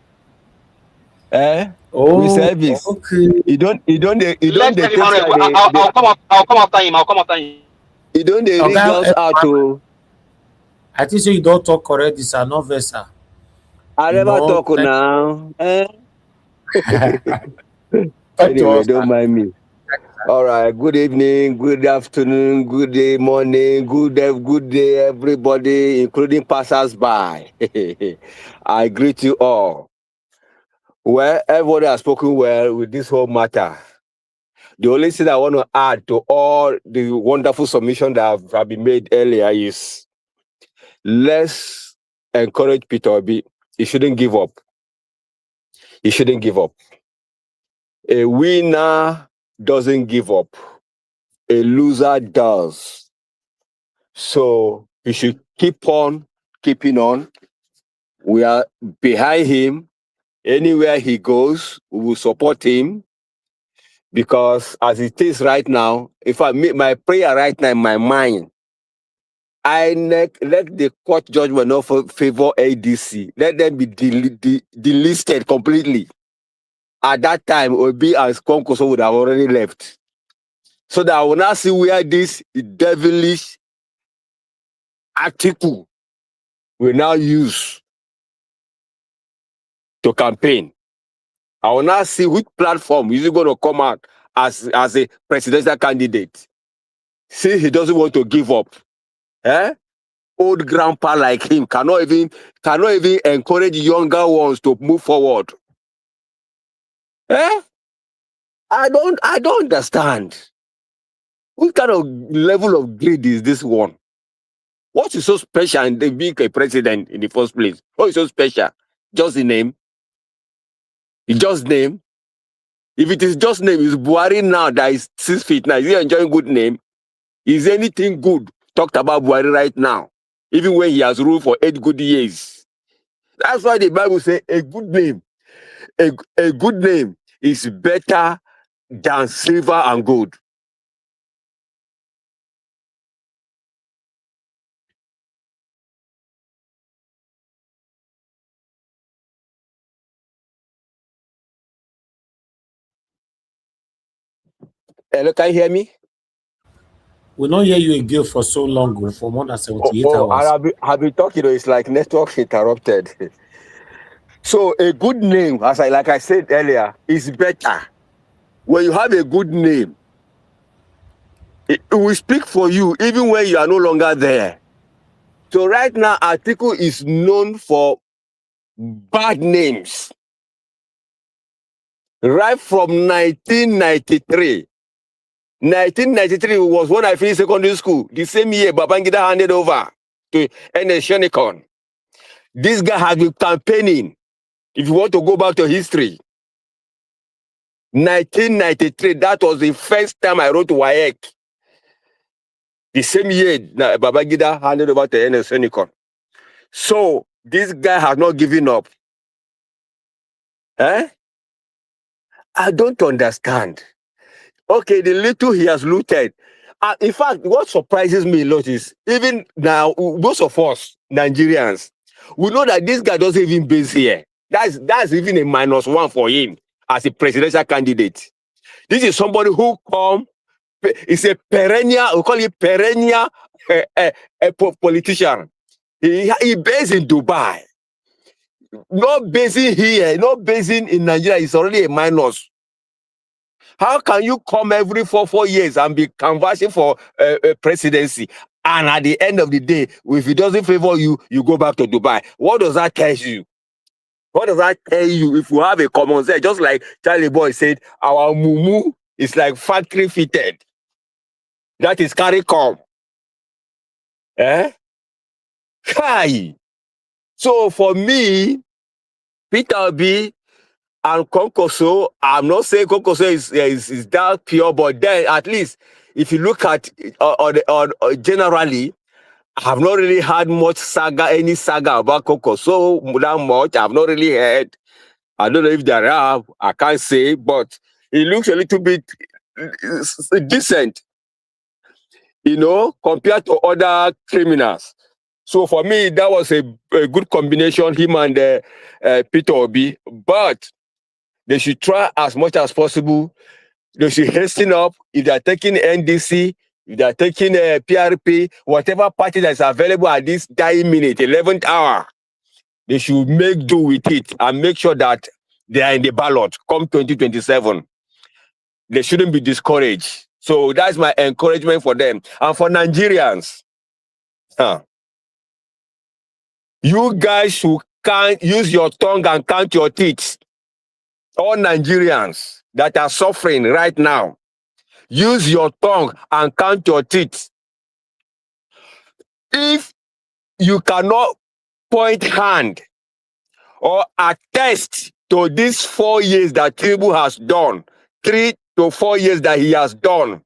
With service. Okay. You don't Let take I'll come after him. I'll come after him. You don't they ring us out to. I think so you don't talk correct. This are not vessel. I never talk now. Anyway, don't mind me. All right. Good evening, good afternoon, good day, morning, good day, everybody, including passers-by. I greet you all. Well, everybody has spoken well with this whole matter. The only thing I want to add to all the wonderful submissions that have been made earlier is let's encourage Peter Obi. He shouldn't give up. He shouldn't give up. A winner doesn't give up. A loser does. So he should keep on keeping on. We are behind him. Anywhere he goes, we will support him. Because as it is right now, if I make my prayer right now in my mind, I let the court judgment not favor ADC. Let them be delisted completely. At that time, Obi and Kwankwaso would have already left. So that I will not see where this devilish article will now use to campaign. I will not see which platform is he going to come out as a presidential candidate. See, he doesn't want to give up. Old grandpa like him cannot even encourage younger ones to move forward. I don't understand. What kind of level of greed is this one? What is so special in being a president in the first place? What is so special? Just the name. It's just name. If it is just name, is Buhari now that is 6 feet now? Is he enjoying good name? Is anything good talked about Buhari right now? Even when he has ruled for 8 good years. That's why the Bible says a good name. A good name is better than silver and gold. Hello, can you hear me? We don't hear you again for so long, for more than 78 hours. I've been talking, it's like network interrupted. So a good name, like I said earlier, is better. When you have a good name, it will speak for you even when you are no longer there. So right now, Atiku is known for bad names. Right from 1993. 1993 was when I finished secondary school. The same year, Babangida handed over to NDC. This guy has been campaigning. If you want to go back to history, 1993, that was the first time I wrote WAEC. The same year, Babangida handed over to NDC. So, this guy has not given up. I don't understand. Okay, the little he has looted. In fact, what surprises me a lot is, even now, most of us, Nigerians, we know that this guy doesn't even base here. That's even a -1 for him as a presidential candidate. This is somebody who is a perennial, we call it perennial politician. He based in Dubai. Not basing here, not basing in Nigeria, is already a minus. How can you come every 4 years and be canvassing for a presidency? And at the end of the day, if it doesn't favor you, you go back to Dubai. What does that tell you? What does that tell you if you have a common sense? Just like Charlie Boy said, our mumu is like factory fitted. That is CARICOM. Hi. So for me, Peter Obi and Kwankwaso, I'm not saying Kwankwaso is that pure, but then at least if you look at generally, I've not really had much any saga about Kwankwaso that much. I've not really heard. I don't know if there are. I can't say, but it looks a little bit decent, compared to other criminals. So for me, that was a good combination, him and Peter Obi. But they should try as much as possible. They should hasten up. If they're taking NDC, if they're taking PRP, whatever party that's available at this dying minute, 11th hour, they should make do with it and make sure that they are in the ballot come 2027. They shouldn't be discouraged. So that's my encouragement for them. And for Nigerians, you guys should use your tongue and count your teeth. All Nigerians that are suffering right now, use your tongue and count your teeth. If you cannot point hand or attest to these 4 years that Tinubu has done, 3 to 4 years that he has done,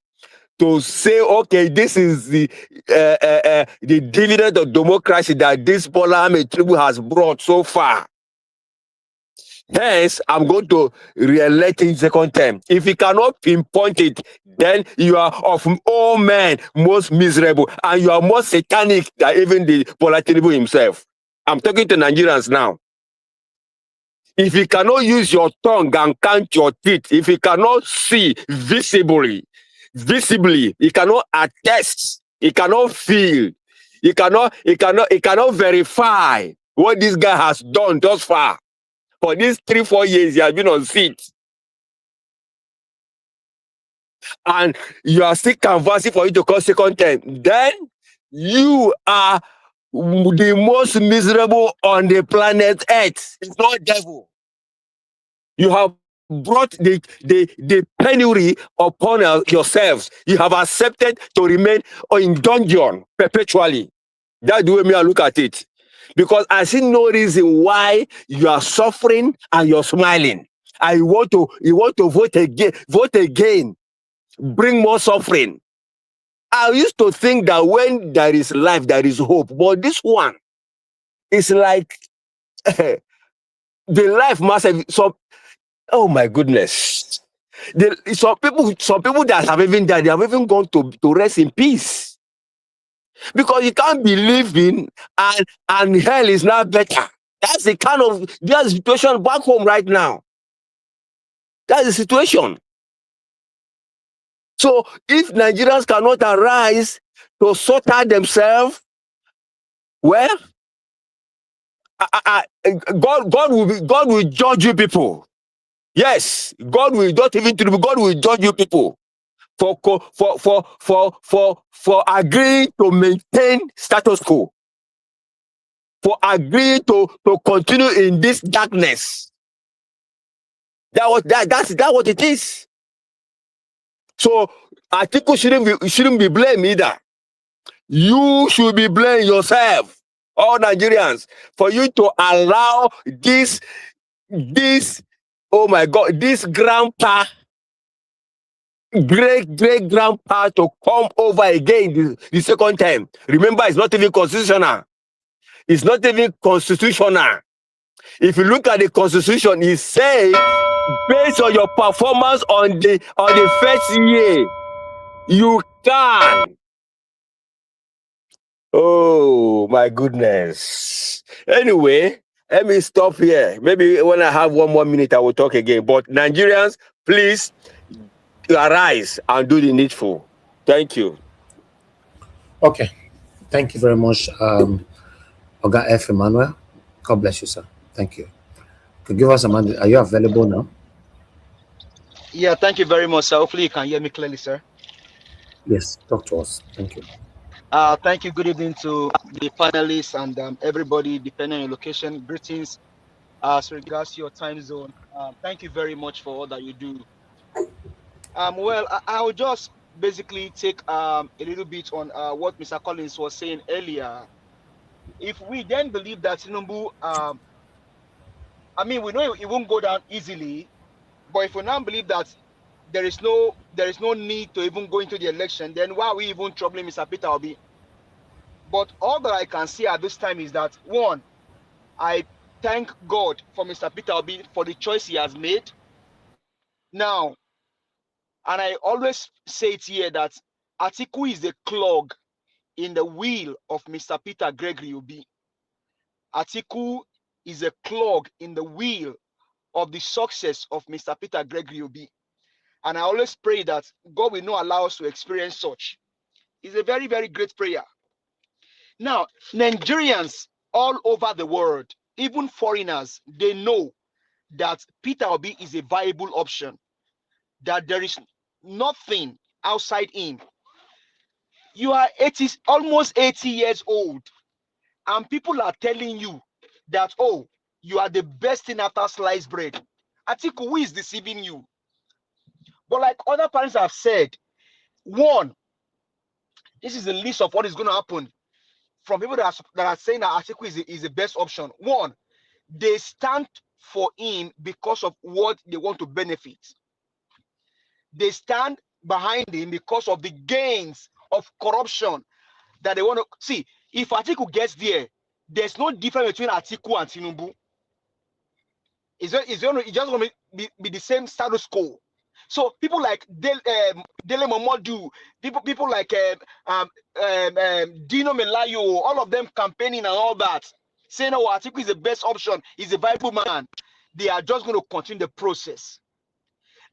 to say, okay, this is the dividend of democracy that this Bola Ahmed Tinubu has brought so far. Hence, I'm going to re-elect in second term. If you cannot pinpoint it, then you are of all men most miserable, and you are more satanic than even the Bola Tinubu himself. I'm talking to Nigerians now. If you cannot use your tongue and count your teeth, if you cannot see visibly, you cannot attest, you cannot feel, you cannot verify what this guy has done thus far. For these 3-4 years, he has been on seat. And you are still canvassing for you to come second term. Then you are the most miserable on the planet Earth. It's not devil. You have brought the penury upon yourselves. You have accepted to remain in dungeon perpetually. That's the way me I look at it. Because I see no reason why you are suffering and you're smiling. You want to vote again, bring more suffering. I used to think that when there is life, there is hope. But this one is like the life must have some. Oh my goodness! Some people that have even died, they have even gone to rest in peace. Because you can't be living and hell is not better. That's the situation back home right now. That's the situation. So if Nigerians cannot arise to sort out themselves, well, God will judge you people. Yes, God will judge you people for agreeing to maintain status quo, for agreeing to continue in this darkness. That's what it is. So Atiku shouldn't be blamed either. You should be blamed yourself, all Nigerians, for you to allow this oh my God, this grandpa, great grandpa to come over again the second time. Remember, it's not even constitutional. It's not even constitutional. If you look at the constitution, it says based on your performance on the first year, you can. Oh my goodness. Anyway, let me stop here. Maybe when I have 1 more minute, I will talk again. But Nigerians, please arise and do the needful. Thank you. Okay. Thank you very much, Oga F. Emmanuel. God bless you, sir. Thank you. Could give us a mandate. Are you available now? Yeah, thank you very much, sir. Hopefully you can hear me clearly, sir. Yes, talk to us. Thank you. Thank you. Good evening to the panelists and everybody, depending on your location. Greetings as regards to your time zone. Thank you very much for all that you do. Well, I will just basically take a little bit on what Mr. Collins was saying earlier. If we then believe that Tinubu I mean, we know it won't go down easily, but if we now believe that there is no need to even go into the election, then why are we even troubling Mr. Peter Obi? But all that I can see at this time is that, one, I thank God for Mr. Peter Obi for the choice he has made. Now, and I always say it here that Atiku is a clog in the wheel of Mr. Peter Gregory Obi. Atiku is a clog in the wheel of the success of Mr. Peter Gregory Obi. And I always pray that God will not allow us to experience such. It's a very, very great prayer. Now, Nigerians all over the world, even foreigners, they know that Peter Obi is a viable option, that there is nothing outside him. You are almost 80 years old, and people are telling you that, oh, you are the best thing after sliced bread. Atiku, who is deceiving you? But like other parents have said, one, this is the list of what is going to happen from people that are saying that Atiku is the best option. One, they stand for him because of what they want to benefit. They stand behind him because of the gains of corruption that they want to see. If Atiku gets there, there's no difference between Atiku and Tinubu. It's just going to be the same status quo. So people like Dele Momodu, people like Dino Melayo, all of them campaigning and all that, saying, oh, Atiku is the best option, he's a viable man. They are just going to continue the process.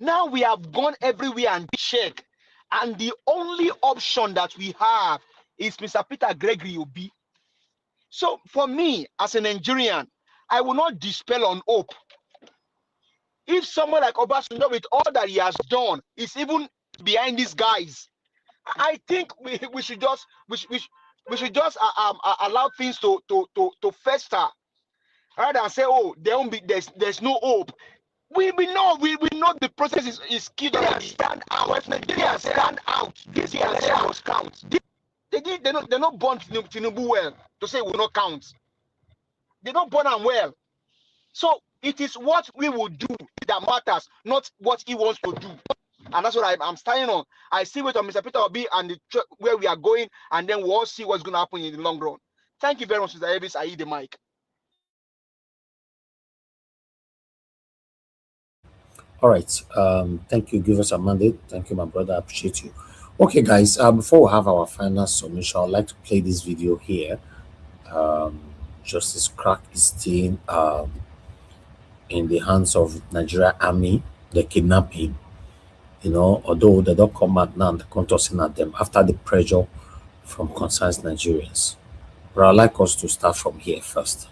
Now we have gone everywhere and checked, and the only option that we have is Mr. Peter Gregory Obi. So for me, as a Nigerian, I will not dispel on hope. If someone like Obasanjo, with all that he has done, is even behind these guys, I think we should just allow things to fester, rather than say, oh, there's no hope. We know the process is killed. Stand out. Nigerians stand out. This year will count. They're not born Tinubu well to say we will not count. They don't born them well. So it is what we will do that matters, not what he wants to do. And that's what I'm standing on. I see wait on Mr. Peter Obi and where we are going, and then we'll all see what's going to happen in the long run. Thank you very much, Mr. Davis. I yield the mic. All right. Thank you. Give us a mandate. Thank you, my brother. I appreciate you. Okay, guys. Before we have our final submission, I'd like to play this video here. Justice Crack is still in the hands of Nigeria Army. They kidnap him. You know, although they don't come out now and they come tossing at them after the pressure from concerned Nigerians. But I'd like us to start from here first.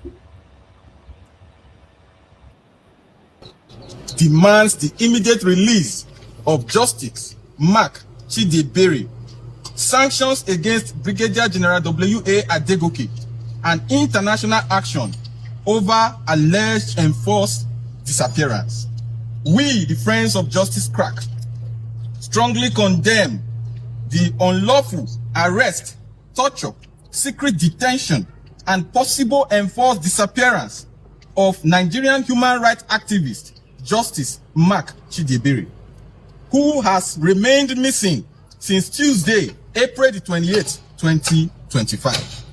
Demands the immediate release of Justice Mark Chidebere, sanctions against Brigadier General W.A. Adegoke, and international action over alleged enforced disappearance. We, the Friends of Justice Crack, strongly condemn the unlawful arrest, torture, secret detention, and possible enforced disappearance of Nigerian human rights activist Justice Mark Chidebere, who has remained missing since Tuesday, April the 28th, 2025.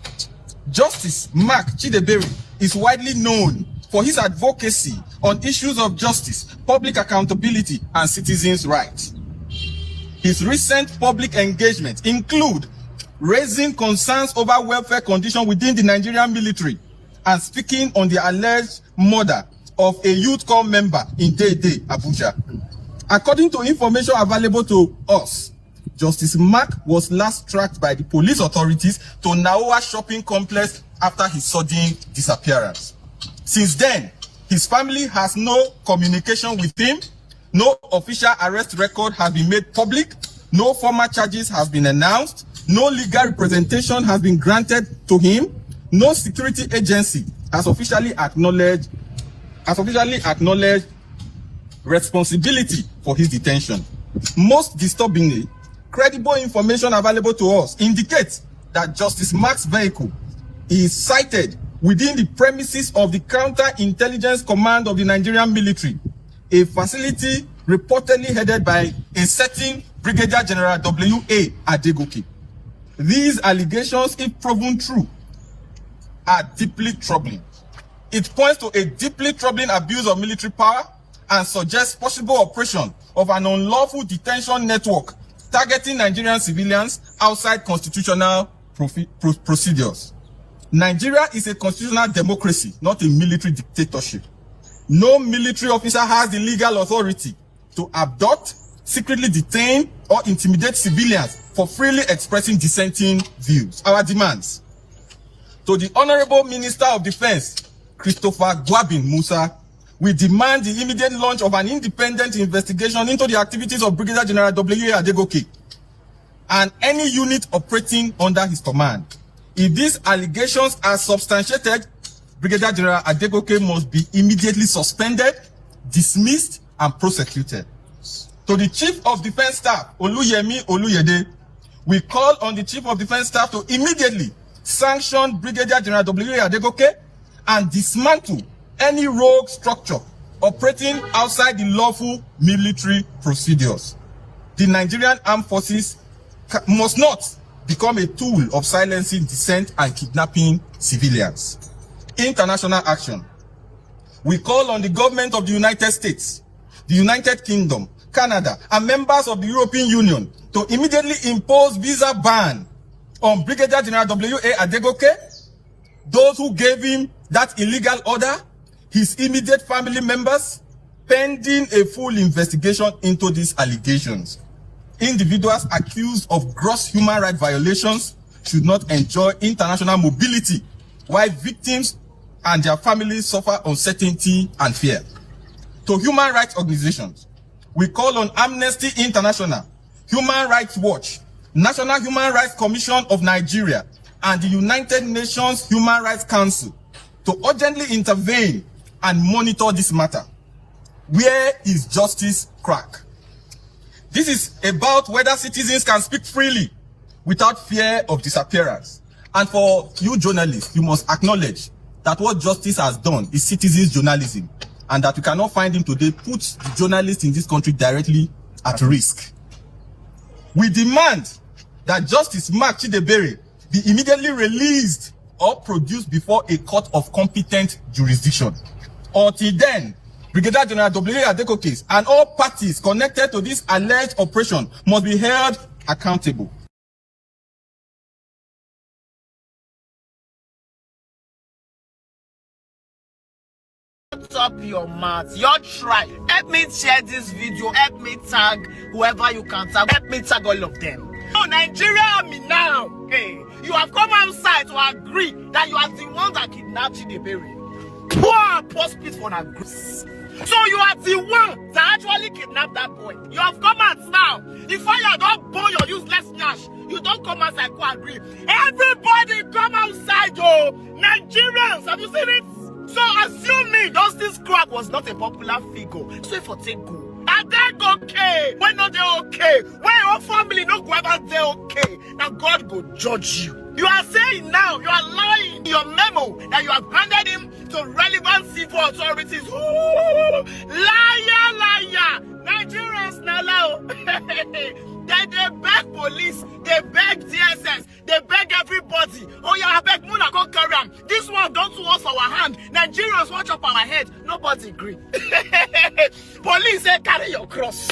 Justice Mark Chidebere is widely known for his advocacy on issues of justice, public accountability, and citizens' rights. His recent public engagements include raising concerns over welfare conditions within the Nigerian military and speaking on the alleged murder of a youth corps member in Dede, Abuja. According to information available to us, Justice Mark was last tracked by the police authorities to Naoa shopping complex after his sudden disappearance. Since then, his family has no communication with him, no official arrest record has been made public, no formal charges have been announced, no legal representation has been granted to him, no security agency has officially acknowledged responsibility for his detention. Most disturbingly, credible information available to us indicates that Justice Mark's vehicle is sighted within the premises of the Counterintelligence Command of the Nigerian military, a facility reportedly headed by a certain Brigadier General W.A. Adegoke. These allegations, if proven true, are deeply troubling. It points to a deeply troubling abuse of military power and suggests possible operation of an unlawful detention network targeting Nigerian civilians outside constitutional procedures. Nigeria is a constitutional democracy, not a military dictatorship. No military officer has the legal authority to abduct, secretly detain, or intimidate civilians for freely expressing dissenting views. Our demands: to the Honorable Minister of Defense, Christopher Gwabin Musa, we demand the immediate launch of an independent investigation into the activities of Brigadier General W.A. Adegoke and any unit operating under his command. If these allegations are substantiated, Brigadier General Adegoke must be immediately suspended, dismissed, and prosecuted. To the Chief of Defense Staff, Oluyemi Oluyede, we call on the Chief of Defense Staff to immediately sanction Brigadier General W.A. Adegoke and dismantle any rogue structure operating outside the lawful military procedures. The Nigerian Armed Forces must not become a tool of silencing dissent and kidnapping civilians. International action. We call on the government of the United States, the United Kingdom, Canada, and members of the European Union to immediately impose visa ban on Brigadier General W.A. Adegoke, those who gave him that illegal order, his immediate family members, pending a full investigation into these allegations. Individuals accused of gross human rights violations should not enjoy international mobility, while victims and their families suffer uncertainty and fear. To human rights organizations, we call on Amnesty International, Human Rights Watch, National Human Rights Commission of Nigeria, and the United Nations Human Rights Council to urgently intervene and monitor this matter. Where is justice crack? This is about whether citizens can speak freely without fear of disappearance. And for you journalists, you must acknowledge that what justice has done is citizens journalism, and that we cannot find him today put the journalists in this country directly at risk. We demand that Justice Mark Chidebere be immediately released or produced before a court of competent jurisdiction. Until then, Brigadier General W.A. Adegoke and all parties connected to this alleged operation must be held accountable. Shut up your mouth. Your try. Help me share this video. Help me tag whoever you can tag. Help me tag all of them. Oh, Nigeria Army now. Hey, you have come outside to agree that you are the one that kidnapped Chidebere. Poor speech for that grace. So you are the one that actually kidnapped that boy. You have come out now. If I don't burn your useless nash, you don't come outside to agree. Everybody come outside, oh. Nigerians, have you seen it? So assuming Justice Crack was not a popular figure, so if I take go, and then go okay, when not they okay, when your family no go ever they okay, now God go judge you. You are saying now, you are lying in your memo that you have handed him to relevant civil authorities. Ooh, liar. Nigerians now. They beg police, they beg DSS, they beg everybody. Oh yeah, I beg Muna go carry him. This one don't to us our hand. Nigerians watch up our head. Nobody agree. Police say carry your cross.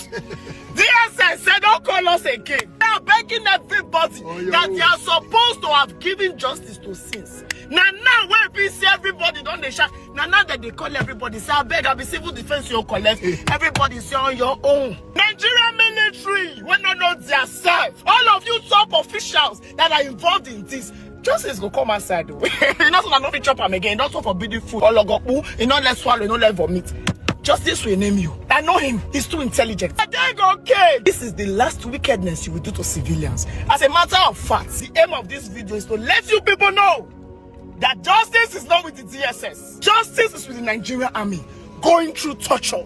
DSS say don't call us again. They are begging everybody that they are supposed to have given justice to sins. Now when we see everybody don't they shout. Now that they call everybody say I beg, I be civil defense you collect. Everybody say on your own. Nigerian military when not know their self. All of you top officials that are involved in this. Justice go come outside. You know so I not chop him again. Not so forbidden food. All of you not let swallow, you not let vomit. Justice will name you. I know him. He's too intelligent. Okay. This is the last wickedness you will do to civilians. As a matter of fact, the aim of this video is to let you people know that justice is not with the DSS. Justice is with the Nigerian Army going through torture.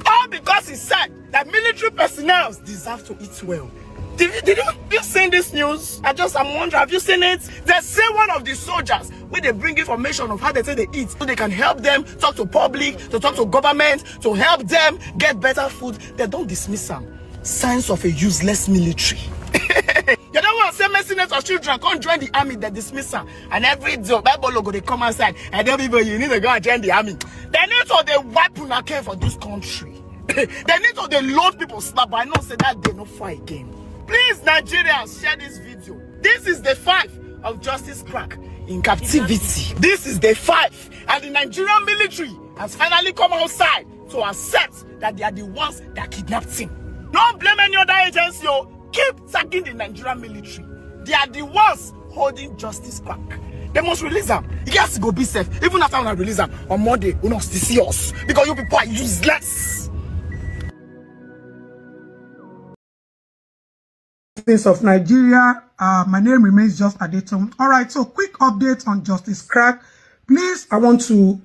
All because he said that military personnel deserve to eat well. Did you seen this news? I'm wondering, have you seen it? They say one of the soldiers, when they bring information of how they say they eat, so they can help them talk to public, to talk to government, to help them get better food. They don't dismiss them. Signs of a useless military. You don't want to say mercenaries or children can't join the army, they dismiss them. And every day, Bible logo, they come outside and tell people you need to go and join the army. They need to they wipe una care for this country. They need to they load people slap. I know say that they no fight again. Please, Nigerians, share this video. This is the 5 of Justice Crack in captivity. This is the 5, and the Nigerian military has finally come outside to accept that they are the ones that kidnapped him. Don't blame any other agency. Keep tagging the Nigerian military. They are the ones holding Justice Crack. They must release them. He has to go be safe. Even after I release them on Monday, we must see us because you people are useless. Of Nigeria, my name remains just Adetum. All right, so quick update on Justice Crack. Please, I want to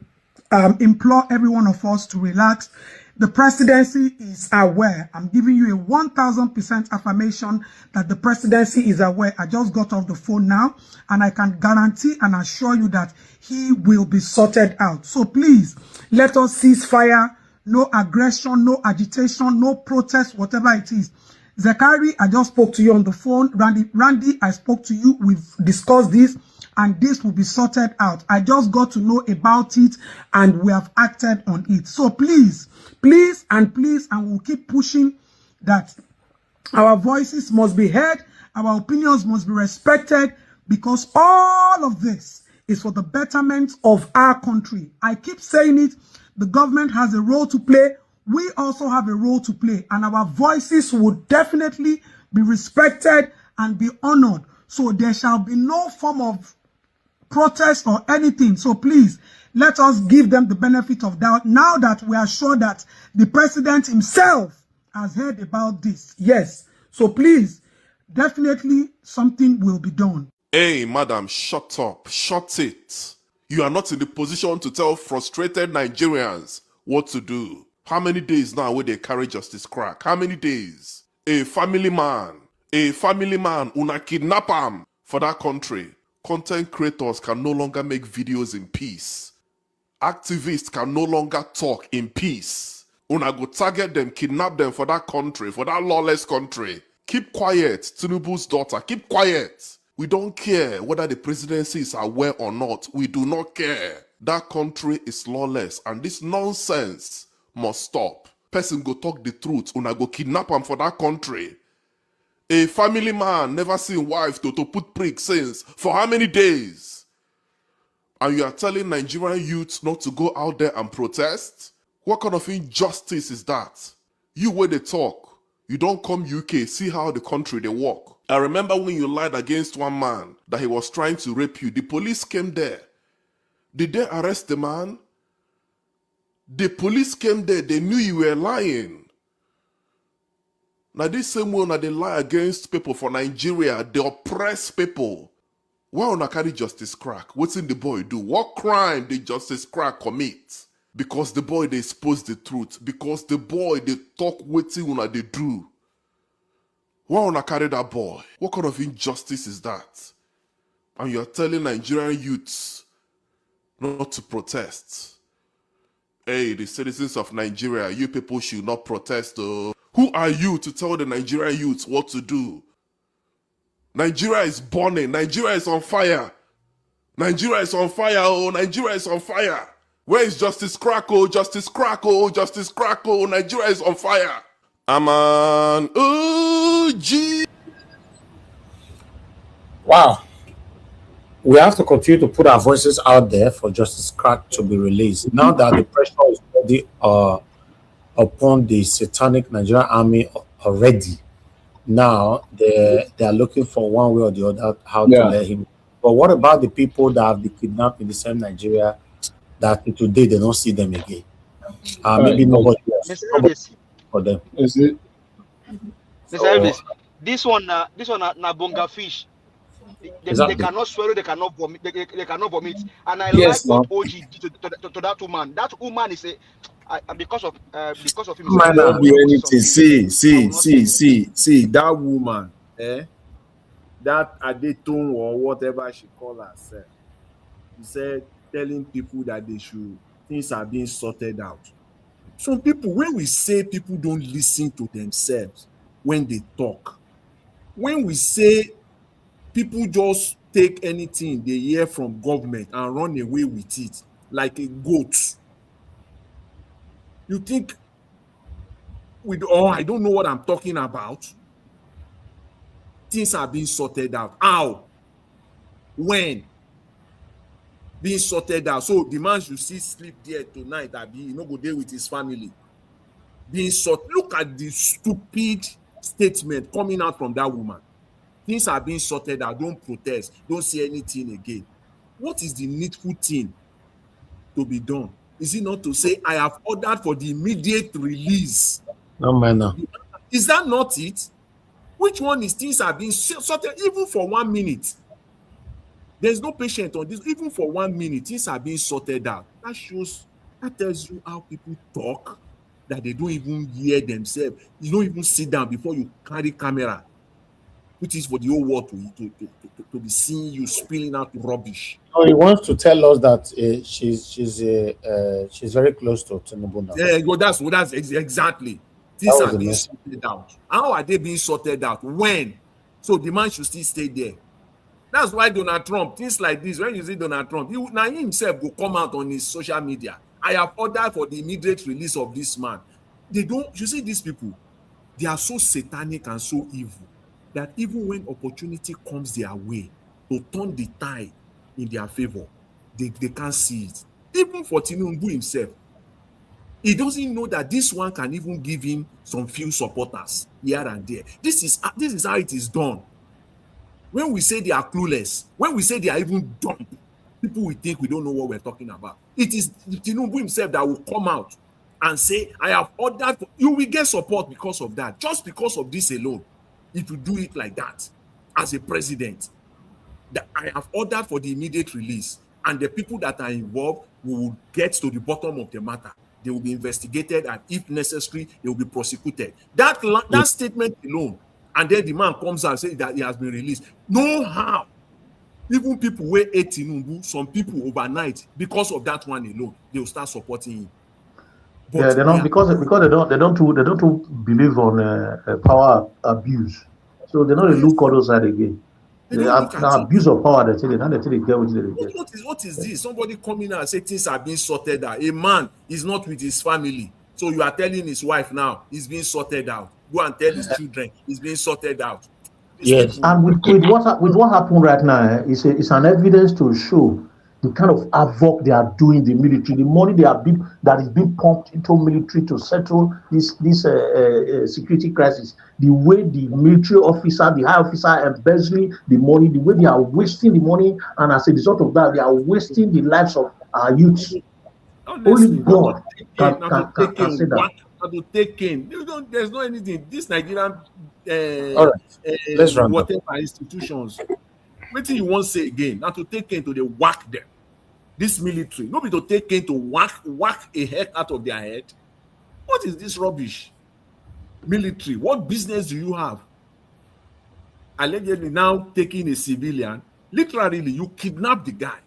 implore every one of us to relax. The presidency is aware. I'm giving you a 1000% affirmation that the presidency is aware. I just got off the phone now, and I can guarantee and assure you that he will be sorted out. So please, let us cease fire. No aggression, no agitation, no protest, whatever it is. Zachary, I just spoke to you on the phone. Randy, I spoke to you. We've discussed this, and this will be sorted out. I just got to know about it, and we have acted on it. So please, and we'll keep pushing that our voices must be heard, our opinions must be respected, because all of this is for the betterment of our country. I keep saying it. The government has a role to play. We also have a role to play, and our voices would definitely be respected and be honored. So there shall be no form of protest or anything. So please, let us give them the benefit of doubt now that we are sure that the president himself has heard about this. Yes. So please, definitely something will be done. Hey, madam, shut up. Shut it. You are not in the position to tell frustrated Nigerians what to do. How many days now will they carry Justice Crack? How many days? A family man, una kidnap him for that country. Content creators can no longer make videos in peace. Activists can no longer talk in peace. Una go target them, kidnap them for that country, for that lawless country. Keep quiet, Tinubu's daughter, keep quiet. We don't care whether the presidency is aware or not. We do not care. That country is lawless, and this nonsense must stop. Person go talk the truth, una go kidnap him for that country. A family man never seen wife to put prick since. For how many days? And you are telling Nigerian youths not to go out there and protest? What kind of injustice is that? You where they talk, you don't come UK, see how the country they work. I remember when you lied against one man that he was trying to rape you. The police came there. Did they arrest the man? The police came there, they knew you were lying. Now this same way now they lie against people for Nigeria, they oppress people. Why una carry Justice Crack? What's in the boy do? What crime did Justice Crack commit? Because the boy they expose the truth. Because the boy they talk wetin una they do. Why una carry that boy? What kind of injustice is that? And you're telling Nigerian youths not to protest. Hey, the citizens of Nigeria, you people should not protest. Who are you to tell the Nigerian youths what to do? Nigeria is burning. Nigeria is on fire. Nigeria is on fire. Oh, Nigeria is on fire. Where is Justice Crack? Oh, Justice Crack. Oh, Justice Crack. Oh, Nigeria is on fire. Aman. Oh, gee. Wow. We have to continue to put our voices out there for Justice Crack to be released. Now that the pressure is already upon the satanic Nigerian army already, now they are looking for one way or the other how to let him. But what about the people that have been kidnapped in the same Nigeria that today they don't see them again? Maybe nobody else for them. Is it? Mr. Elvis, this one na bonga fish. They cannot swallow, they cannot vomit, they cannot vomit. And I like what OG did to that woman. That woman is because of him. Might not be anything. See, that woman. that Adetun or whatever she call herself, he said telling people that they should things are being sorted out. Some people, when we say people don't listen to themselves when they talk, when we say people just take anything they hear from government and run away with it like a goat, you think I don't know what I'm talking about. Things are being sorted out. How? When? Being sorted out. So the man should still sleep there tonight that he no go there with his family. Being sorted. Look at the stupid statement coming out from that woman. Things are being sorted out. Don't protest. Don't say anything again. What is the needful thing to be done? Is it not to say, I have ordered for the immediate release? No manner. Is that not it? Which one is things are being sorted even for 1 minute? There's no patient on this. Even for 1 minute, things are being sorted out. That tells you how people talk, that they don't even hear themselves. You don't even sit down before you carry camera, which is for the whole world to be seeing you spilling out rubbish. So he wants to tell us that she's very close to Tinubu now. Yeah, that's exactly. Things are being sorted out. How are they being sorted out? When? So the man should still stay there. That's why Donald Trump, things like this, when you see Donald Trump, he himself will come out on his social media. I have ordered for the immediate release of this man. You see these people, they are so satanic and so evil that even when opportunity comes their way to turn the tide in their favor, they can't see it. Even for Tinubu himself, he doesn't know that this one can even give him some few supporters here and there. This is how it is done. When we say they are clueless, when we say they are even dumb, people will think we don't know what we're talking about. It is Tinubu himself that will come out and say, I have ordered, you will get support because of that. Just because of this alone, if you do it like that, as a president, that I have ordered for the immediate release, and the people that are involved will get to the bottom of the matter. They will be investigated, and if necessary, they will be prosecuted. That statement alone, and then the man comes out and says that he has been released. No how. Even people who hate Tinubu, some people overnight, because of that one alone, they will start supporting him. But yeah, they don't because they don't believe on power abuse. So they don't look other side again. They abuse of power. They get what they get. What is this? Somebody coming out and say things are being sorted out. A man is not with his family, so you are telling his wife now he's being sorted out. Go and tell his children he's being sorted out. Yes, and with what happened right now, it's an evidence to show the kind of havoc they are doing the military, the money that is being pumped into military to settle this security crisis, the way the military officer, the high officer embezzling the money, the way they are wasting the money, and as a result of that, they are wasting the lives of our youth. Only God can say that. To take in. There's no anything. This Nigerian let's run whatever institutions. What do you want to say again? Now to take in to the whack them. This military, nobody to take in to whack a head out of their head. What is this rubbish? Military, what business do you have? Allegedly now taking a civilian, literally you kidnap the guy.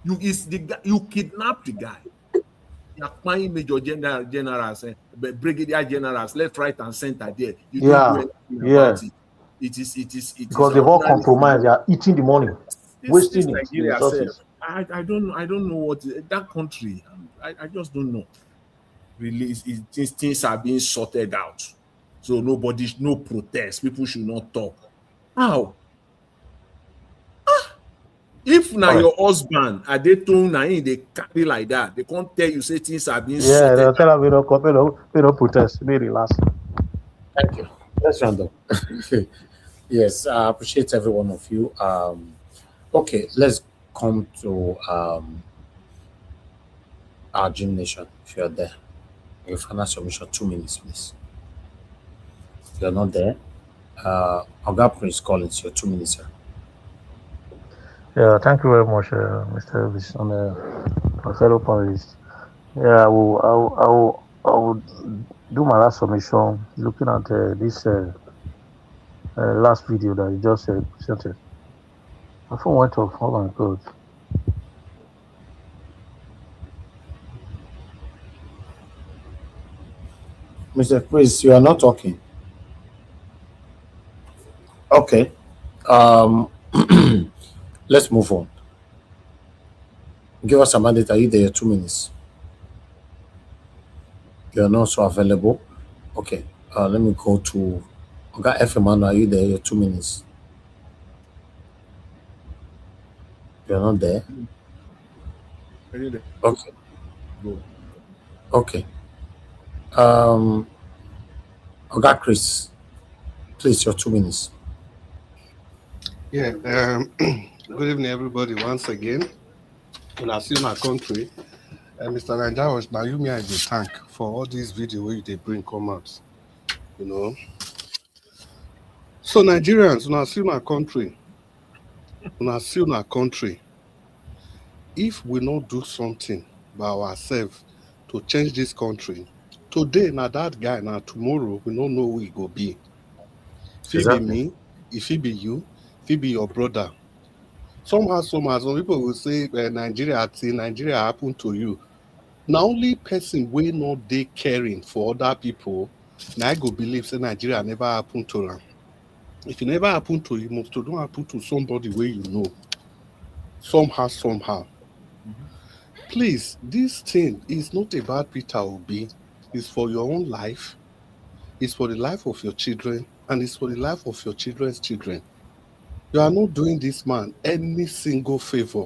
You kidnap the guy. You are applying major generals, brigadier generals, left, right, and center there. You don't do anything about it. It is because they've all compromised. They are eating the money, wasting it. Resources. I don't know what that country. I just don't know. Really, things are being sorted out. So no protest. People should not talk. How? If now your husband are they told now they carry like that, they can't tell you say things are being sorted. Yeah, they'll tell them we don't protest. We relax. Thank you. Let's round up. Yes, I appreciate every one of you. Okay, let's come to our Gym Nation. If you're there, your final submission, 2 minutes, please. If you're not there, Oga Prince Collins, your 2 minutes, sir. Yeah, thank you very much, Mr. Elvis, and my fellow panelists. Yeah, I will do my last submission looking at this last video that you just presented. My phone went off. Oh my God. Mr. Chris, you are not talking. Okay. Let's move on. Give us a mandate. Are you there? 2 minutes. You're not so available. Okay. Let me go to Oga FM. Are you there? 2 minutes. You're not there. Are you there? Okay. Go. Okay. Oga Chris, please, your 2 minutes. Yeah. Good evening, everybody. Once again, when I see my country, Mr. Nanja was now you me I dey thank for all these videos where they bring come out. You know. So Nigerians, when I see my country, if we not do something by ourselves to change this country, today now that guy, now tomorrow we don't know who he go be. If it be me, if it be you, if it be your brother. Somehow, some people will say Nigeria happened to you. Now only person will not they caring for other people, now I go believe say Nigeria never happened to them. If it never happened to you, must to don't happen to somebody where you know. Somehow. Please, this thing is not about Peter Obi. It's for your own life. It's for the life of your children, and it's for the life of your children's children. You are not doing this man any single favor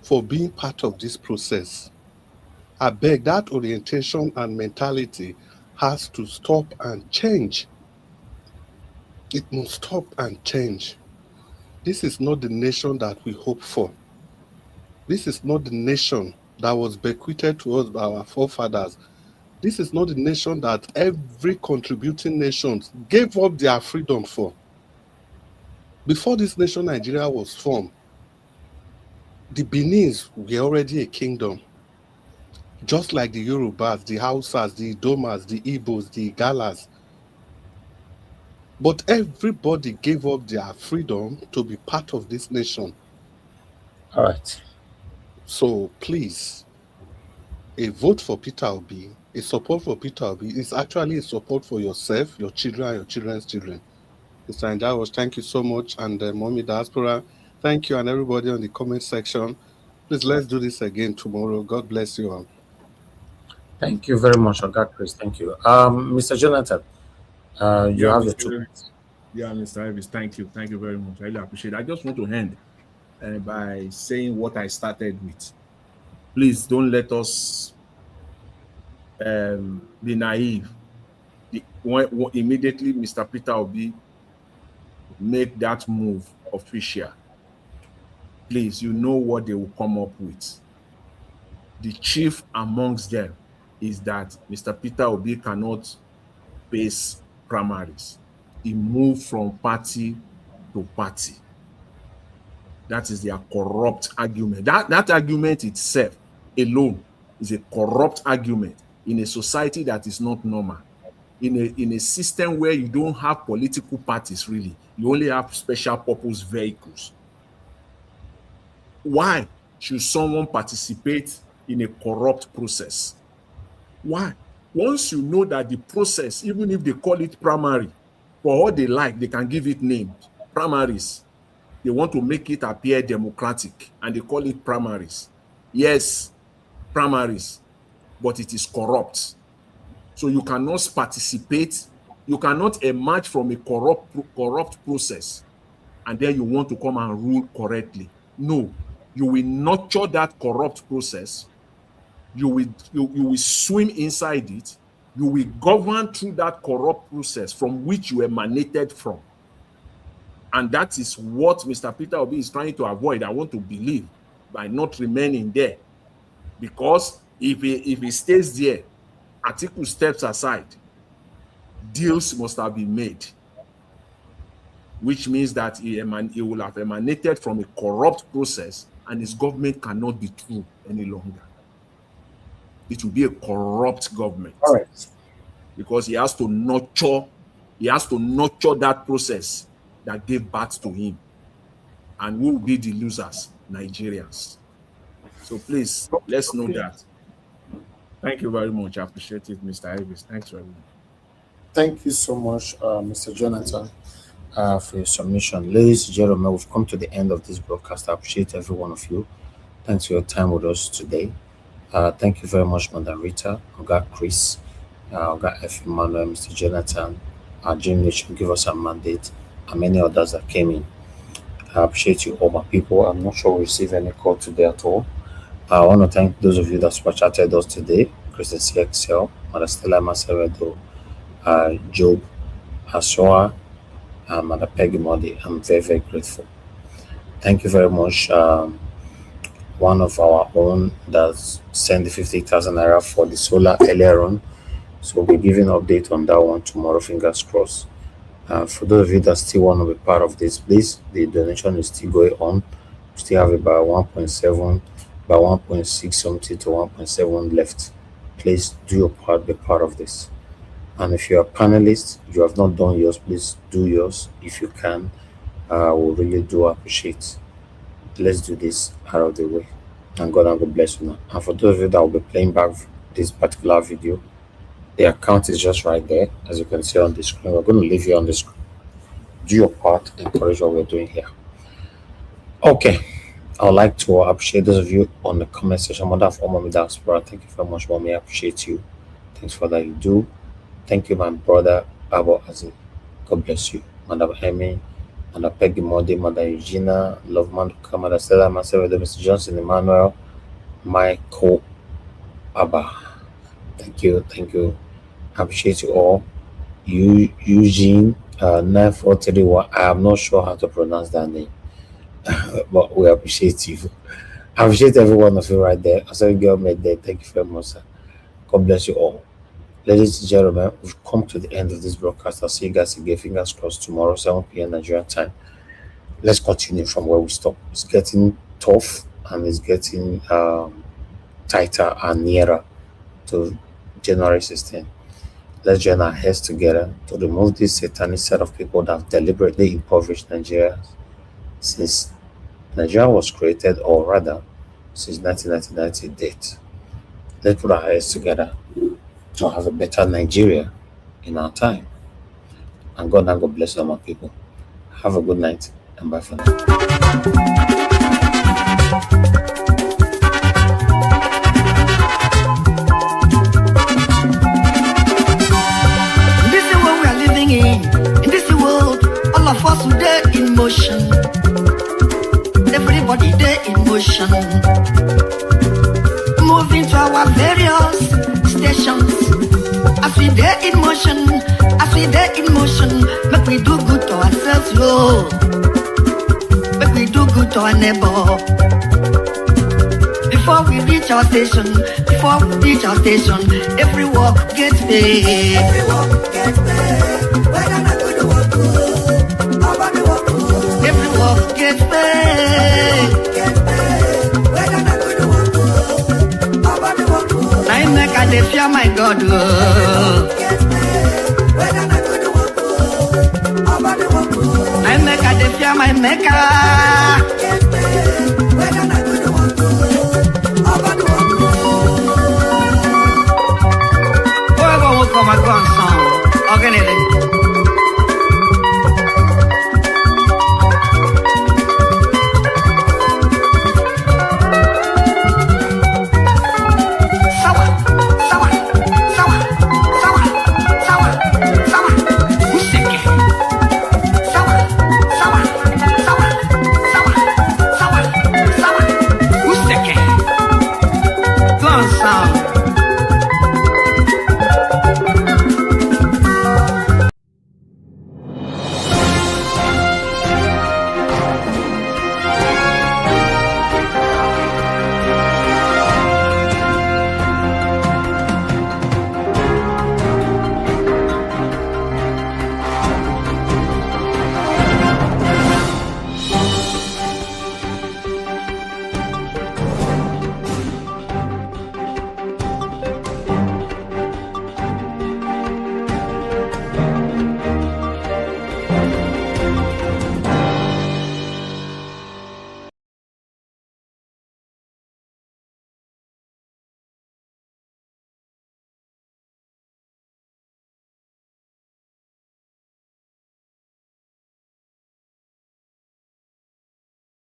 for being part of this process. I beg that orientation and mentality has to stop and change. It must stop and change. This is not the nation that we hope for. This is not the nation that was bequeathed to us by our forefathers. This is not the nation that every contributing nation gave up their freedom for. Before this nation, Nigeria was formed, the Benins were already a kingdom. Just like the Yorubas, the Hausas, the Idomas, the Igbos, the Igalas. But everybody gave up their freedom to be part of this nation. All right. So please, a vote for Peter Obi, a support for Peter Obi is actually a support for yourself, your children, and your children's children. Mr. Njawas, thank you so much. And Mommy Diaspora, thank you, and everybody on the comment section. Please, let's do this again tomorrow. God bless you all. Thank you very much, Oga Chris. Thank you. Mr. Jonathan, you have the 2 minutes. Yeah, Mr. Elvis, thank you. Thank you very much. I really appreciate it. I just want to end by saying what I started with. Please don't let us be naive. Immediately, Mr. Peter Obi make that move official. Please, you know what they will come up with. The chief amongst them is that Mr. Peter Obi cannot face primaries. He moved from party to party. That is their corrupt argument. That argument itself alone is a corrupt argument in a society that is not normal. In a system where you don't have political parties, really, you only have special purpose vehicles. Why should someone participate in a corrupt process? Why? Once you know that the process, even if they call it primary, for all they like, they can give it names. Primaries. They want to make it appear democratic, and they call it primaries. Yes, primaries, but it is corrupt. So you cannot participate, you cannot emerge from a corrupt process, and then you want to come and rule correctly. No, you will nurture that corrupt process. You will swim inside it. You will govern through that corrupt process from which you emanated from. And that is what Mr. Peter Obi is trying to avoid, I want to believe, by not remaining there. Because if he stays there, Atiku steps aside, deals must have been made, which means that he will have emanated from a corrupt process, and his government cannot be true any longer. It will be a corrupt government. All right. Because he has to nurture He has to nurture that process that gave birth to him. And who will be the losers? Nigerians. So please, let's know that. Thank you very much. I appreciate it, Mr. Elvis. Thanks very much. Thank you so much, Mr. Jonathan. For your submission. Ladies and gentlemen, we've come to the end of this broadcast. I appreciate every one of you. Thanks for your time with us today. Thank you very much, Madam Rita, Oga Chris, Oga F. Emmanuel, Mr. Jonathan, Jim Nation, give us a mandate, and many others that came in. I appreciate you all, my people. I'm not sure we received any call today at all. I want to thank those of you that super chatted us today. Christian CXL, Madam Stella Maseredo, Job, Ashoa, Madam Peggy Modi. I'm very, very grateful. Thank you very much. One of our own that sent the 50,000 naira for the solar earlier on. So we'll be giving an update on that one tomorrow, fingers crossed. For those of you that still want to be part of this, please, the donation is still going on. We still have about 1.7, about 1.6 something to 1.7 left. Please do your part, be part of this. And if you're a panelist, you have not done yours, please do yours if you can. We really do appreciate. Let's do this out of the way. And God will bless you now. And for those of you that will be playing back this particular video, the account is just right there, as you can see on the screen. We're going to leave you on the screen. Do your part, encourage what we're doing here. Okay. I would like to appreciate those of you on the comment section. Mother of Mommy Diaspora, thank you very much, Mommy. I appreciate you. Thanks for that you do. Thank you, my brother, Abo Azim. God bless you. Madam Amy, Madam Peggy Modi, Madam Eugenia, Love Manduka, Madam Stella, myself, Mr. Johnson, Emmanuel, Michael, Abba. Thank you. I appreciate you all. Eugene, 9431. I am not sure how to pronounce that name, but we appreciate you. I appreciate every one of you right there. I saw you girl made there. Thank you very much, sir. God bless you all. Ladies and gentlemen, we've come to the end of this broadcast. I'll see you guys again, fingers crossed, tomorrow, 7 p.m. Nigerian time. Let's continue from where we stopped. It's getting tough and it's getting tighter and nearer to January 16th. Let's join our heads together to remove this satanic set of people that have deliberately impoverished Nigeria since Nigeria was created, or rather, since 1999 date. Let's put our heads together to have a better Nigeria in our time. And God bless all my people. Have a good night and bye for now. This is what we are living in this world, all of us today in motion. Everybody there in motion. Moving to our various stations. As we there in motion, make we do good to ourselves, yo. Make we do good to our neighbor. Before we reach our station, every walk gets paid. Every walk gets paid. Whether not good or good, nobody walk good. Every walk gets paid. Whether not good or good, nobody walk good. I make a dey fear my God. Whether not good or good, nobody walk good. I make a dey fear my Maker. Whether not